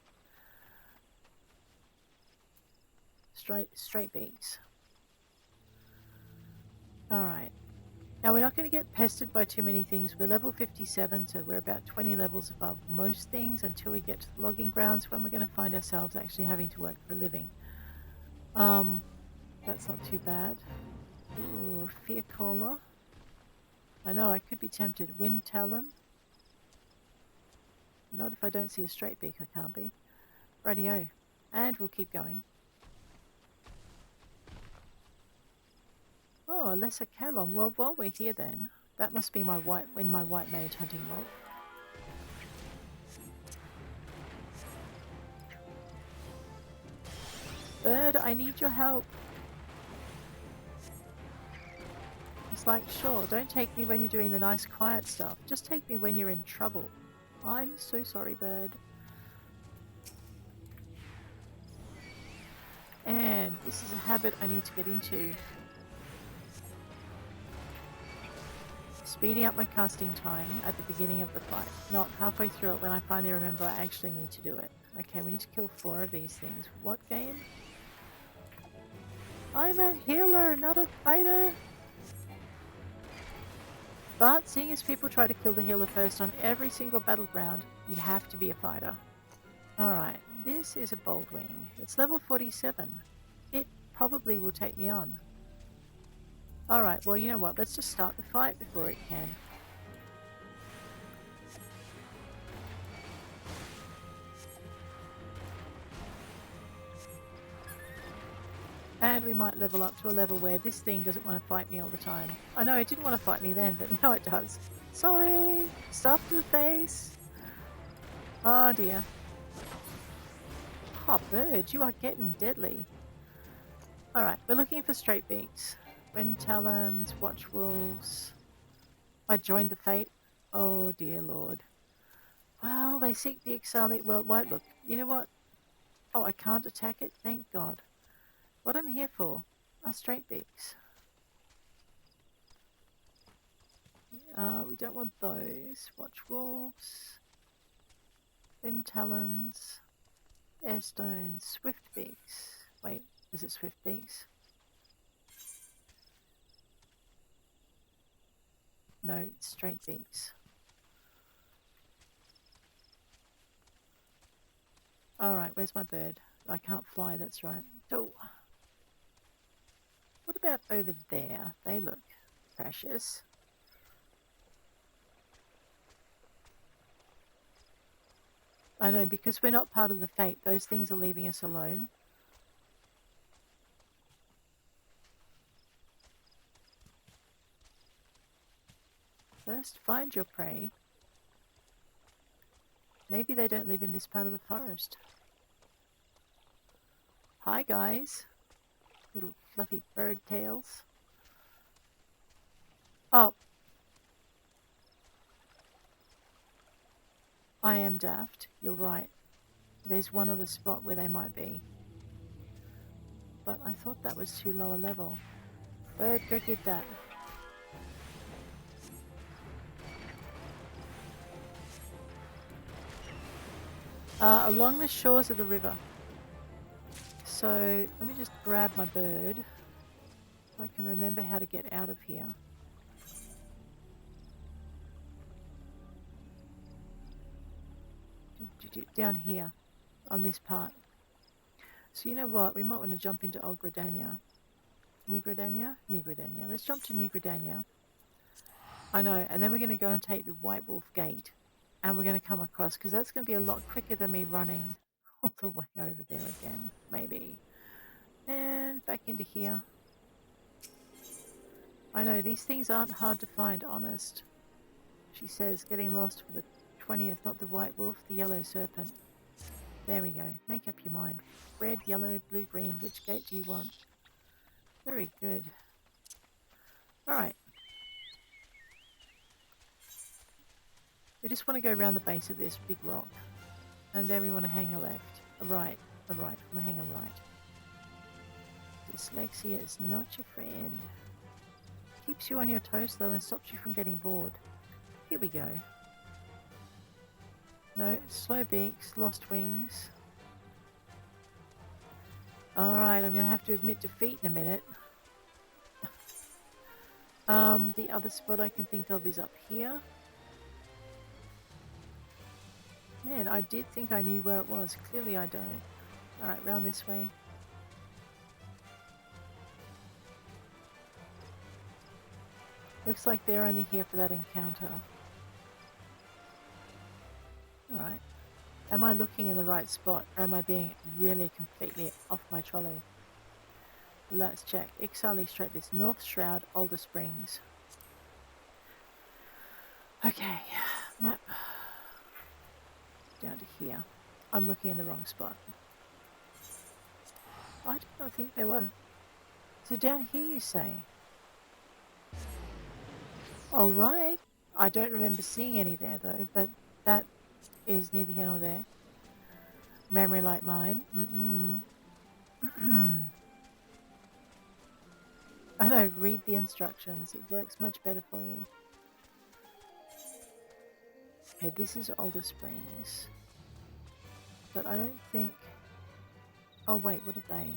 Straight beaks. Alright. Now we're not going to get pestered by too many things. We're level 57, so we're about 20 levels above most things until we get to the logging grounds, when we're going to find ourselves actually having to work for a living. That's not too bad. Ooh, Fear Caller. I know, I could be tempted. Wind Talon. Not if I don't see a straight beak, I can't be. Radio. And we'll keep going. Oh, a lesser Kalong. Well, while we're here then, that must be my white mage hunting log. Bird, I need your help. It's like, sure, don't take me when you're doing the nice quiet stuff. Just take me when you're in trouble. I'm so sorry, bird. And this is a habit I need to get into. Speeding up my casting time at the beginning of the fight, not halfway through it when I finally remember I actually need to do it. Okay, we need to kill 4 of these things. What game? I'm a healer, not a fighter! But seeing as people try to kill the healer first on every single battleground, you have to be a fighter. Alright, this is a bold wing. It's level 47. It probably will take me on. Alright, well, you know what? Let's just start the fight before it can. And we might level up to a level where this thing doesn't want to fight me all the time. I know it didn't want to fight me then, but now it does. Sorry! Stuff to the face! Oh dear. Oh, bird, you are getting deadly. Alright, we're looking for straight beaks. Wind talons, watch wolves. I joined the fate. Oh dear lord. Well, they seek the XIV. Well, wait, look. You know what? Oh, I can't attack it? Thank God. What I'm here for are straight beaks. We don't want those. Watch wolves. Wind talons. Air stones. Swift beaks. Wait, was it swift beaks? No, it's straight beaks. Alright, where's my bird? I can't fly, that's right. Oh. What about over there? They look precious. I know, because we're not part of the fate, those things are leaving us alone. First, find your prey. Maybe they don't live in this part of the forest. Hi, guys. Little fluffy bird tails. Oh. I am daft. You're right. There's one other spot where they might be. But I thought that was too low a level. Bird, go get that. Along the shores of the river. So let me just grab my bird. So I can remember how to get out of here. Down here on this part. So you know what? We might want to jump into Old Gridania. New Gridania? New Gridania. Let's jump to New Gridania. I know. And then we're going to go and take the White Wolf Gate. And we're going to come across, because that's going to be a lot quicker than me running all the way over there again. Maybe. And back into here. I know, these things aren't hard to find, honest. She says, getting lost for the 20th, not the white wolf, the yellow serpent. There we go. Make up your mind. Red, yellow, blue, green. Which gate do you want? Very good. Alright. We just want to go around the base of this big rock. And then we want to hang a left. A right. A right. I'm going to hang a right. Dyslexia is not your friend. Keeps you on your toes though and stops you from getting bored. Here we go. No, slow beaks, lost wings. Alright, I'm going to have to admit defeat in a minute. The other spot I can think of is up here. Man, I did think I knew where it was. Clearly I don't. Alright, round this way. Looks like they're only here for that encounter. Alright. Am I looking in the right spot, or am I being really completely off my trolley? Let's check. Ixali straight this. North Shroud, Alder Springs. Okay, map. Down to here. I'm looking in the wrong spot. I did not think there were. So down here you say? All right. I don't remember seeing any there though, but that is neither here nor there. Memory like mine. I know, read the instructions. It works much better for you. Okay, this is Alder Springs. But I don't think... Oh wait, what are they?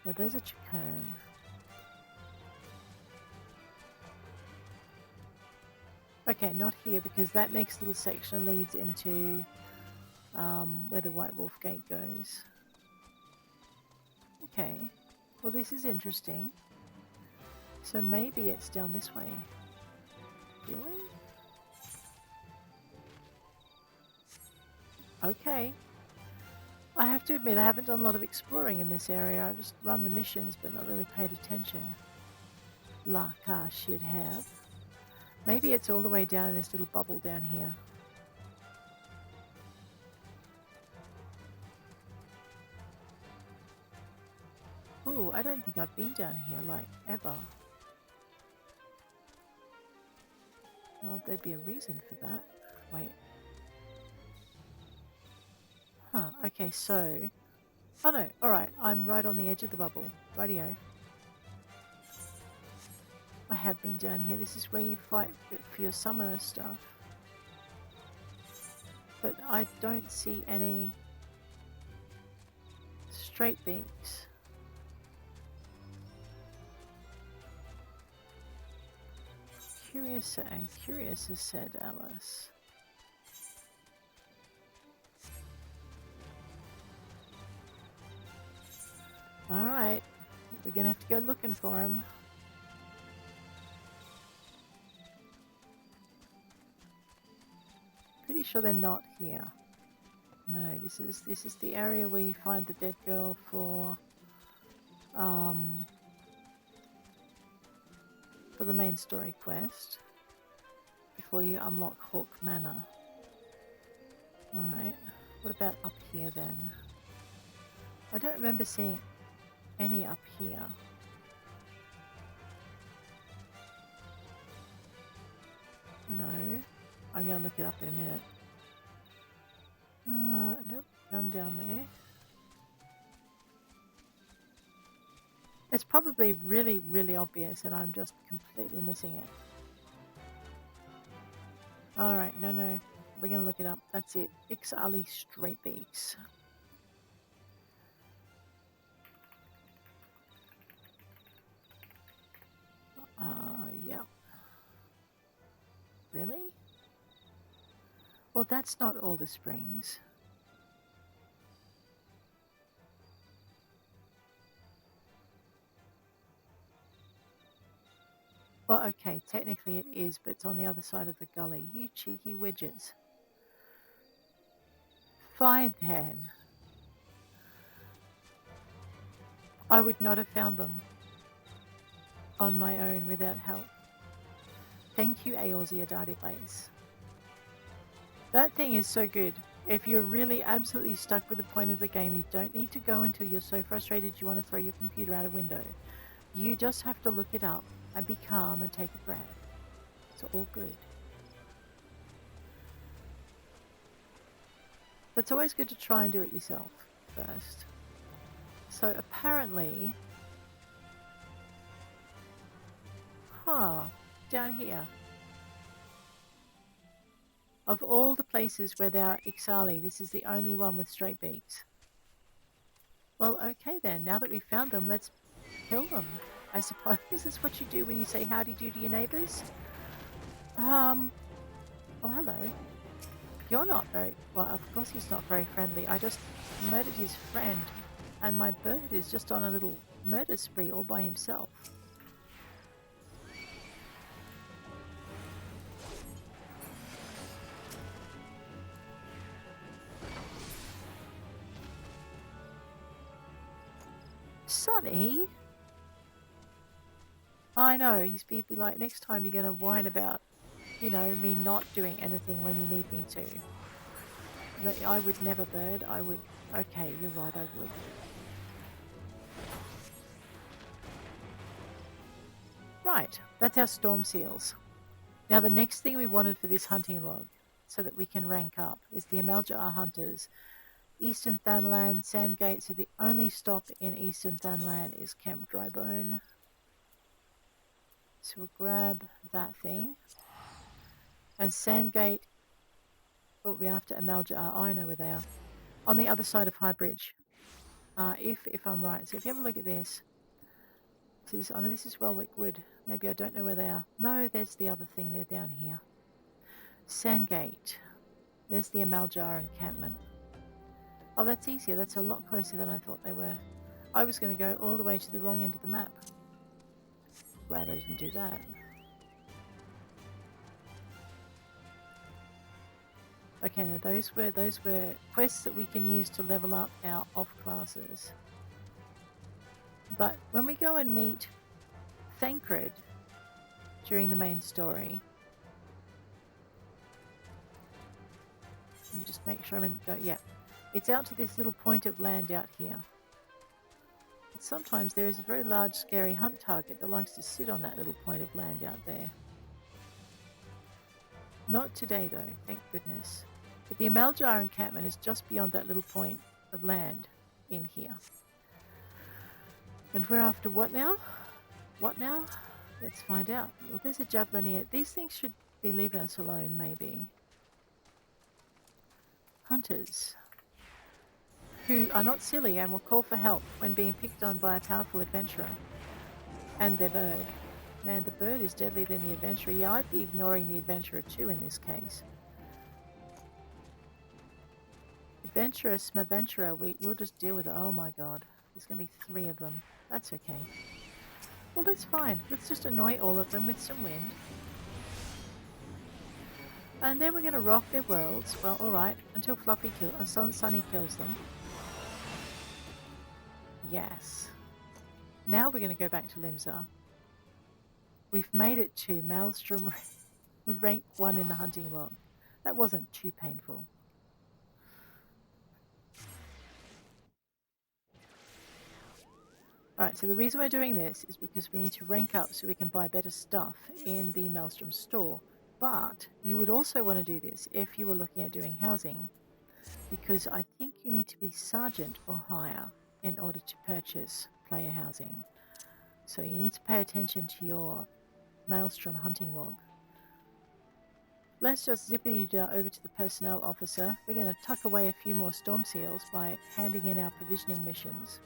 No, those are Chacon. Okay, not here because that next little section leads into where the White Wolf Gate goes. Okay, well this is interesting. So maybe it's down this way. Really? Okay. I have to admit I haven't done a lot of exploring in this area. I've just run the missions but not really paid attention. Like I should have. Maybe it's all the way down in this little bubble down here. Ooh, I don't think I've been down here, like, ever. Well, there'd be a reason for that. Wait. Huh, okay, so... Oh no, alright, I'm right on the edge of the bubble. Rightio. I have been down here. This is where you fight for your summoner stuff. But I don't see any straight beaks. Curious and curious, has said Alice. Alright, we're gonna have to go looking for him. Pretty sure they're not here. No, this is the area where you find the dead girl for the main story quest before you unlock Hawk Manor. Alright, what about up here then? I don't remember seeing any up here. No, I'm gonna look it up in a minute. Nope, none down there. It's probably really, really obvious and I'm just completely missing it. Alright, no, we're gonna look it up. That's it. XIV straight beaks. Yeah. Really? Well, that's not Alder Springs. Well, okay, technically it is, but it's on the other side of the gully. You cheeky widgets. Fine then. I would not have found them on my own without help. Thank you, Eorzea database. That thing is so good. If you're really absolutely stuck with the point of the game, you don't need to go until you're so frustrated you want to throw your computer out a window. You just have to look it up and be calm and take a breath. It's all good. But it's always good to try and do it yourself first. So apparently... down here. Of all the places where there are Ixali, this is the only one with straight beaks. Well, okay then. Now that we've found them, let's kill them. I suppose is what you do when you say howdy do to your neighbours. Oh, hello. You're not very... Well, of course he's not very friendly. I just murdered his friend. And my bird is just on a little murder spree all by himself. Son funny. I know, he'd be like, next time you're going to whine about, you know, me not doing anything when you need me to. That I would never bird, I would... Okay, you're right, I would. Right, that's our storm seals. Now the next thing we wanted for this hunting log, so that we can rank up, is the Amalja hunters. Eastern Thanlan, Sandgate, so the only stop in Eastern Thanlan is Camp Drybone. So we'll grab that thing. And Sandgate, oh, we're after Amalja. Oh, I know where they are. On the other side of High Bridge. If I'm right. So if you have a look at this. I know this is Welwick Wood. Maybe I don't know where they are. No, there's the other thing. They're down here. Sandgate. There's the Amalja encampment. Oh, that's easier. That's a lot closer than I thought they were. I was going to go all the way to the wrong end of the map. Glad I didn't do that. Okay, now those were quests that we can use to level up our off classes. But when we go and meet Thancred during the main story, let me just make sure I'm in. Yeah, it's out to this little point of land out here. And sometimes there is a very large, scary hunt target that likes to sit on that little point of land out there. Not today, though, thank goodness. But the Amaljar encampment is just beyond that little point of land in here. And we're after what now? What now? Let's find out. Well, there's a javelineer. These things should be leaving us alone, maybe. Hunters. Who are not silly and will call for help when being picked on by a powerful adventurer. And their bird. Man, the bird is deadlier than the adventurer. Yeah, I'd be ignoring the adventurer too in this case. Adventurer, smaventurer, we'll just deal with it. Oh my god. There's going to be 3 of them. That's okay. Well, that's fine. Let's just annoy all of them with some wind. And then we're going to rock their worlds. Well, alright. Until Sunny kills them. Yes. Now we're going to go back to Limsa. We've made it to Maelstrom rank 1 in the hunting log. That wasn't too painful. Alright, so the reason we're doing this is because we need to rank up so we can buy better stuff in the Maelstrom store. But you would also want to do this if you were looking at doing housing, because I think you need to be sergeant or higher in order to purchase player housing. So you need to pay attention to your Maelstrom hunting log. Let's just zippity over to the personnel officer. We're going to tuck away a few more storm seals by handing in our provisioning missions.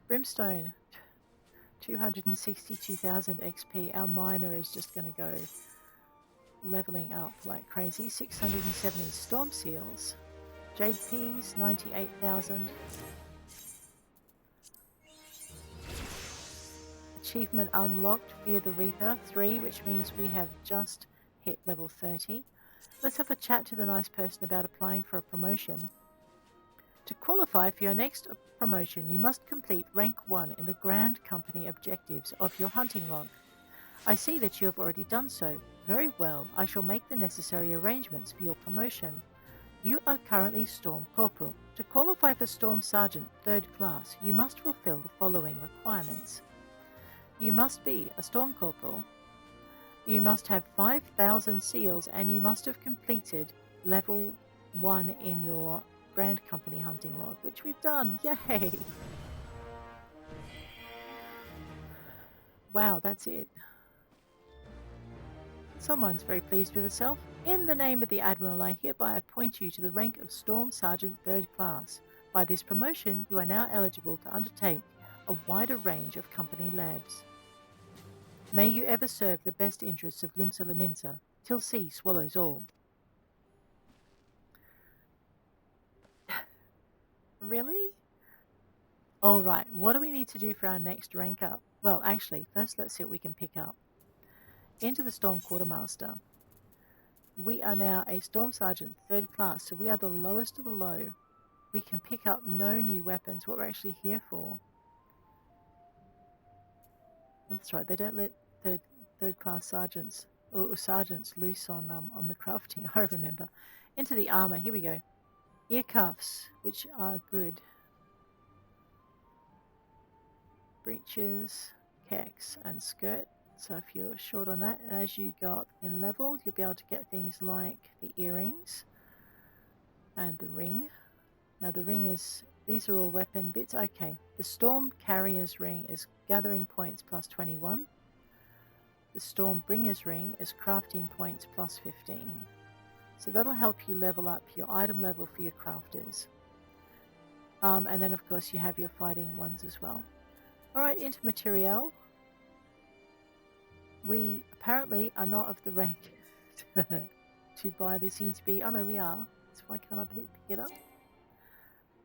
Brimstone, 262,000 XP. Our miner is just going to go leveling up like crazy. 670 storm seals. Jade peas, 98,000. Achievement unlocked, Fear the Reaper, 3, which means we have just hit level 30. Let's have a chat to the nice person about applying for a promotion. To qualify for your next promotion, you must complete rank 1 in the Grand Company objectives of your hunting log. I see that you have already done so. Very well, I shall make the necessary arrangements for your promotion. You are currently Storm Corporal. To qualify for Storm Sergeant 3rd class, you must fulfill the following requirements. You must be a Storm Corporal. You must have 5,000 seals and you must have completed level 1 in your Grand Company hunting log, which we've done. Yay! Wow, that's it. Someone's very pleased with herself. In the name of the Admiral, I hereby appoint you to the rank of Storm Sergeant 3rd class. By this promotion, you are now eligible to undertake a wider range of company labs. May you ever serve the best interests of Limsa Lominsa, till sea swallows all. Really? Alright, what do we need to do for our next rank up? Well, actually, first let's see what we can pick up. Into the Storm Quartermaster. We are now a Storm Sergeant 3rd class, so we are the lowest of the low. We can pick up no new weapons, what we're actually here for. That's right. They don't let third class sergeants or sergeants loose on the crafting. I remember. Into the armor. Here we go. Ear cuffs, which are good. Breeches, khaks, and skirt. So if you're short on that, and as you go up in level, you'll be able to get things like the earrings and the ring. Now the ring is, these are all weapon bits. Okay, the Storm Carrier's ring is gathering points plus 21. The Storm Bringer's ring is crafting points plus 15. So that'll help you level up your item level for your crafters. And then of course you have your fighting ones as well. Alright, into material. We apparently are not of the rank to buy this. Seems to be, oh no, we are. So why can't I pick it up?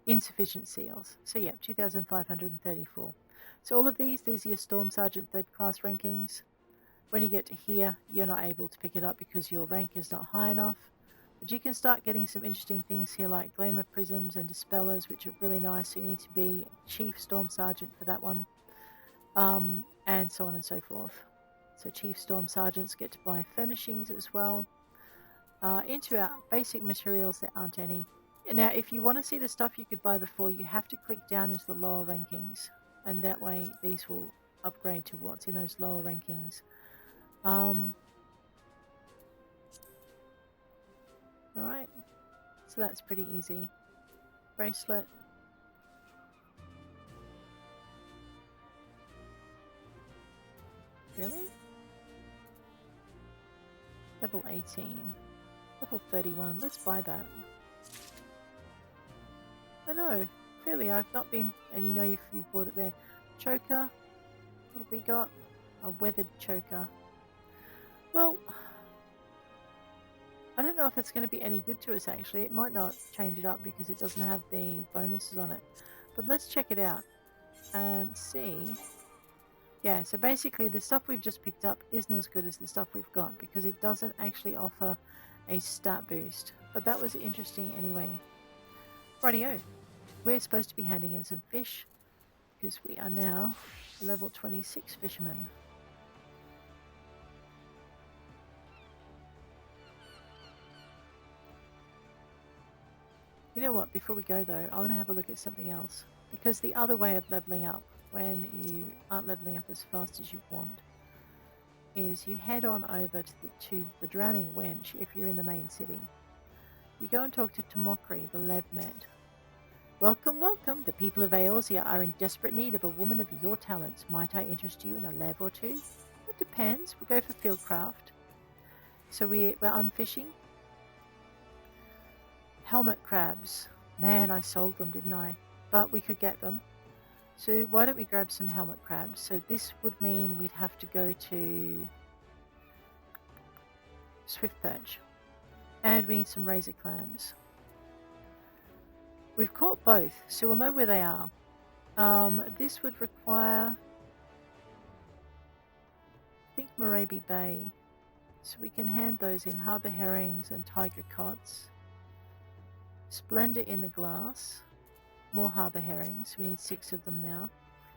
Insufficient seals. So yeah, 2,534. So all of these are your Storm Sergeant 3rd class rankings. When you get to here, you're not able to pick it up because your rank is not high enough. But you can start getting some interesting things here like Glamour Prisms and Dispellers, which are really nice. So you need to be Chief Storm Sergeant for that one. And so on and so forth. So Chief Storm Sergeants get to buy furnishings as well. Into our basic materials, there aren't any. Now, if you want to see the stuff you could buy before, you have to click down into the lower rankings. And that way, these will upgrade to what's in those lower rankings. Alright, so that's pretty easy. Bracelet. Really? Level 18. Level 31. Let's buy that. I know. Clearly I've not been... And you know if you bought it there. Choker. What have we got? A weathered choker. Well... I don't know if it's going to be any good to us actually. It might not change it up because it doesn't have the bonuses on it. But let's check it out and see. Yeah, so basically the stuff we've just picked up isn't as good as the stuff we've got because it doesn't actually offer a stat boost. But that was interesting anyway. Rightio. We're supposed to be handing in some fish because we are now level 26 fishermen. You know what, before we go though, I want to have a look at something else. Because the other way of leveling up, when you aren't leveling up as fast as you want, is you head on over to the Drowning Wench if you're in the main city. You go and talk to Tomokri, the Lev Met. Welcome, welcome. The people of Eorzea are in desperate need of a woman of your talents. Might I interest you in a Lev or two? It depends. We'll go for fieldcraft. So we're unfishing. Helmet crabs. Man, I sold them, didn't I? But we could get them. So why don't we grab some helmet crabs? So this would mean we'd have to go to Swift Perch. And we need some razor clams. We've caught both, so we'll know where they are. This would require, I think, Moraby Bay. So we can hand those in. Harbour herrings and tiger cots. Splendor in the glass. More harbour herrings. We need 6 of them now.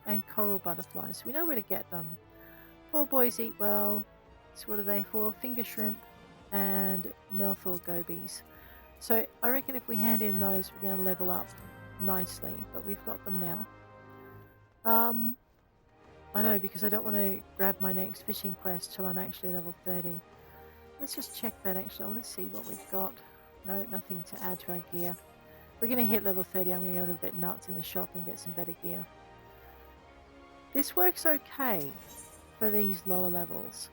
And coral butterflies. We know where to get them. Poor boys eat well. So what are they for? Finger shrimp and Melthor gobies. So I reckon if we hand in those, we're going to level up nicely. But we've got them now. I know, because I don't want to grab my next fishing quest till I'm actually level 30. Let's just check that actually. I want to see what we've got. No, nothing to add to our gear. We're going to hit level 30. I'm going to go a little bit nuts in the shop and get some better gear. This works okay for these lower levels.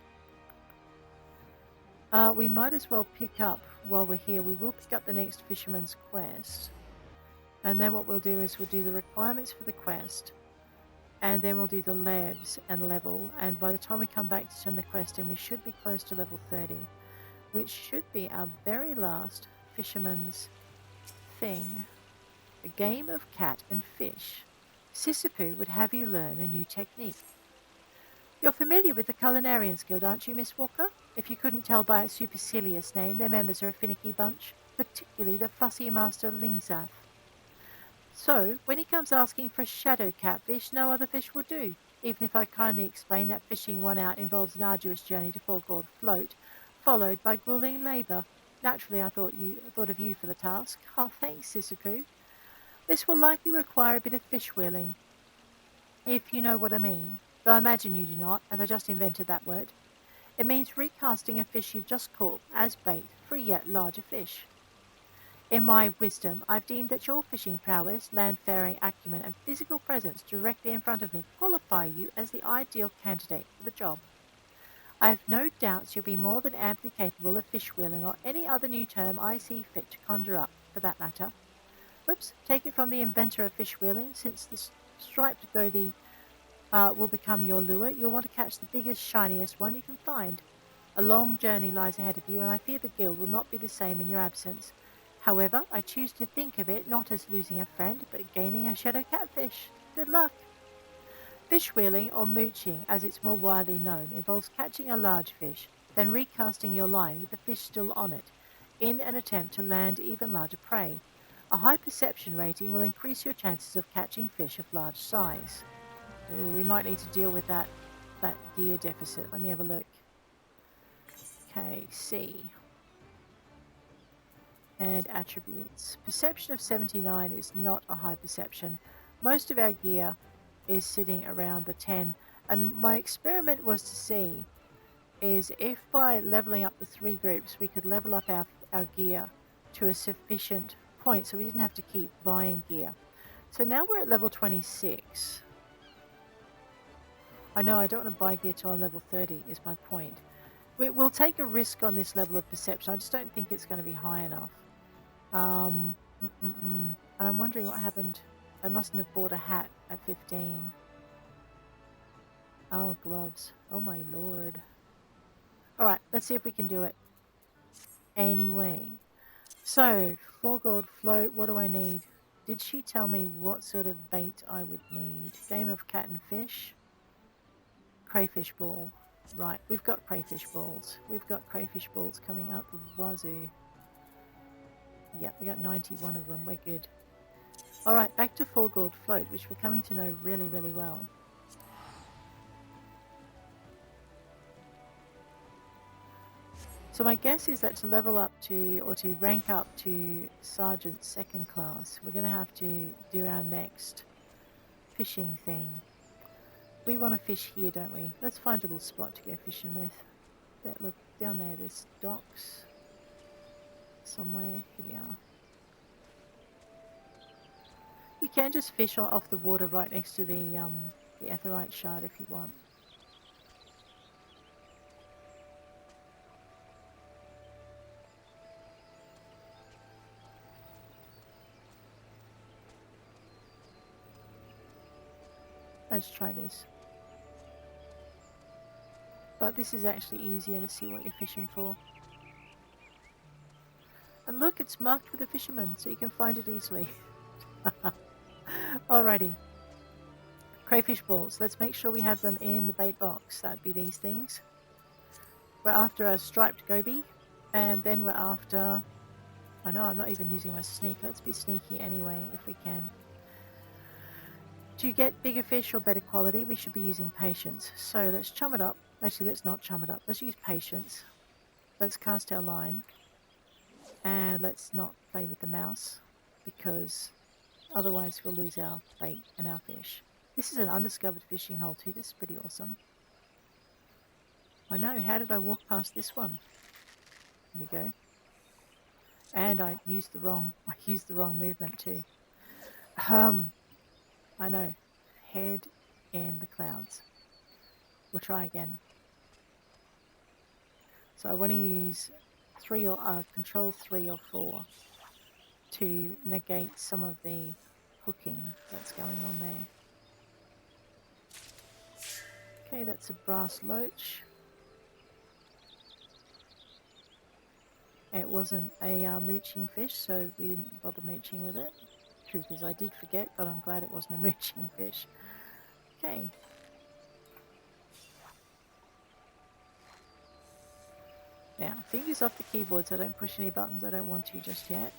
We might as well pick up, while we're here, we will pick up the next Fisherman's Quest. And then what we'll do is we'll do the requirements for the quest. And then we'll do the leves and level. And by the time we come back to turn the quest in, we should be close to level 30. Which should be our very last Fisherman's thing. A game of cat and fish. Sisyphus would have you learn a new technique. You're familiar with the Culinarians Guild, aren't you, Mistwalker? If you couldn't tell by its supercilious name, their members are a finicky bunch, particularly the fussy master Lingzath. So, when he comes asking for a shadow catfish, no other fish will do. even if I kindly explain that fishing one out involves an arduous journey to Foregord Float, followed by grueling labour. Naturally, I thought of you for the task. Oh, thanks, Sisuku. This will likely require a bit of fish wheeling, if you know what I mean, though I imagine you do not, as I just invented that word. It means recasting a fish you've just caught as bait for a yet larger fish. In my wisdom, I've deemed that your fishing prowess, landfaring acumen, and physical presence directly in front of me qualify you as the ideal candidate for the job. I have no doubts you'll be more than amply capable of fish wheeling or any other new term I see fit to conjure up, for that matter. Whoops, take it from the inventor of fish wheeling, since the striped goby will become your lure, you'll want to catch the biggest, shiniest one you can find. A long journey lies ahead of you, and I fear the guild will not be the same in your absence. However, I choose to think of it not as losing a friend, but gaining a shadow catfish. Good luck! Fish wheeling, or mooching as it's more widely known, involves catching a large fish, then recasting your line with the fish still on it, in an attempt to land even larger prey. A high perception rating will increase your chances of catching fish of large size. Ooh, we might need to deal with that gear deficit. Let me have a look. Okay, C. And attributes. Perception of 79 is not a high perception. Most of our gear is sitting around the 10. And my experiment was to see is if by leveling up the 3 groups we could level up our gear to a sufficient point so we didn't have to keep buying gear. So now we're at level 26. I know I don't want to buy gear till I'm level 30 is my point. We'll take a risk on this level of perception. I just don't think it's going to be high enough. And I'm wondering what happened. I mustn't have bought a hat at 15. Oh, gloves. Oh my lord. Alright, let's see if we can do it. Anyway. So, Foregord Float, what do I need? Did she tell me what sort of bait I would need? Game of cat and fish? Crayfish ball. Right, we've got crayfish balls. We've got crayfish balls coming out the wazoo. Yep, we got 91 of them. We're good. Alright, back to Foregord Float, which we're coming to know really, really well. So my guess is that to level up to, or to rank up to Sergeant 2nd class, we're going to have to do our next fishing thing. We want to fish here, don't we? Let's find a little spot to go fishing with. Look, down there, there's docks somewhere. Here we are. You can just fish off the water right next to the Aetheryte shard if you want. Let's try this. But this is actually easier to see what you're fishing for. And look, it's marked with a fisherman, so you can find it easily. Alrighty. Crayfish balls. Let's make sure we have them in the bait box. That'd be these things. We're after a striped goby. And then we're after... I know, I'm not even using my sneak. Let's be sneaky anyway, if we can. To get bigger fish or better quality, we should be using patience. So let's chum it up. Actually, let's not chum it up. Let's use patience. Let's cast our line. And let's not play with the mouse, because otherwise we'll lose our bait and our fish. This is an undiscovered fishing hole too. This is pretty awesome. I know. How did I walk past this one? Here we go. And I used the wrong movement too. I know. Head in the clouds. We'll try again. So I want to use control 3 or 4 to negate some of the hooking that's going on there. Okay, that's a brass loach. It wasn't a mooching fish, so we didn't bother mooching with it. Truth is, I did forget, but I'm glad it wasn't a mooching fish. Okay. Now, fingers off the keyboard so I don't push any buttons I don't want to just yet.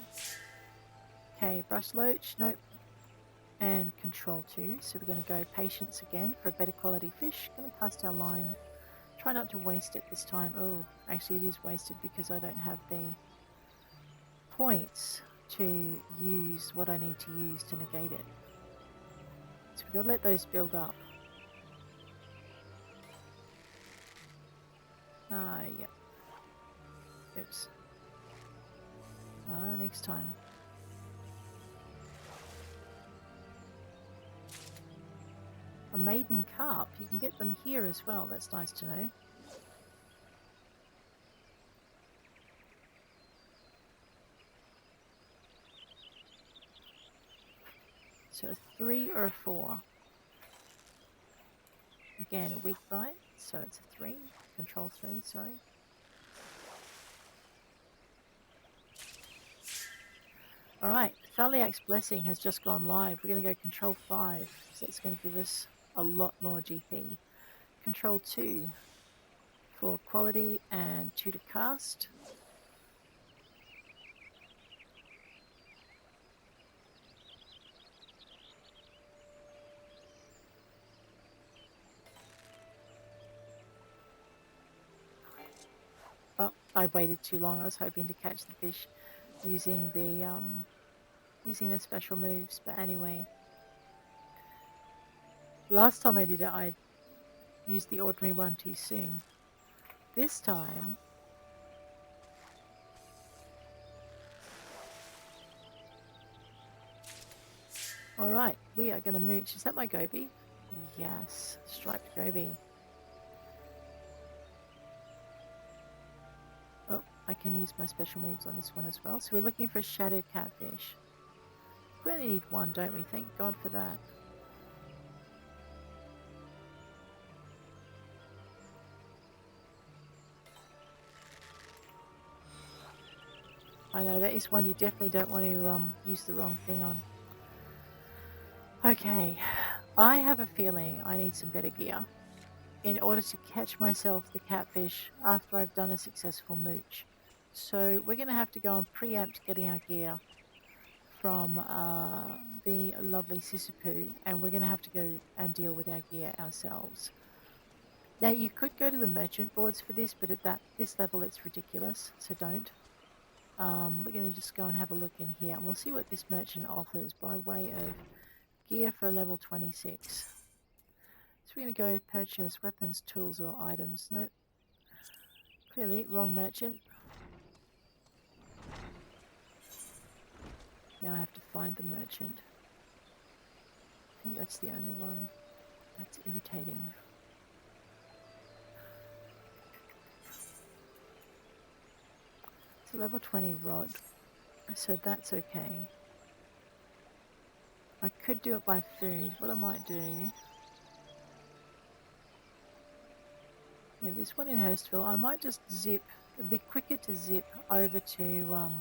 Okay, brass loach. Nope. and control 2. So we're going to go patience again for a better quality fish. Going to cast our line. Try not to waste it this time. Oh, actually it is wasted because I don't have the points to use what I need to use to negate it. So we've got to let those build up. Yep. Oops. Next time. A maiden carp. You can get them here as well. That's nice to know. So a 3 or a 4. Again, a weak bite. So it's a 3. Control 3, sorry. Alright, Thaliak's Blessing has just gone live. We're going to go Control 5. So that's going to give us a lot more GP. Control 2 for quality and 2 to cast. Oh, I waited too long. I was hoping to catch the fish using the special moves, but anyway. Last time I did it, I used the ordinary one too soon. This time, alright, we are going to mooch. Is that my goby? Yes, striped goby. Oh, I can use my special moves on this one as well. So we're looking for a shadow catfish. We only need one, don't we? Thank God for that. I know, that is one you definitely don't want to use the wrong thing on. Okay, I have a feeling I need some better gear in order to catch myself the catfish after I've done a successful mooch. So we're going to have to go and preempt getting our gear from the lovely Sissipu, and we're going to have to go and deal with our gear ourselves. Now you could go to the merchant boards for this, but at this level it's ridiculous, so don't. We're going to just go and have a look in here, and we'll see what this merchant offers by way of gear for a level 26. So we're going to go purchase weapons, tools, or items. Nope. Clearly, wrong merchant. Now I have to find the merchant. I think that's the only one. That's irritating. It's a level 20 rod, so that's okay. I could do it by food. What I might do... Yeah, this one in Hurstville, I might just zip. It'd be quicker to zip over to...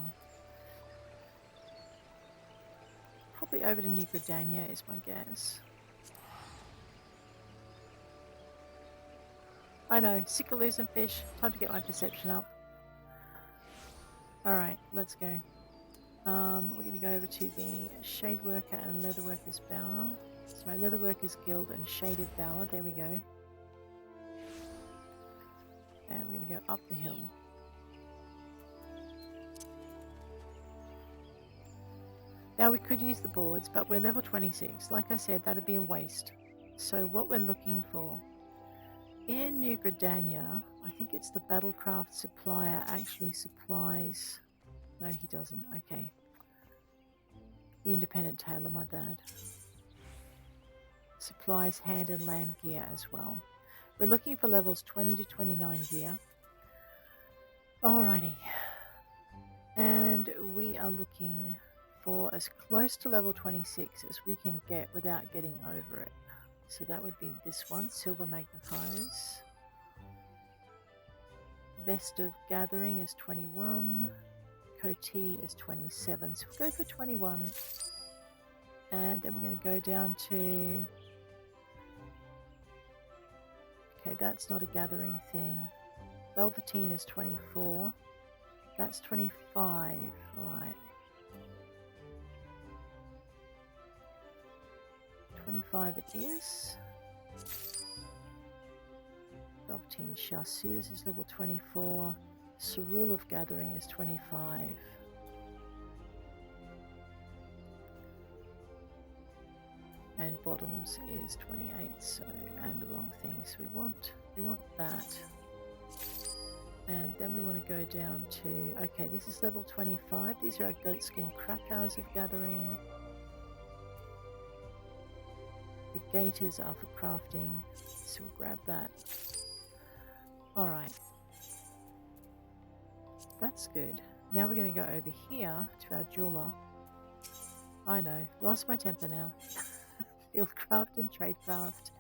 probably over to New Gridania is my guess. I know, sick of losing fish. Time to get my perception up. Alright, let's go. We're going to go over to the Shade Worker and Leatherworker's Bower. Sorry, Leatherworker's Guild and Shaded Bower. There we go. And we're going to go up the hill. Now we could use the boards, but we're level 26. Like I said, that'd be a waste. So what we're looking for in New Gridania, I think it's the Battlecraft supplier actually supplies... No, he doesn't. Okay. The Independent Tailor, my bad. Supplies hand and land gear as well. We're looking for levels 20 to 29 gear. Alrighty. And we are looking for as close to level 26 as we can get without getting over it. So that would be this one, Silver Magnifiers. Best of Gathering is 21. Coatee is 27. So we'll go for 21. And then we're going to go down to... Okay, that's not a gathering thing. Velveteen is 24. That's 25. Alright. 25 it is. Dovtin Chasseuse is level 24. Cerule of Gathering is 25. And Bottoms is 28, so, and the wrong thing, so we want that. And then we want to go down to, okay, this is level 25. These are our Goatskin Krakars of Gathering. The Gators are for crafting, so we'll grab that. Alright. That's good. Now we're going to go over here to our jeweler. I know, lost my temper now. Fieldcraft and Tradecraft.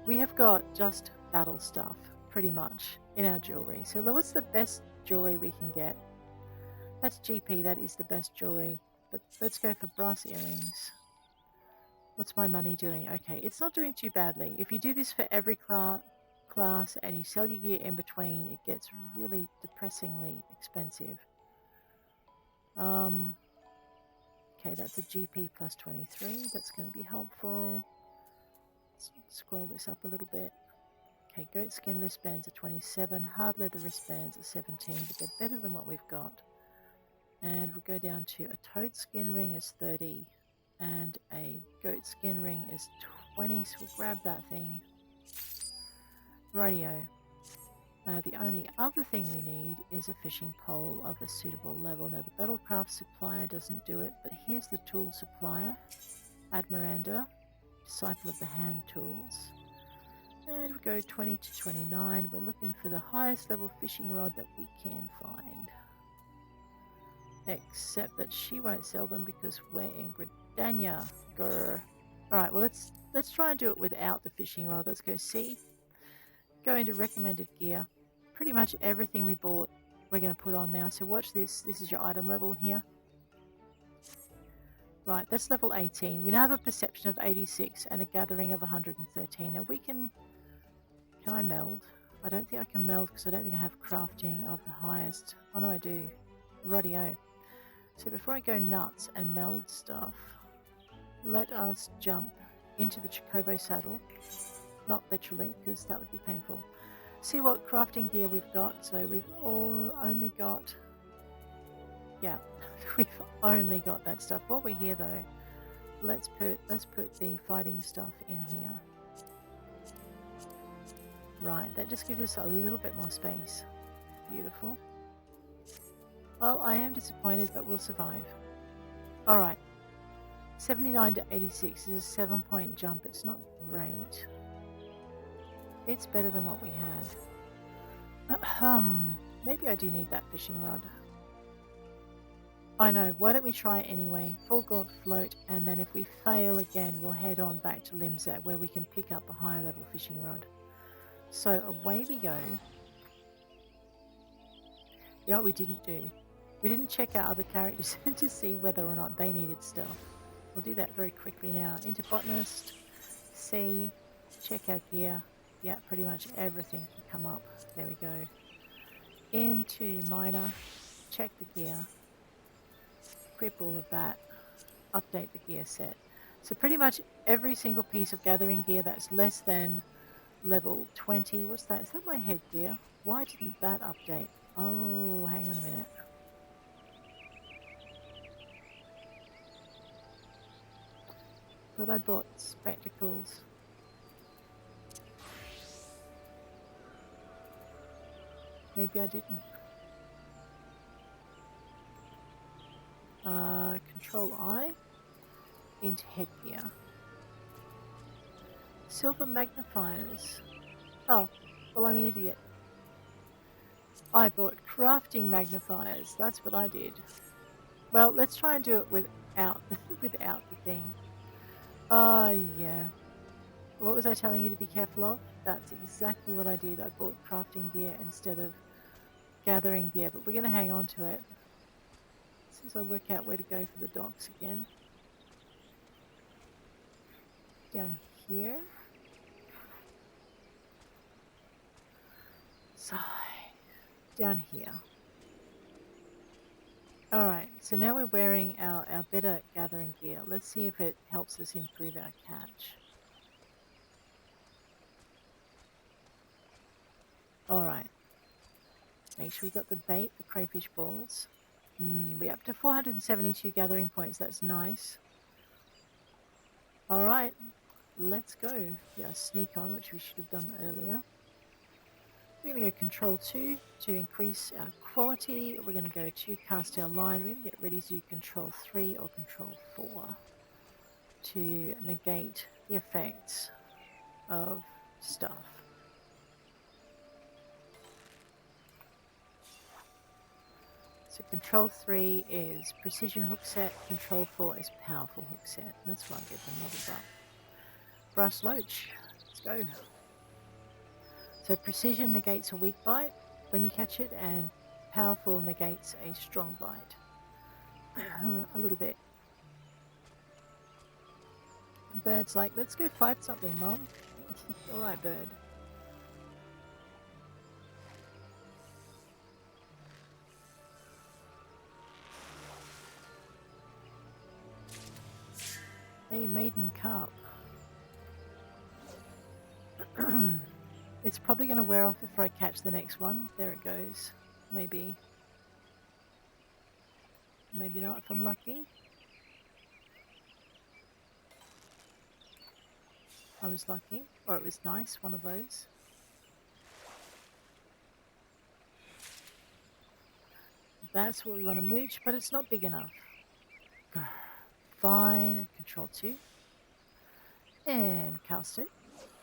We have got just battle stuff, pretty much, in our jewellery. So what's the best jewellery we can get? That's GP, that is the best jewellery. But let's go for brass earrings. What's my money doing? Okay, it's not doing too badly. If you do this for every class and you sell your gear in between, it gets really depressingly expensive. Okay, that's a GP plus 23. That's going to be helpful. Let's scroll this up a little bit. Okay, goatskin wristbands are 27. Hard leather wristbands are 17, but they're better than what we've got. And we'll go down to a toad skin ring is 30. And a goat skin ring is 20, so we'll grab that thing. Rightio. The only other thing we need is a fishing pole of a suitable level. Now the Battlecraft supplier doesn't do it, but here's the tool supplier. Admiranda, Disciple of the Hand Tools. And we go 20 to 29. We're looking for the highest level fishing rod that we can find. Except that she won't sell them because we're in Gridania. Grr. Alright, well let's try and do it without the fishing rod. Let's go see. Go into recommended gear. Pretty much everything we bought we're going to put on now. So watch this. This is your item level here. Right, that's level 18. We now have a perception of 86 and a gathering of 113. Now we can I meld? I don't think I can meld because I don't think I have crafting of the highest. Oh no, I do. Rightio. So before I go nuts and meld stuff, let us jump into the Chocobo saddle. Not literally, because that would be painful. See what crafting gear we've got. So we've only got... Yeah, we've only got that stuff. While we're here though, let's put the fighting stuff in here. Right, that just gives us a little bit more space. Beautiful. Well, I am disappointed, but we'll survive. Alright. 79 to 86 is a 7-point jump. It's not great. It's better than what we had. Maybe I do need that fishing rod. I know, why don't we try it anyway? Full gold float, and then if we fail again, we'll head on back to Limsat where we can pick up a higher level fishing rod. So away we go. You know what we didn't do? We didn't check out other characters to see whether or not they needed stuff. We'll do that very quickly now. Into Botanist, see, check our gear. Yeah, pretty much everything can come up. There we go. Into Miner, check the gear. Equip all of that. Update the gear set. So pretty much every single piece of gathering gear that's less than level 20. What's that? Is that my headgear? Why didn't that update? Oh, hang on a minute. But I bought spectacles. Maybe I didn't. Control I into headgear. Silver magnifiers. Oh, well, I'm an idiot. I bought crafting magnifiers. That's what I did. Well, let's try and do it without without the thing. Yeah. What was I telling you to be careful of? That's exactly what I did. I bought crafting gear instead of gathering gear, but we're going to hang on to it. As I work out where to go for the docks again. Down here. So, down here. Alright, so now we're wearing our better gathering gear. Let's see if it helps us improve our catch. Alright, make sure we got the bait, the crayfish balls. We're up to 472 gathering points. That's nice. Alright, let's go. We got a sneak on, which we should have done earlier. We're going to go control 2 to increase our quality. We're going to go to cast our line. We're going to get ready to do control 3 or control 4 to negate the effects of stuff. So control 3 is precision hook set, control 4 is powerful hook set. That's why I get the models up. Brass loach, let's go. So precision negates a weak bite when you catch it, and powerful negates a strong bite. A little bit. Bird's like, let's go fight something, Mom. Alright, bird. A maiden carp. It's probably going to wear off before I catch the next one. There it goes. Maybe. Maybe not if I'm lucky. I was lucky. Or it was nice, one of those. That's what we want to mooch, but it's not big enough. Fine. Control 2. And cast it.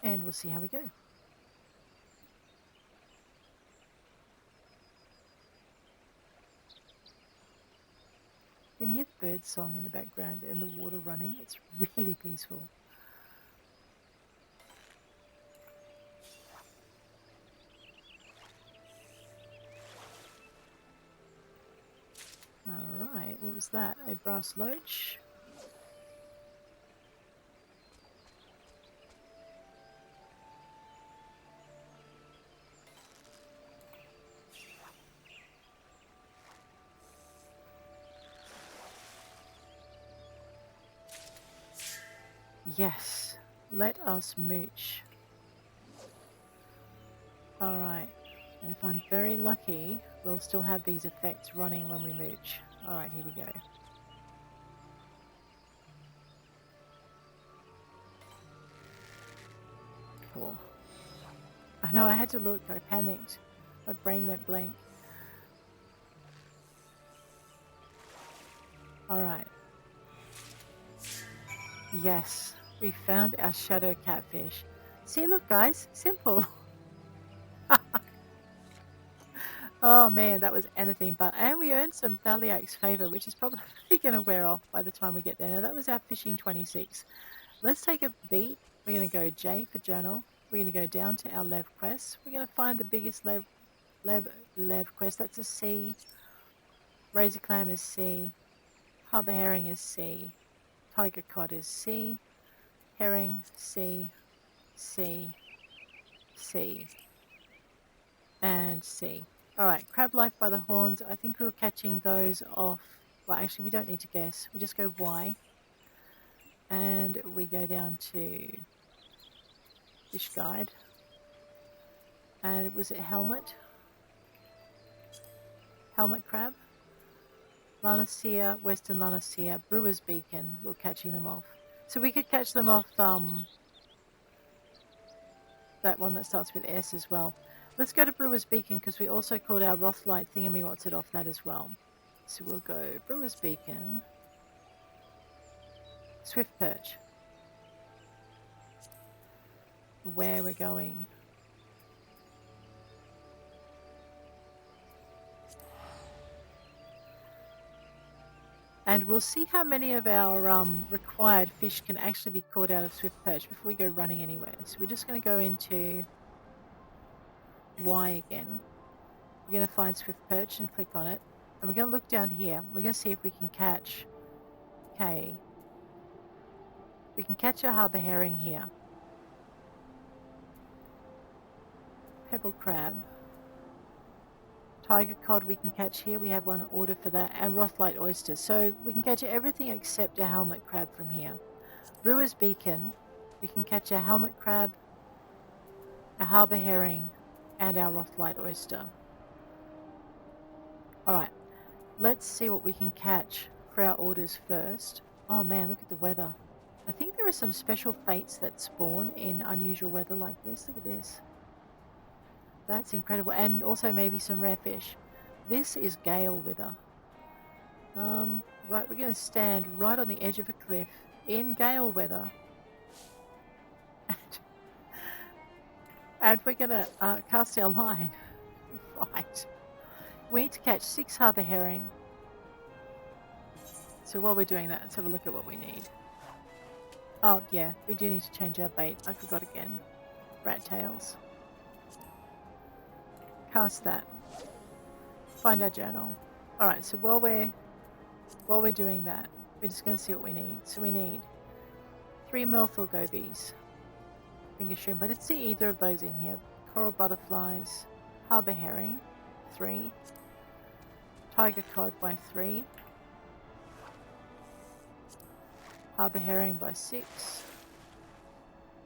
And we'll see how we go. You can hear the bird song in the background and the water running. It's really peaceful. Alright, what was that? A brass loach. Yes, let us mooch. Alright, and if I'm very lucky, we'll still have these effects running when we mooch. Alright, here we go. Cool. I know, I had to look, I panicked. My brain went blank. Alright. Yes, we found our shadow catfish. See, look guys, simple. Oh man, that was anything but. And we earned some Thaliak's favor, which is probably going to wear off by the time we get there. Now that was our fishing 26. Let's take a beat. We're going to go J for journal. We're going to go down to our lev quest. We're going to find the biggest lev quest. That's a C. Razor clam is C. Harbor herring is C. Tiger cod is C. Herring C. C. C. And C. Alright, crab life by the horns. I think we were catching those off. Well, actually, we don't need to guess. We just go Y. And we go down to fish guide. And was it helmet? Helmet crab? Lanacea, Western Lanacea, Brewer's Beacon. We're catching them off. So we could catch them off that one that starts with S as well. Let's go to Brewer's Beacon because we also caught our Rothlight thingamywhat's-it off that as well. So we'll go Brewer's Beacon. Swift perch. Where we're going. And we'll see how many of our required fish can actually be caught out of Swift perch before we go running anywhere. So we're just going to go into Y again. We're going to find Swift perch and click on it. And we're going to look down here. We're going to see if we can catch K. We can catch a harbor herring here. Pebble crab. Tiger cod we can catch here. We have one order for that. And Rothlight oysters. So we can catch everything except a helmet crab from here. Brewer's beacon. We can catch a helmet crab, a harbour herring, and our Rothlight oyster. Alright. Let's see what we can catch for our orders first. Oh man, look at the weather. I think there are some special fates that spawn in unusual weather like this. Look at this. That's incredible. And also maybe some rare fish. This is gale weather. Right, we're going to stand right on the edge of a cliff in gale weather. And we're going to cast our line. Right. We need to catch 6 harbour herring. So while we're doing that, let's have a look at what we need. Oh, yeah, we do need to change our bait. I forgot again. Rat tails. Cast that. Find our journal. Alright, so while we're doing that, we're just going to see what we need. So we need 3 Milthor gobies. Finger shrimp. I didn't see either of those in here. Coral butterflies. Harbour herring. 3. Tiger cod by 3. Harbour herring by 6.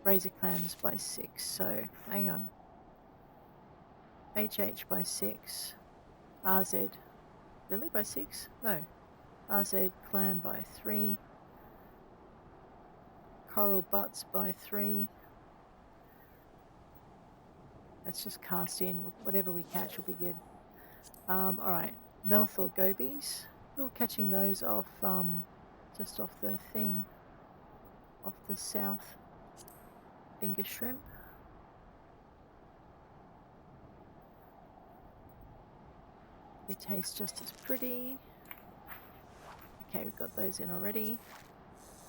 Razor clams by 6. So, hang on. HH by 6. RZ. Really? By 6? No. RZ clam by 3. Coral butts by 3. Let's just cast in. Whatever we catch will be good. Alright. Milthor gobies. We were catching those off, just off the thing. Off the south. Finger shrimp. They taste just as pretty. Okay, we've got those in already.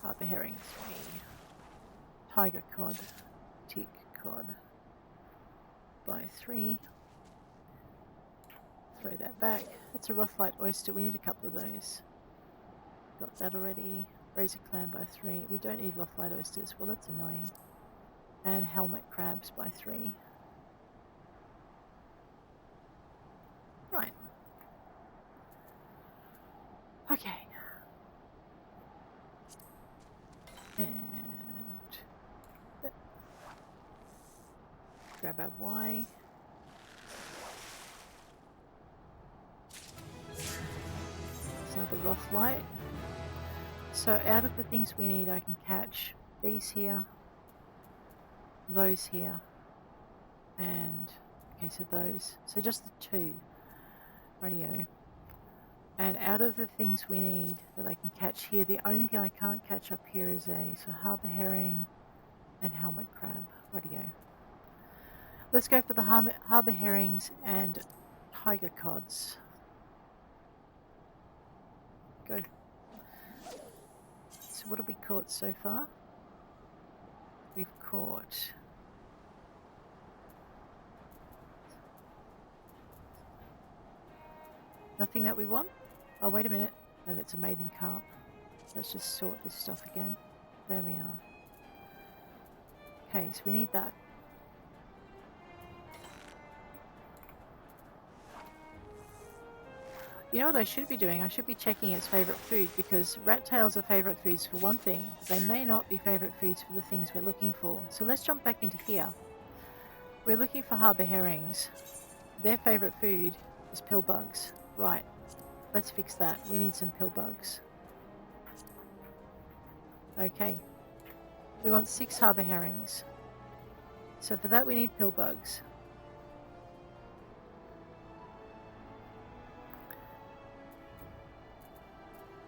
Harbour herring 3. Tiger cod. Tick cod by 3. Throw that back. That's a Rothlight oyster. We need a couple of those. Got that already. Razor clam by 3. We don't need Rothlight oysters. Well, that's annoying. And helmet crabs by 3. Right. Okay. And grab our Y. It's another Rothlight. So out of the things we need, I can catch these here, those here, and okay, so those. So just the 2. Radio. And out of the things we need that I can catch here, the only thing I can't catch up here is a harbour herring and helmet crab. Radio. Let's go for the harbour herrings and tiger cods. Go. So what have we caught so far? We've caught nothing that we want. Oh, wait a minute. Oh, that's a maiden carp. Let's just sort this stuff again. There we are. Okay, so we need that. You know what I should be doing? I should be checking its favourite food, because rat tails are favourite foods for one thing, but they may not be favourite foods for the things we're looking for. So let's jump back into here. We're looking for harbour herrings. Their favourite food is pill bugs. Right. Let's fix that. We need some pill bugs. Okay. We want 6 harbour herrings. So for that we need pill bugs.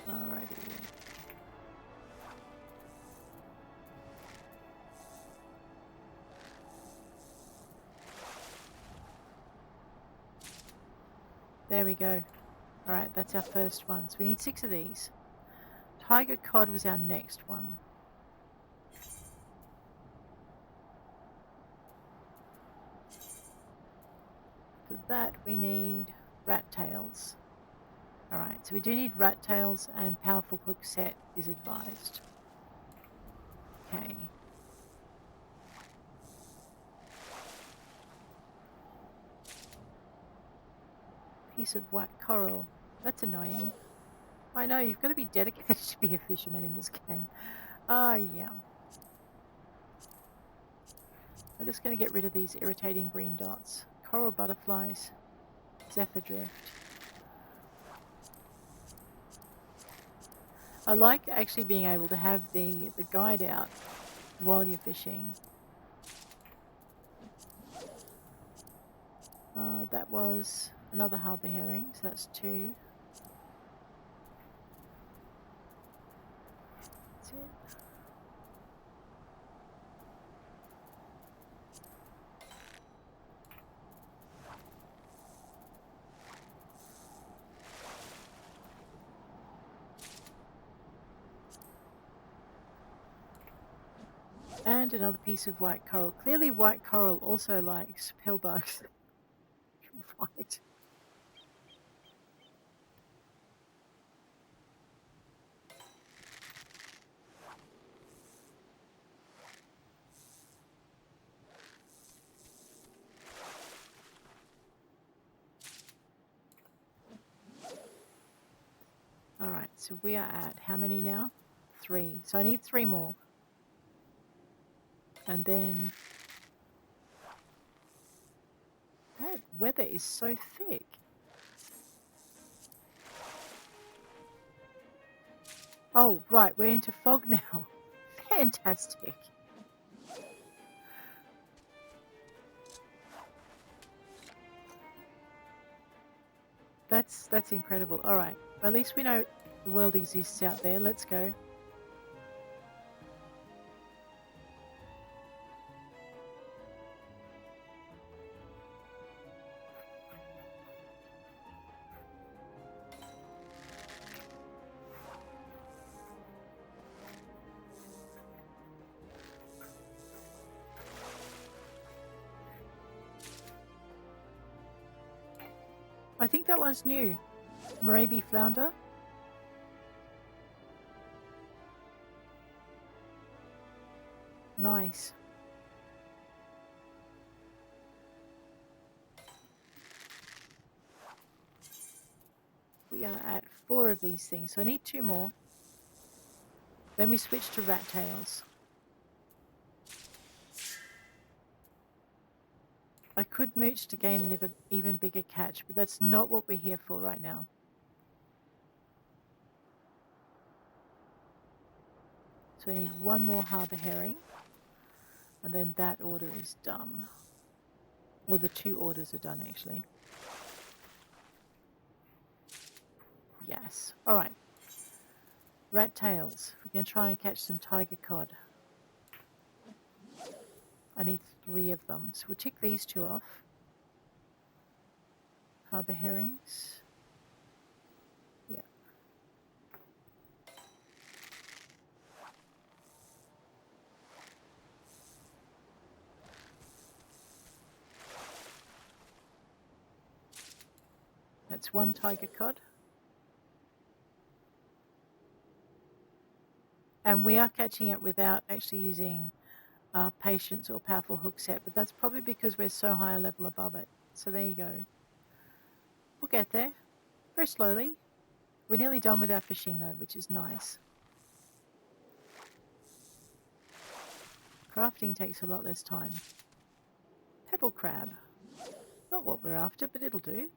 Alrighty. There we go. Alright, that's our first one. So we need 6 of these. Tiger cod was our next one. For that we need rat tails. Alright, so we do need rat tails, and powerful hook set is advised. Okay. piece of white coral. That's annoying. I know, you've got to be dedicated to be a fisherman in this game. Yeah. I'm just going to get rid of these irritating green dots. Coral butterflies. Zephyr drift. I like actually being able to have the guide out while you're fishing. That was another harbour herring, so that's 2. That's it. And another piece of white coral. Clearly white coral also likes pillbugs. Right. Alright, so we are at how many now? 3. So I need 3 more. And then that weather is so thick. Oh, right, we're into fog now. Fantastic. That's incredible. All right, at least we know the world exists out there. Let's go. I think that one's new. Moraby flounder. Nice. We are at 4 of these things, so I need 2 more. Then we switch to rat tails. I could mooch to gain an even bigger catch, but that's not what we're here for right now. So I need 1 more harbour herring, and then that order is done. Or the 2 orders are done, actually. Yes. All right. Rat tails. We're going to try and catch some tiger cod. I need 3 of them. So we'll tick these 2 off. Harbour herrings. Yeah. That's 1 tiger cod. And we are catching it without actually using patience or powerful hook set, but that's probably because we're so high a level above it. So there you go. We'll get there very slowly. We're nearly done with our fishing though, which is nice. Crafting takes a lot less time. Pebble crab. Not what we're after, but it'll do.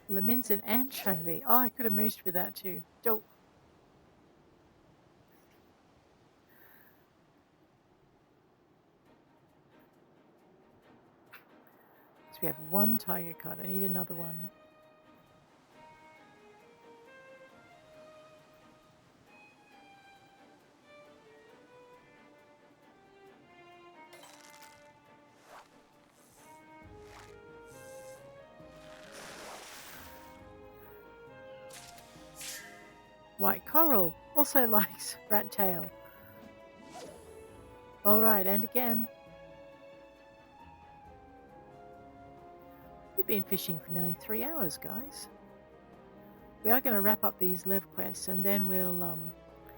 Lemons and anchovy. Oh, I could have moosed with that too. Dope. So we have 1 tiger cod. I need another one. White coral also likes rat tail. All right, and again. We've been fishing for nearly 3 hours, guys. We are going to wrap up these lev quests and then we'll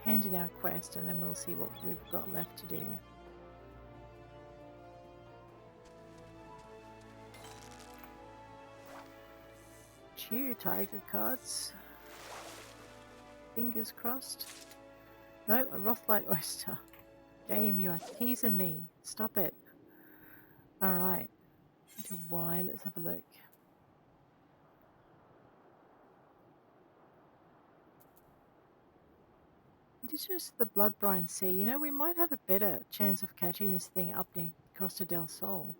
hand in our quest and then we'll see what we've got left to do. Cheer, tiger cards. Fingers crossed. No, a Rothlite oyster. Game, you are teasing me. Stop it. Alright. Into Y, let's have a look. Indigenous to the Blood Brine Sea. You know, we might have a better chance of catching this thing up near Costa del Sol.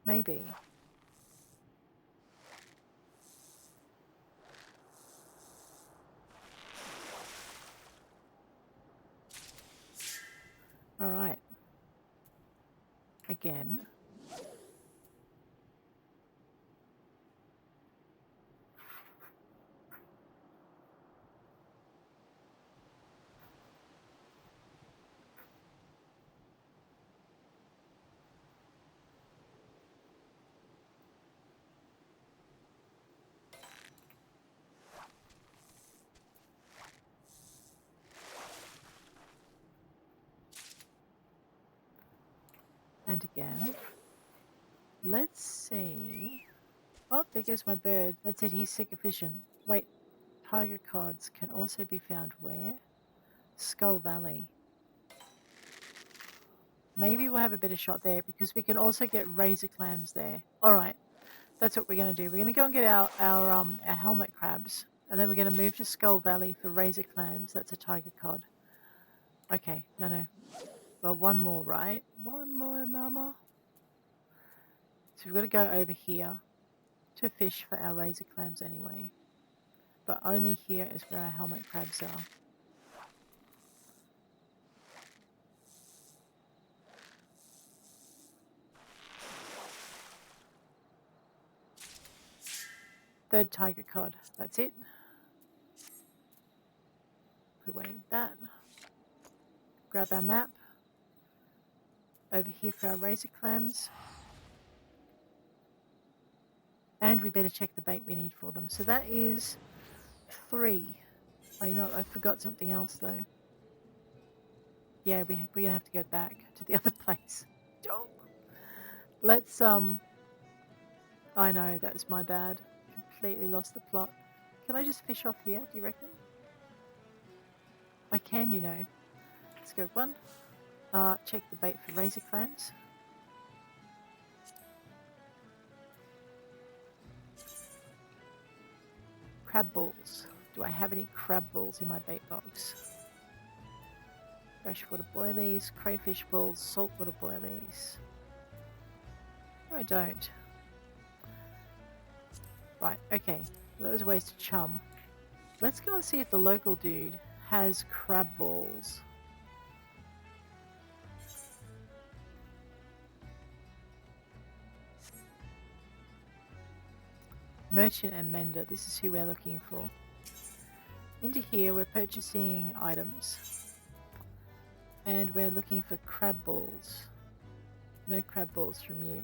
Maybe. Alright. Again. And again. Let's see. Oh, there goes my bird. That's it, he's sick of fishing. Wait, tiger cods can also be found where? Skull Valley. Maybe we'll have a better shot there because we can also get razor clams there. Alright, that's what we're going to do. We're going to go and get our helmet crabs. And then we're going to move to Skull Valley for razor clams. That's a tiger cod. Okay, no. Well, one more, right? One more, mama. So we've got to go over here to fish for our razor clams anyway. But only here is where our helmet crabs are. Third tiger cod. That's it. Put away that. Grab our map. Over here for our razor clams. And we better check the bait we need for them. So that is 3. Oh, you know, I forgot something else though. Yeah, we're gonna have to go back to the other place. Don't. Let's I know, that's my bad. Completely lost the plot. Can I just fish off here, do you reckon? I can, you know. Let's go 1. Check the bait for razor clams. Crab balls. Do I have any crab balls in my bait box? Freshwater boilies, crayfish balls, saltwater boilies. No, I don't. Right, okay. Those ways to chum. Let's go and see if the local dude has crab balls. Merchant and mender, this is who we're looking for. Into here we're purchasing items. And we're looking for crab balls. No crab balls from you.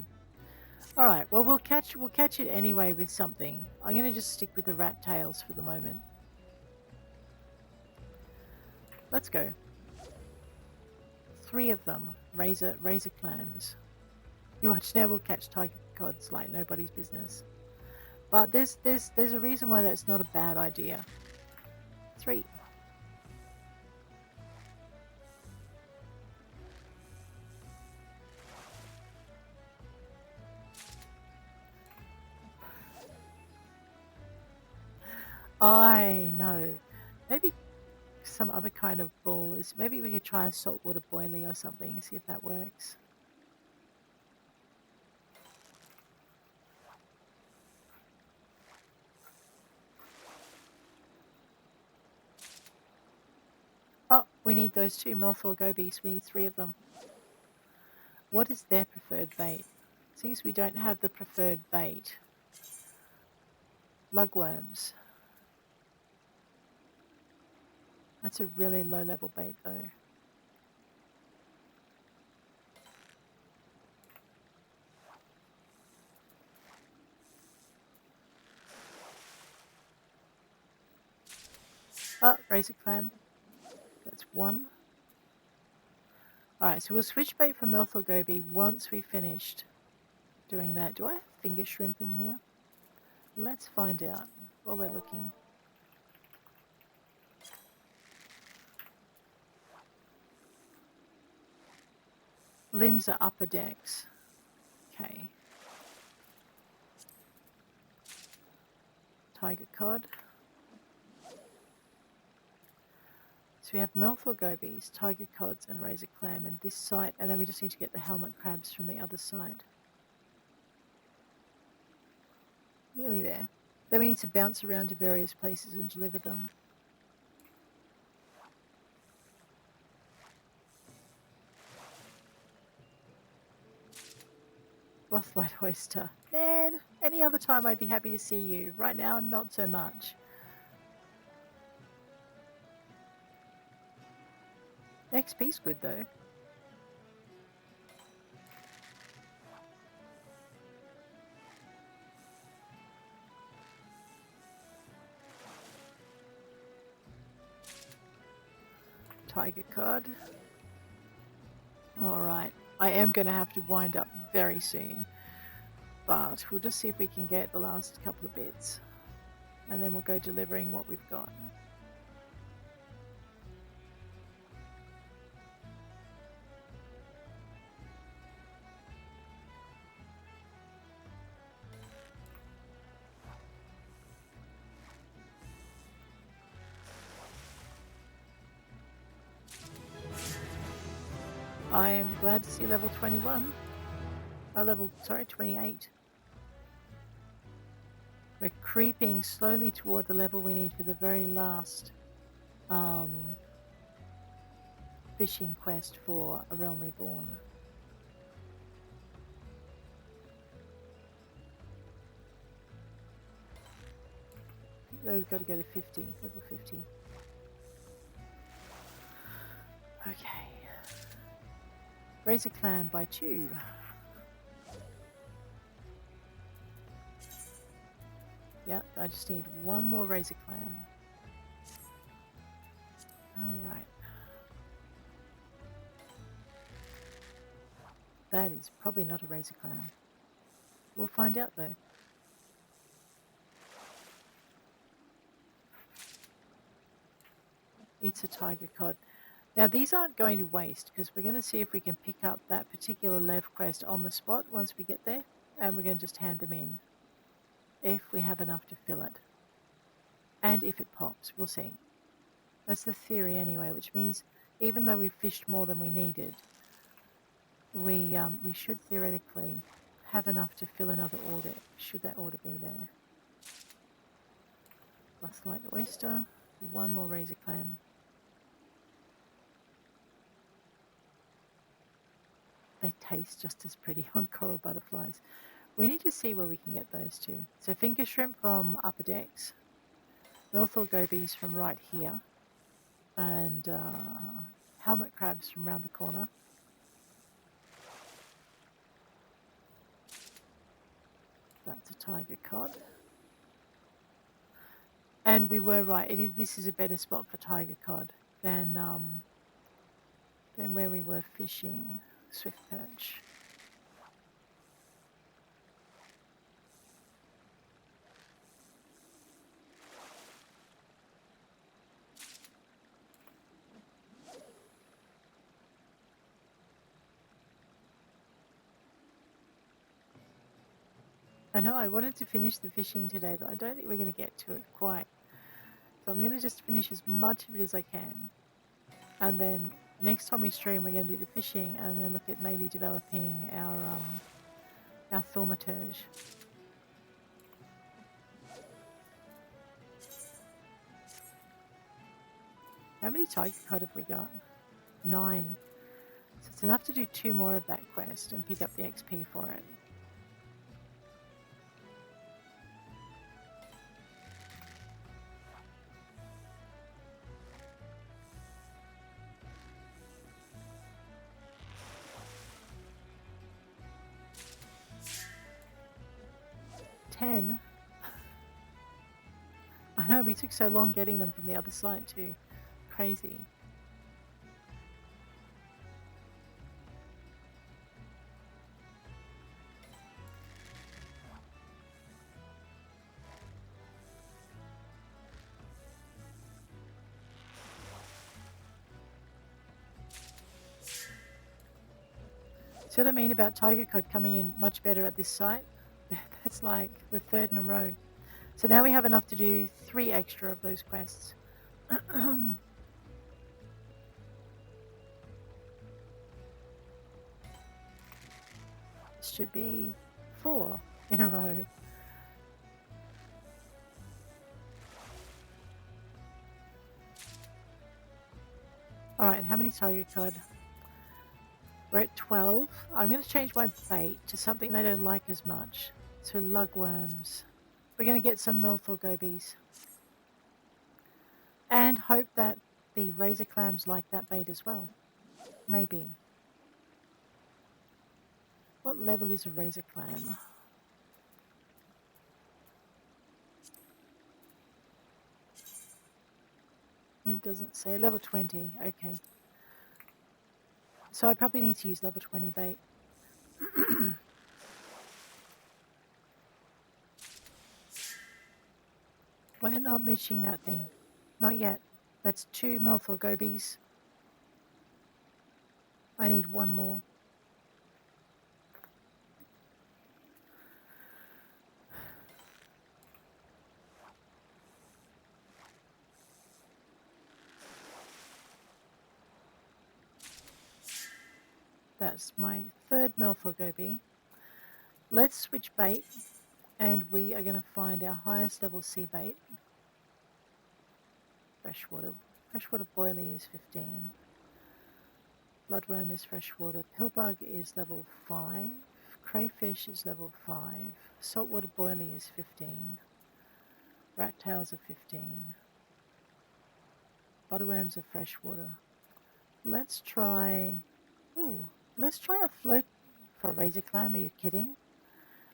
Alright, well we'll catch it anyway with something. I'm gonna just stick with the rat tails for the moment. Let's go. 3 of them. Razor clams. You watch, now we'll catch tiger cods like nobody's business. But there's a reason why that's not a bad idea. 3. I know. Maybe some other kind of ball is. Maybe we could try a saltwater boilie or something and see if that works. Oh, we need those 2 Melthor gobies. We need 3 of them. What is their preferred bait? Seems we don't have the preferred bait. Lugworms. That's a really low level bait though. Razor clam. That's 1. Alright, so we'll switch bait for Milthor Goby once we've finished doing that. Do I have finger shrimp in here? Let's find out while we're looking. Limbs are upper decks. Okay. Tiger cod. So we have Milthor gobies, tiger cods, and razor clam in this site, and then we just need to get the helmet crabs from the other side. Nearly there. Then we need to bounce around to various places and deliver them. Rothlight oyster. Man, any other time I'd be happy to see you. Right now, not so much. XP's good though. Tiger cod. Alright, I am going to have to wind up very soon. But we'll just see if we can get the last couple of bits. And then we'll go delivering what we've got. I am glad to see level 21. Level 28. We're creeping slowly toward the level we need for the very last fishing quest for A Realm Reborn. We've got to go to 50, level 50. Okay. Razor clam by 2. Yep, I just need 1 more razor clam. Alright. That is probably not a razor clam. We'll find out though. It's a tiger cod. Now these aren't going to waste because we're going to see if we can pick up that particular lev quest on the spot once we get there, and we're going to just hand them in if we have enough to fill it. And if it pops, we'll see. That's the theory anyway, which means even though we've fished more than we needed, we should theoretically have enough to fill another order, should that order be there. Rothlight oyster, 1 more razor clam. They taste just as pretty on coral butterflies. We need to see where we can get those two. So finger shrimp from upper decks, Milthor gobies from right here, and helmet crabs from round the corner. That's a tiger cod. And we were right. This is a better spot for tiger cod than where we were fishing swift perch. I know I wanted to finish the fishing today, but I don't think we're going to get to it quite. So I'm going to just finish as much of it as I can. And then next time we stream, we're going to do the fishing, and I'm going to look at maybe developing our thaumaturge. How many tiger cod have we got? 9. So it's enough to do 2 more of that quest and pick up the XP for it. I know, we took so long getting them from the other side too. Crazy. See what I mean about Tiger Code coming in much better at this site? That's like the third in a row. So now we have enough to do 3 extra of those quests. This should be 4 in a row. Alright, how many Tiger Cod? We're at 12. I'm going to change my bait to something they don't like as much. So lugworms. We're going to get some Melthor gobies. And hope that the razor clams like that bait as well. Maybe. What level is a razor clam? It doesn't say. Level 20. Okay. So I probably need to use level 20 bait. We're not mooching that thing. Not yet. That's 2 Melthor gobies. I need 1 more. That's my 3rd Melthor goby. Let's switch bait, and we are going to find our highest level sea bait. Freshwater. Freshwater boilie is 15. Bloodworm is freshwater. Pillbug is level 5. Crayfish is level 5. Saltwater boilie is 15. Rat tails are 15. Butterworms are freshwater. Let's try... Ooh, let's try a float for a razor clam. Are you kidding?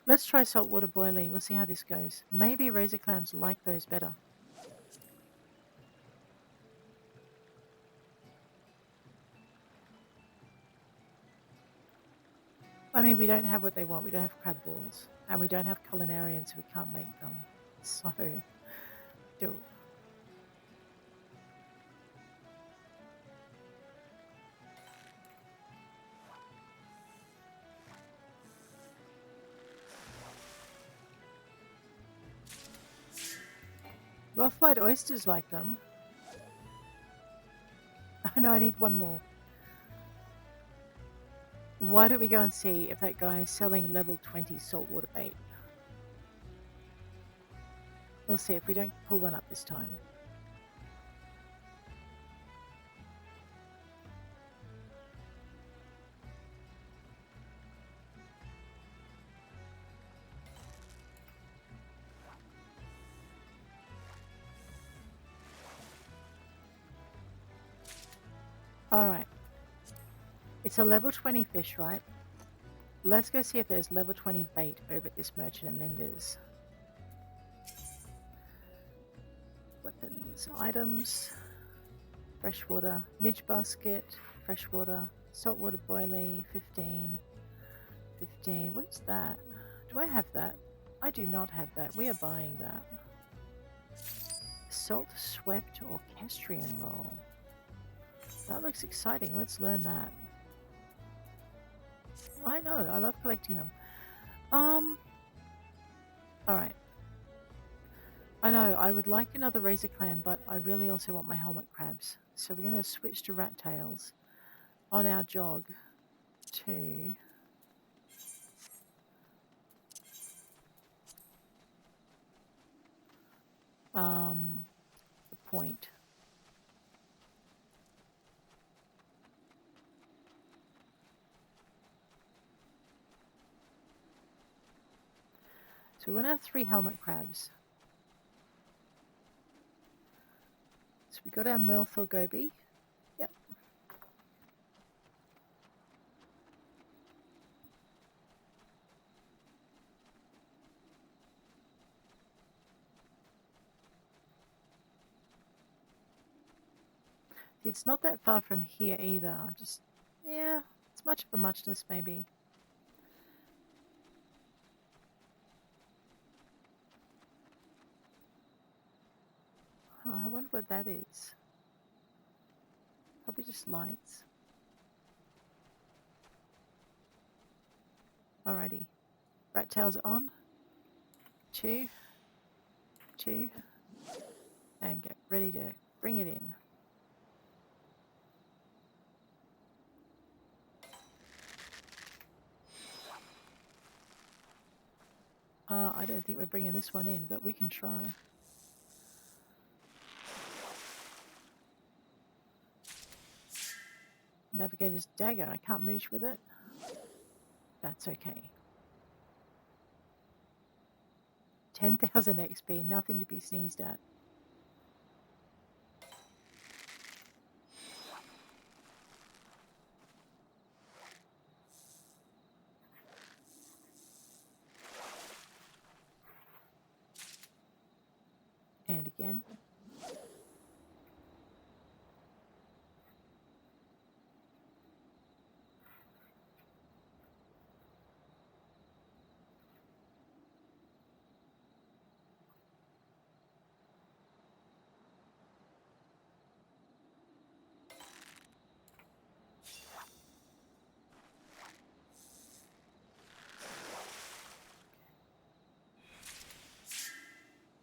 Let's try saltwater boilie. We'll see how this goes. Maybe razor clams like those better. I mean, we don't have what they want. We don't have crab balls. And we don't have culinarian, so we can't make them. So, do. Rothlight oysters like them. Oh no, I need 1 more. Why don't we go and see if that guy is selling level 20 saltwater bait? We'll see if we don't pull one up this time. Alright. It's a level 20 fish, right? Let's go see if there's level 20 bait over at this merchant and Menders. Weapons, items, freshwater, midge basket, freshwater, saltwater boilie, 15. 15. What is that? Do I have that? I do not have that. We are buying that. Salt swept orchestrion roll. That looks exciting. Let's learn that. I know. I love collecting them. Alright. I know. I would like another razor clam, but I really also want my helmet crabs. So we're going to switch to rat tails on our jog to... the point. So we want our 3 helmet crabs. So we got our Melthor goby. Yep. It's not that far from here either. Just, yeah, it's much of a muchness maybe. Oh, I wonder what that is. Probably just lights. Alrighty. Rat tails on. Chew. Chew. And get ready to bring it in. I don't think we're bringing this one in, but we can try. Navigator's dagger. I can't mooch with it. That's okay. 10,000 XP. Nothing to be sneezed at. And again.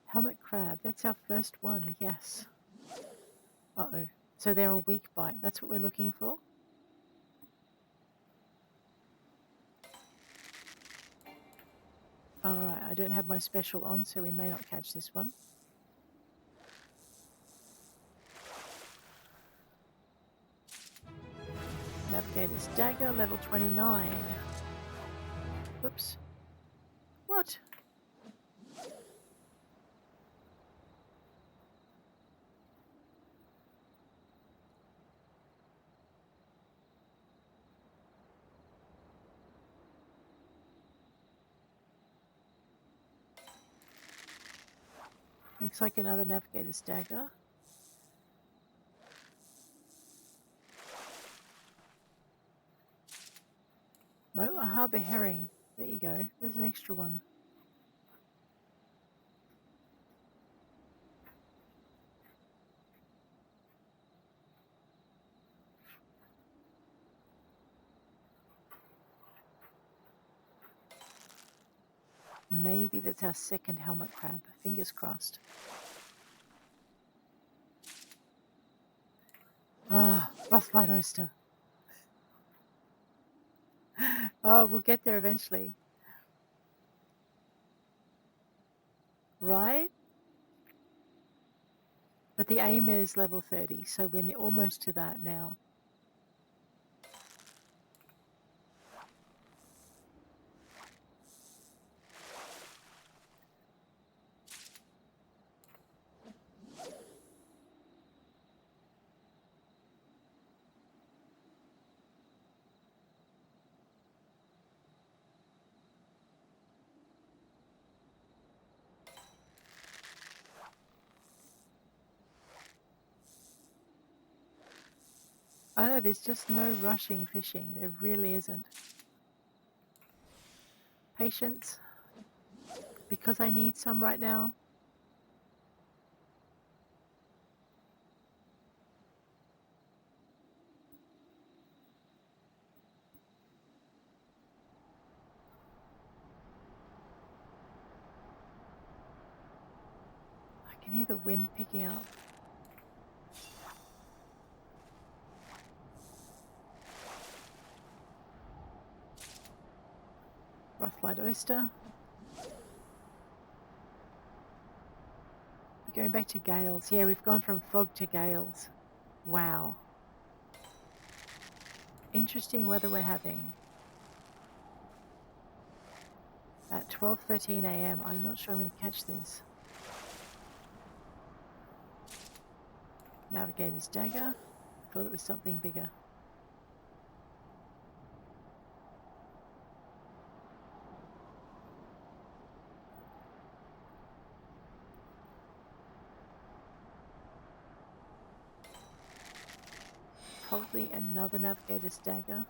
Helmet crab. That's our first one. Yes. Uh-oh. So they're a weak bite. That's what we're looking for? Alright, I don't have my special on, so we may not catch this one. Navigator's dagger, level 29. Whoops. What? Looks like another navigator's dagger. No, a harbour herring. There you go. There's an extra one. Maybe that's our second helmet crab. Fingers crossed. Ah, Rothlight oyster. Oh, we'll get there eventually. Right? But the aim is level 30, so we're almost to that now. I know there's just no rushing fishing. There really isn't. Patience. Because I need some right now. I can hear the wind picking up. Rothlight oyster. We're going back to gales. Yeah, we've gone from fog to gales. Wow. Interesting weather we're having. At 12:13 a.m. I'm not sure I'm going to catch this. Navigator's dagger. I thought it was something bigger. Probably another navigator's dagger.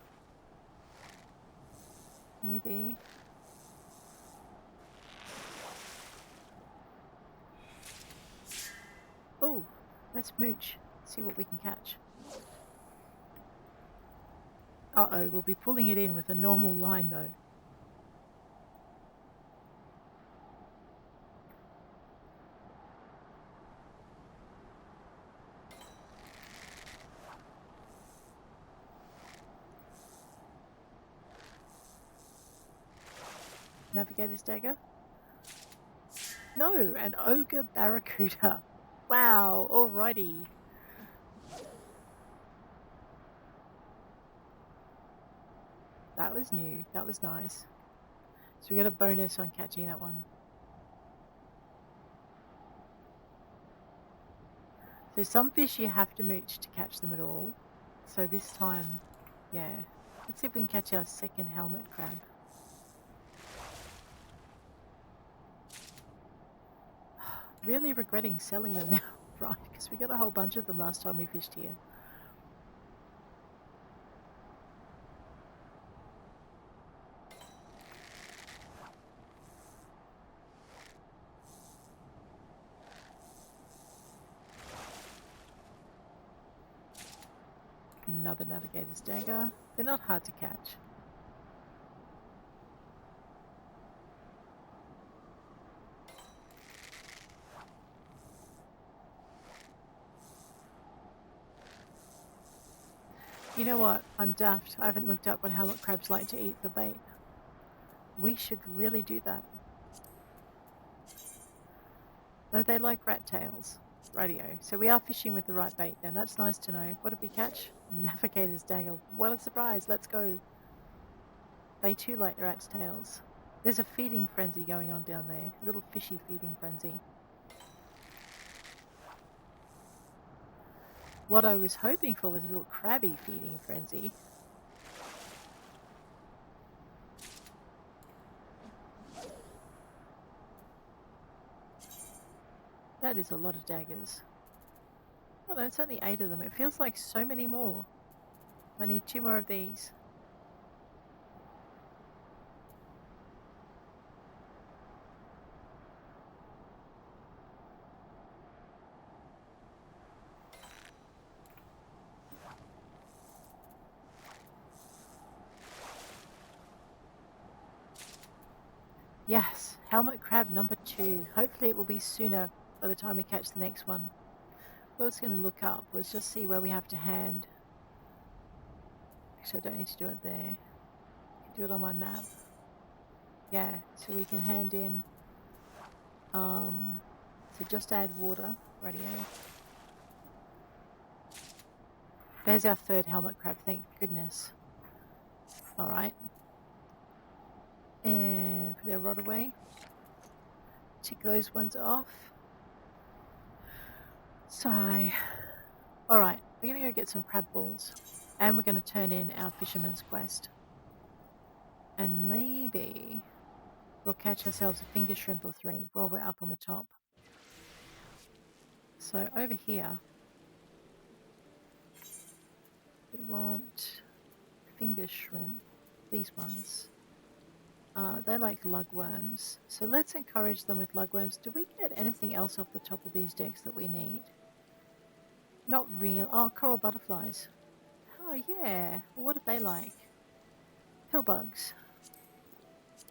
Maybe. Oh, let's mooch. See what we can catch. Uh-oh, we'll be pulling it in with a normal line though. Navigator's dagger? No, an ogre barracuda. Wow, alrighty. That was new. That was nice. So we got a bonus on catching that one. So some fish you have to mooch to catch them at all. So this time, yeah. Let's see if we can catch our second helmet crab. Really regretting selling them now, right? Because we got a whole bunch of them last time we fished here. Another navigator's dagger. They're not hard to catch. You know what? I'm daft. I haven't looked up what helmet crabs like to eat for bait. We should really do that. No, they like rat tails. Radio. So we are fishing with the right bait then. That's nice to know. What did we catch? Navigator's dagger. What a surprise. Let's go. They too like rat's tails. There's a feeding frenzy going on down there. A little fishy feeding frenzy. What I was hoping for was a little crabby feeding frenzy. That is a lot of daggers. Oh no, it's only 8 of them. It feels like so many more. I need 2 more of these. Yes, helmet crab number 2. Hopefully it will be sooner by the time we catch the next one. What I was going to look up was just see where we have to hand. Actually, I don't need to do it there. I can do it on my map. Yeah, so we can hand in. So just add water. Radio. There's our 3rd helmet crab, thank goodness. Alright. And put our rod away. Tick those ones off. Sigh. Alright, we're going to go get some crab balls. And we're going to turn in our fisherman's quest. And maybe we'll catch ourselves a finger shrimp or 3 while we're up on the top. So over here, we want finger shrimp. These ones. They like lugworms. So let's encourage them with lugworms. Do we get anything else off the top of these decks that we need? Not real. Oh, coral butterflies. Oh, yeah. What do they like? Pillbugs.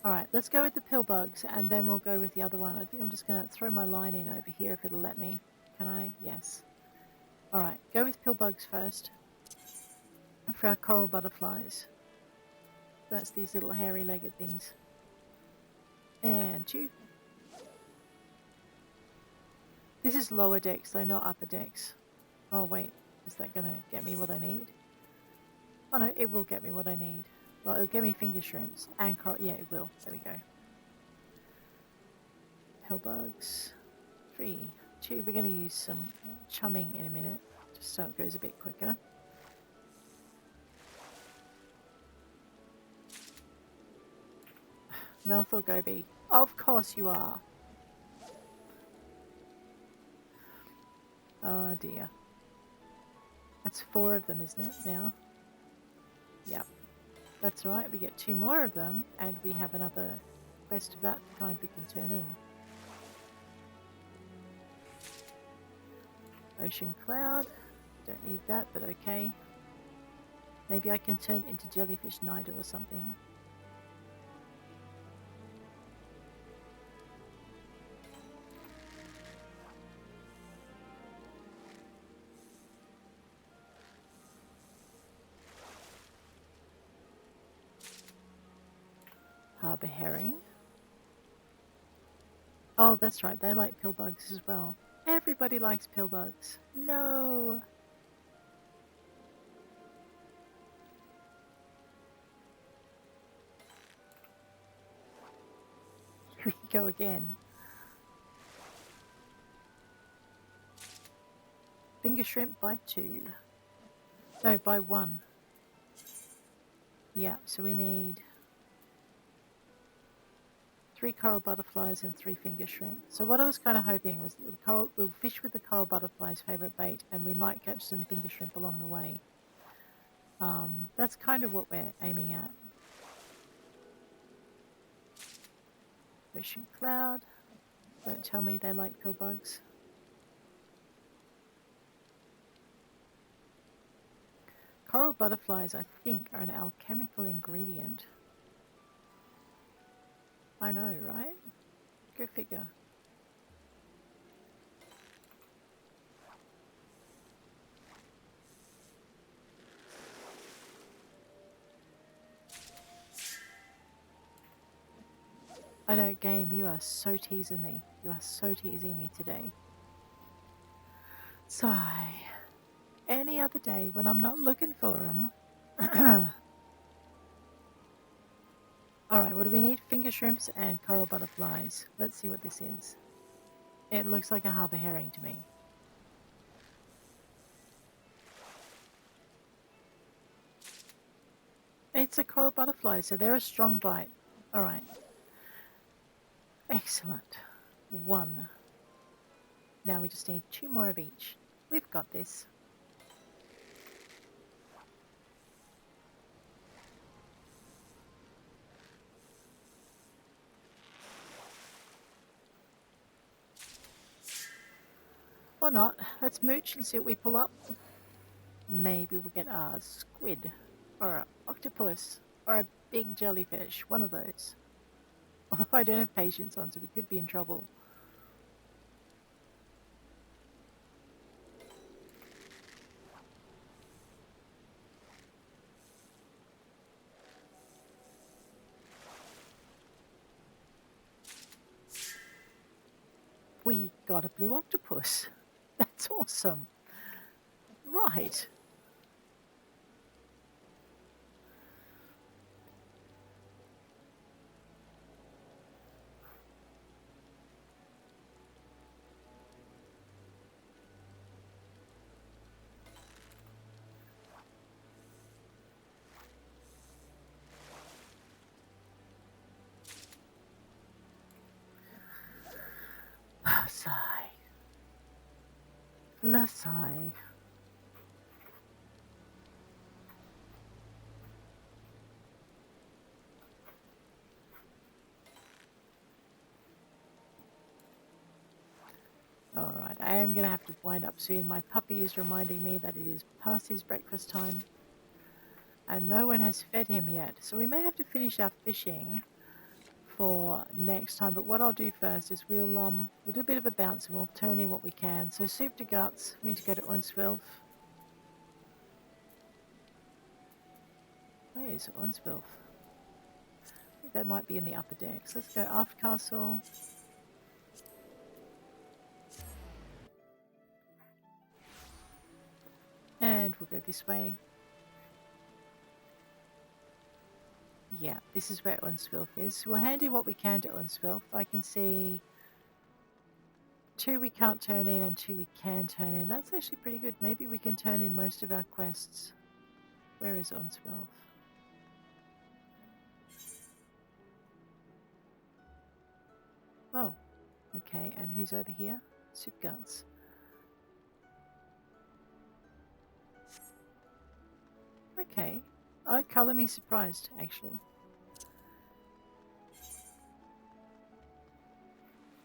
Alright, let's go with the pillbugs and then we'll go with the other one. I think I'm just going to throw my line in over here if it'll let me. Can I? Yes. Alright, go with pillbugs first. For our coral butterflies. That's these little hairy-legged things. And 2. This is lower decks, though, not upper decks. Oh, wait. Is that going to get me what I need? Oh, no, it will get me what I need. Well, it'll give me finger shrimps and coral. Yeah, it will. There we go. Pillbugs. 3. 2. We're going to use some chumming in a minute, just so it goes a bit quicker. Melthor Goby. Of course you are. Oh dear. That's 4 of them, isn't it, now? Yep. That's right, we get 2 more of them, and we have another quest of that kind we can turn in. Ocean Cloud. Don't need that, but okay. Maybe I can turn into Jellyfish Nida or something. Harbour Herring. Oh, that's right, they like pillbugs as well. Everybody likes pillbugs. No! Here we go again. Finger shrimp by 2. No, by 1. Yeah, so we need 3 coral butterflies and 3 finger shrimp. So what I was kind of hoping was we'll fish with the coral butterflies' favourite bait, and we might catch some finger shrimp along the way. That's kind of what we're aiming at. Ocean Cloud. Don't tell me they like pillbugs. Coral butterflies, I think, are an alchemical ingredient. I know, right? Go figure. I know, game, you are so teasing me. You are so teasing me today. Sigh. Any other day when I'm not looking for them. Alright, what do we need? Finger shrimps and coral butterflies. Let's see what this is. It looks like a harbour herring to me. It's a coral butterfly, so they're a strong bite. Alright. Excellent. 1. Now we just need 2 more of each. We've got this. Or not. Let's mooch and see what we pull up. Maybe we'll get a squid, or an octopus, or a big jellyfish. One of those. Although I don't have patience on, so we could be in trouble. We got a blue octopus. That's awesome. Right. Sigh. La sigh. Alright, I am going to have to wind up soon. My puppy is reminding me that it is past his breakfast time. And no one has fed him yet. So we may have to finish our fishing for next time. But what I'll do first is we'll do a bit of a bounce and we'll turn in what we can. So soup to guts. We need to go to Onswelf. Where is Onswelf? I think that might be in the upper decks. Let's go aft castle. And we'll go this way. Yeah, this is where Onswelf is. We'll hand in what we can to Onswelf. I can see 2 we can't turn in and 2 we can turn in. That's actually pretty good. Maybe we can turn in most of our quests. Where is Onswelf? Oh, okay. And who's over here? Soup Guts. Okay. Oh, colour me surprised, actually.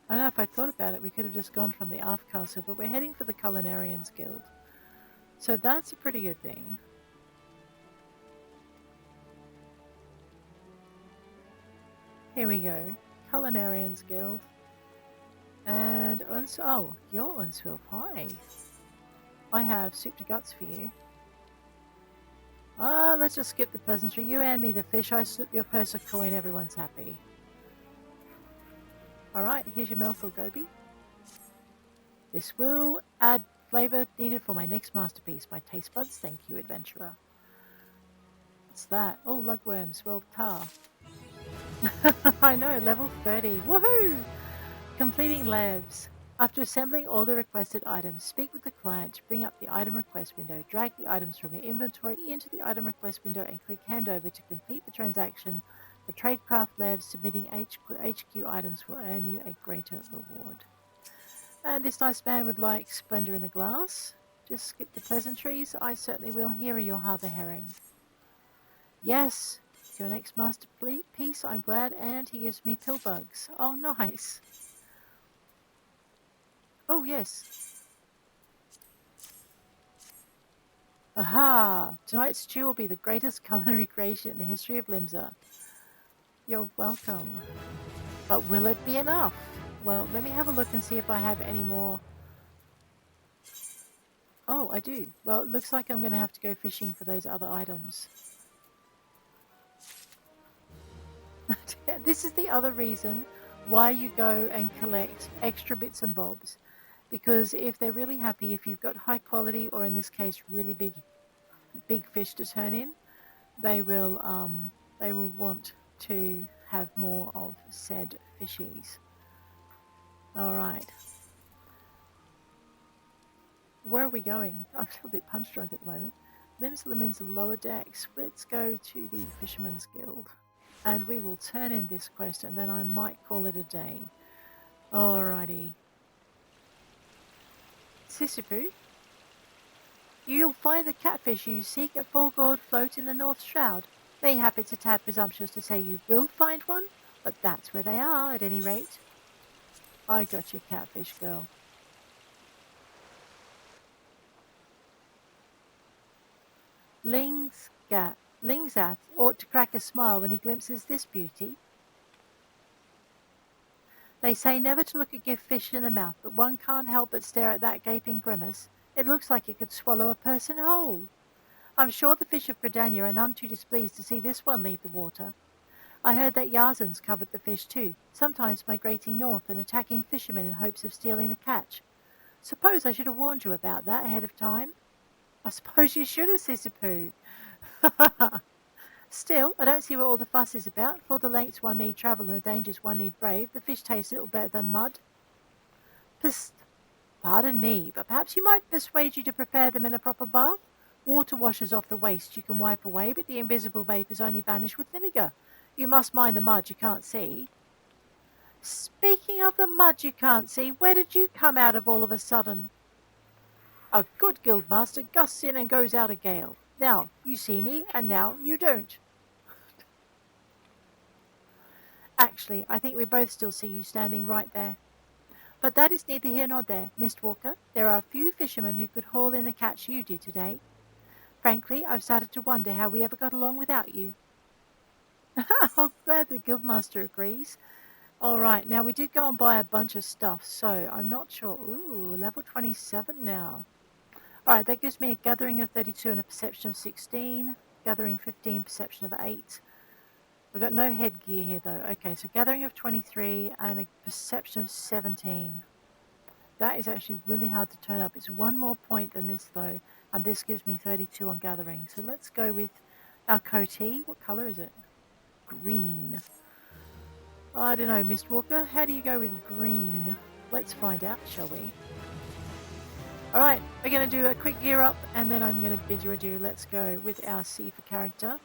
I know if I thought about it, we could have just gone from the Alf Castle, but we're heading for the Culinarians Guild. So that's a pretty good thing. Here we go. Culinarians Guild. And oh, you're Unswell. Hi. I have soup to guts for you. Let's just skip the pleasantry. You hand me the fish, I slip your purse a coin, everyone's happy. Alright, here's your mouthful, Gobi. This will add flavour needed for my next masterpiece. My taste buds, thank you, adventurer. What's that? Oh, lugworms. Well, tar. I know, level 30. Woohoo! Completing leves. After assembling all the requested items, speak with the client to bring up the item request window. Drag the items from your inventory into the item request window and click handover to complete the transaction. For Tradecraft Leves, submitting HQ items will earn you a greater reward. And this nice man would like Splendor in the Glass. Just skip the pleasantries. I certainly will. Here are your harbour herring. Yes, it's your next masterpiece, I'm glad, and he gives me pill bugs. Oh, nice. Oh, yes. Aha! Tonight's stew will be the greatest culinary creation in the history of Limsa. You're welcome. But will it be enough? Well, let me have a look and see if I have any more. Oh, I do. Well, it looks like I'm going to have to go fishing for those other items. This is the other reason why you go and collect extra bits and bobs. Because if they're really happy, if you've got high quality, or in this case, really big fish to turn in, they will want to have more of said fishies. All right. Where are we going? I'm a little bit punch drunk at the moment. Limbs limits the lower decks. Let's go to the Fisherman's Guild. And we will turn in this quest and then I might call it a day. Alrighty. Sissipu, you'll find the catfish you seek at Full Gold float in the North Shroud. Mayhap it's a tad presumptuous to say you will find one, but that's where they are at any rate. I got you, catfish girl. Lingzath ought to crack a smile when he glimpses this beauty. They say never to look a gift fish in the mouth, but one can't help but stare at that gaping grimace. It looks like it could swallow a person whole. I'm sure the fish of Gridania are none too displeased to see this one leave the water. I heard that Yazans covered the fish too, sometimes migrating north and attacking fishermen in hopes of stealing the catch. Suppose I should have warned you about that ahead of time. I suppose you should have, Sissipu. Still, I don't see what all the fuss is about. For all the lengths one need travel and the dangers one need brave, the fish tastes a little better than mud. Psst! Pardon me, but perhaps you might persuade you to prepare them in a proper bath? Water washes off the waste you can wipe away, but the invisible vapours only vanish with vinegar. You must mind the mud you can't see. Speaking of the mud you can't see, where did you come out of all of a sudden? A good guildmaster gusts in and goes out a gale. Now you see me, and now you don't. Actually, I think we both still see you standing right there. But that is neither here nor there, Mistwalker. There are few fishermen who could haul in the catch you did today. Frankly, I've started to wonder how we ever got along without you. I'm glad the guildmaster agrees. All right, now we did go and buy a bunch of stuff, so I'm not sure. Ooh, level 27 now. All right, that gives me a gathering of 32 and a perception of 16. Gathering 15, perception of 8. We've got no headgear here, though. Okay, so gathering of 23 and a perception of 17. That is actually really hard to turn up. It's one more point than this, though, and this gives me 32 on gathering. So let's go with our coatee. What colour is it? Green. Oh, I don't know, Mistwalker. How do you go with green? Let's find out, shall we? Alright, we're going to do a quick gear up, and then I'm going to bid you adieu. Let's go with our C for character.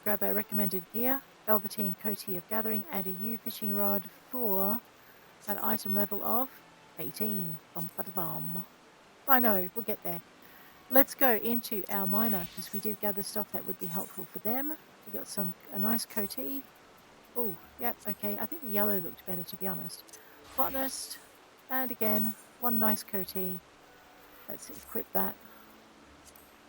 Grab our recommended gear, Velveteen Coatee of Gathering, and a U fishing rod for an item level of 18. Bum, ba, da, bum. I know, we'll get there. let's go into our miner because we did gather stuff that would be helpful for them. We got a nice coatee. Oh, yep, okay. I think the yellow looked better, to be honest. Botanist, and again, one nice coatee. Let's equip that.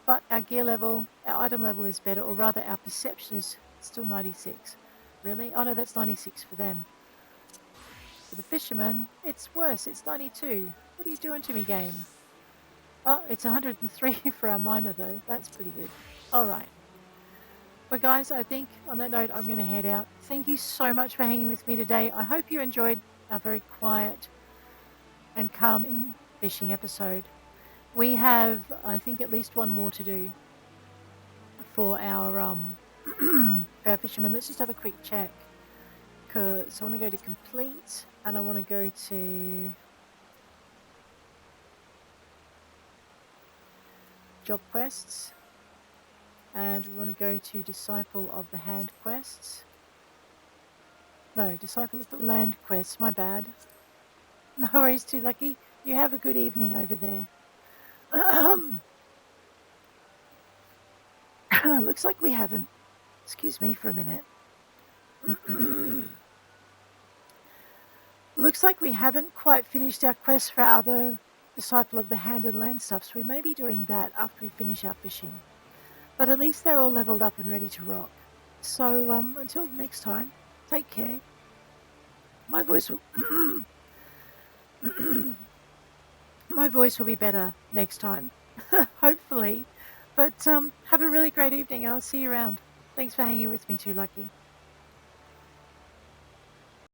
But our gear level, our item level is better, or rather our perception is still 96. Really? Oh no, that's 96 for them. For the fisherman, it's worse. It's 92. What are you doing to me, game? Oh, it's 103 for our miner, though. That's pretty good. All right. But guys, I think on that note, I'm going to head out. Thank you so much for hanging with me today. I hope you enjoyed our very quiet and calming fishing episode. We have, I think, at least one more to do for our for our fishermen. Let's just have a quick check. Cause I want to go to complete, and I want to go to job quests, and we want to go to disciple of the hand quests. No, disciple of the land quests. My bad. No worries, too lucky. You have a good evening over there. Looks like we haven't. Excuse me for a minute. Looks like we haven't quite finished our quest for our other disciple of the hand and land stuff, so we may be doing that after we finish our fishing. But at least they're all leveled up and ready to rock. So until next time, take care. My voice will my voice will be better next time, hopefully. But have a really great evening, and I'll see you around. Thanks for hanging with me too, Lucky.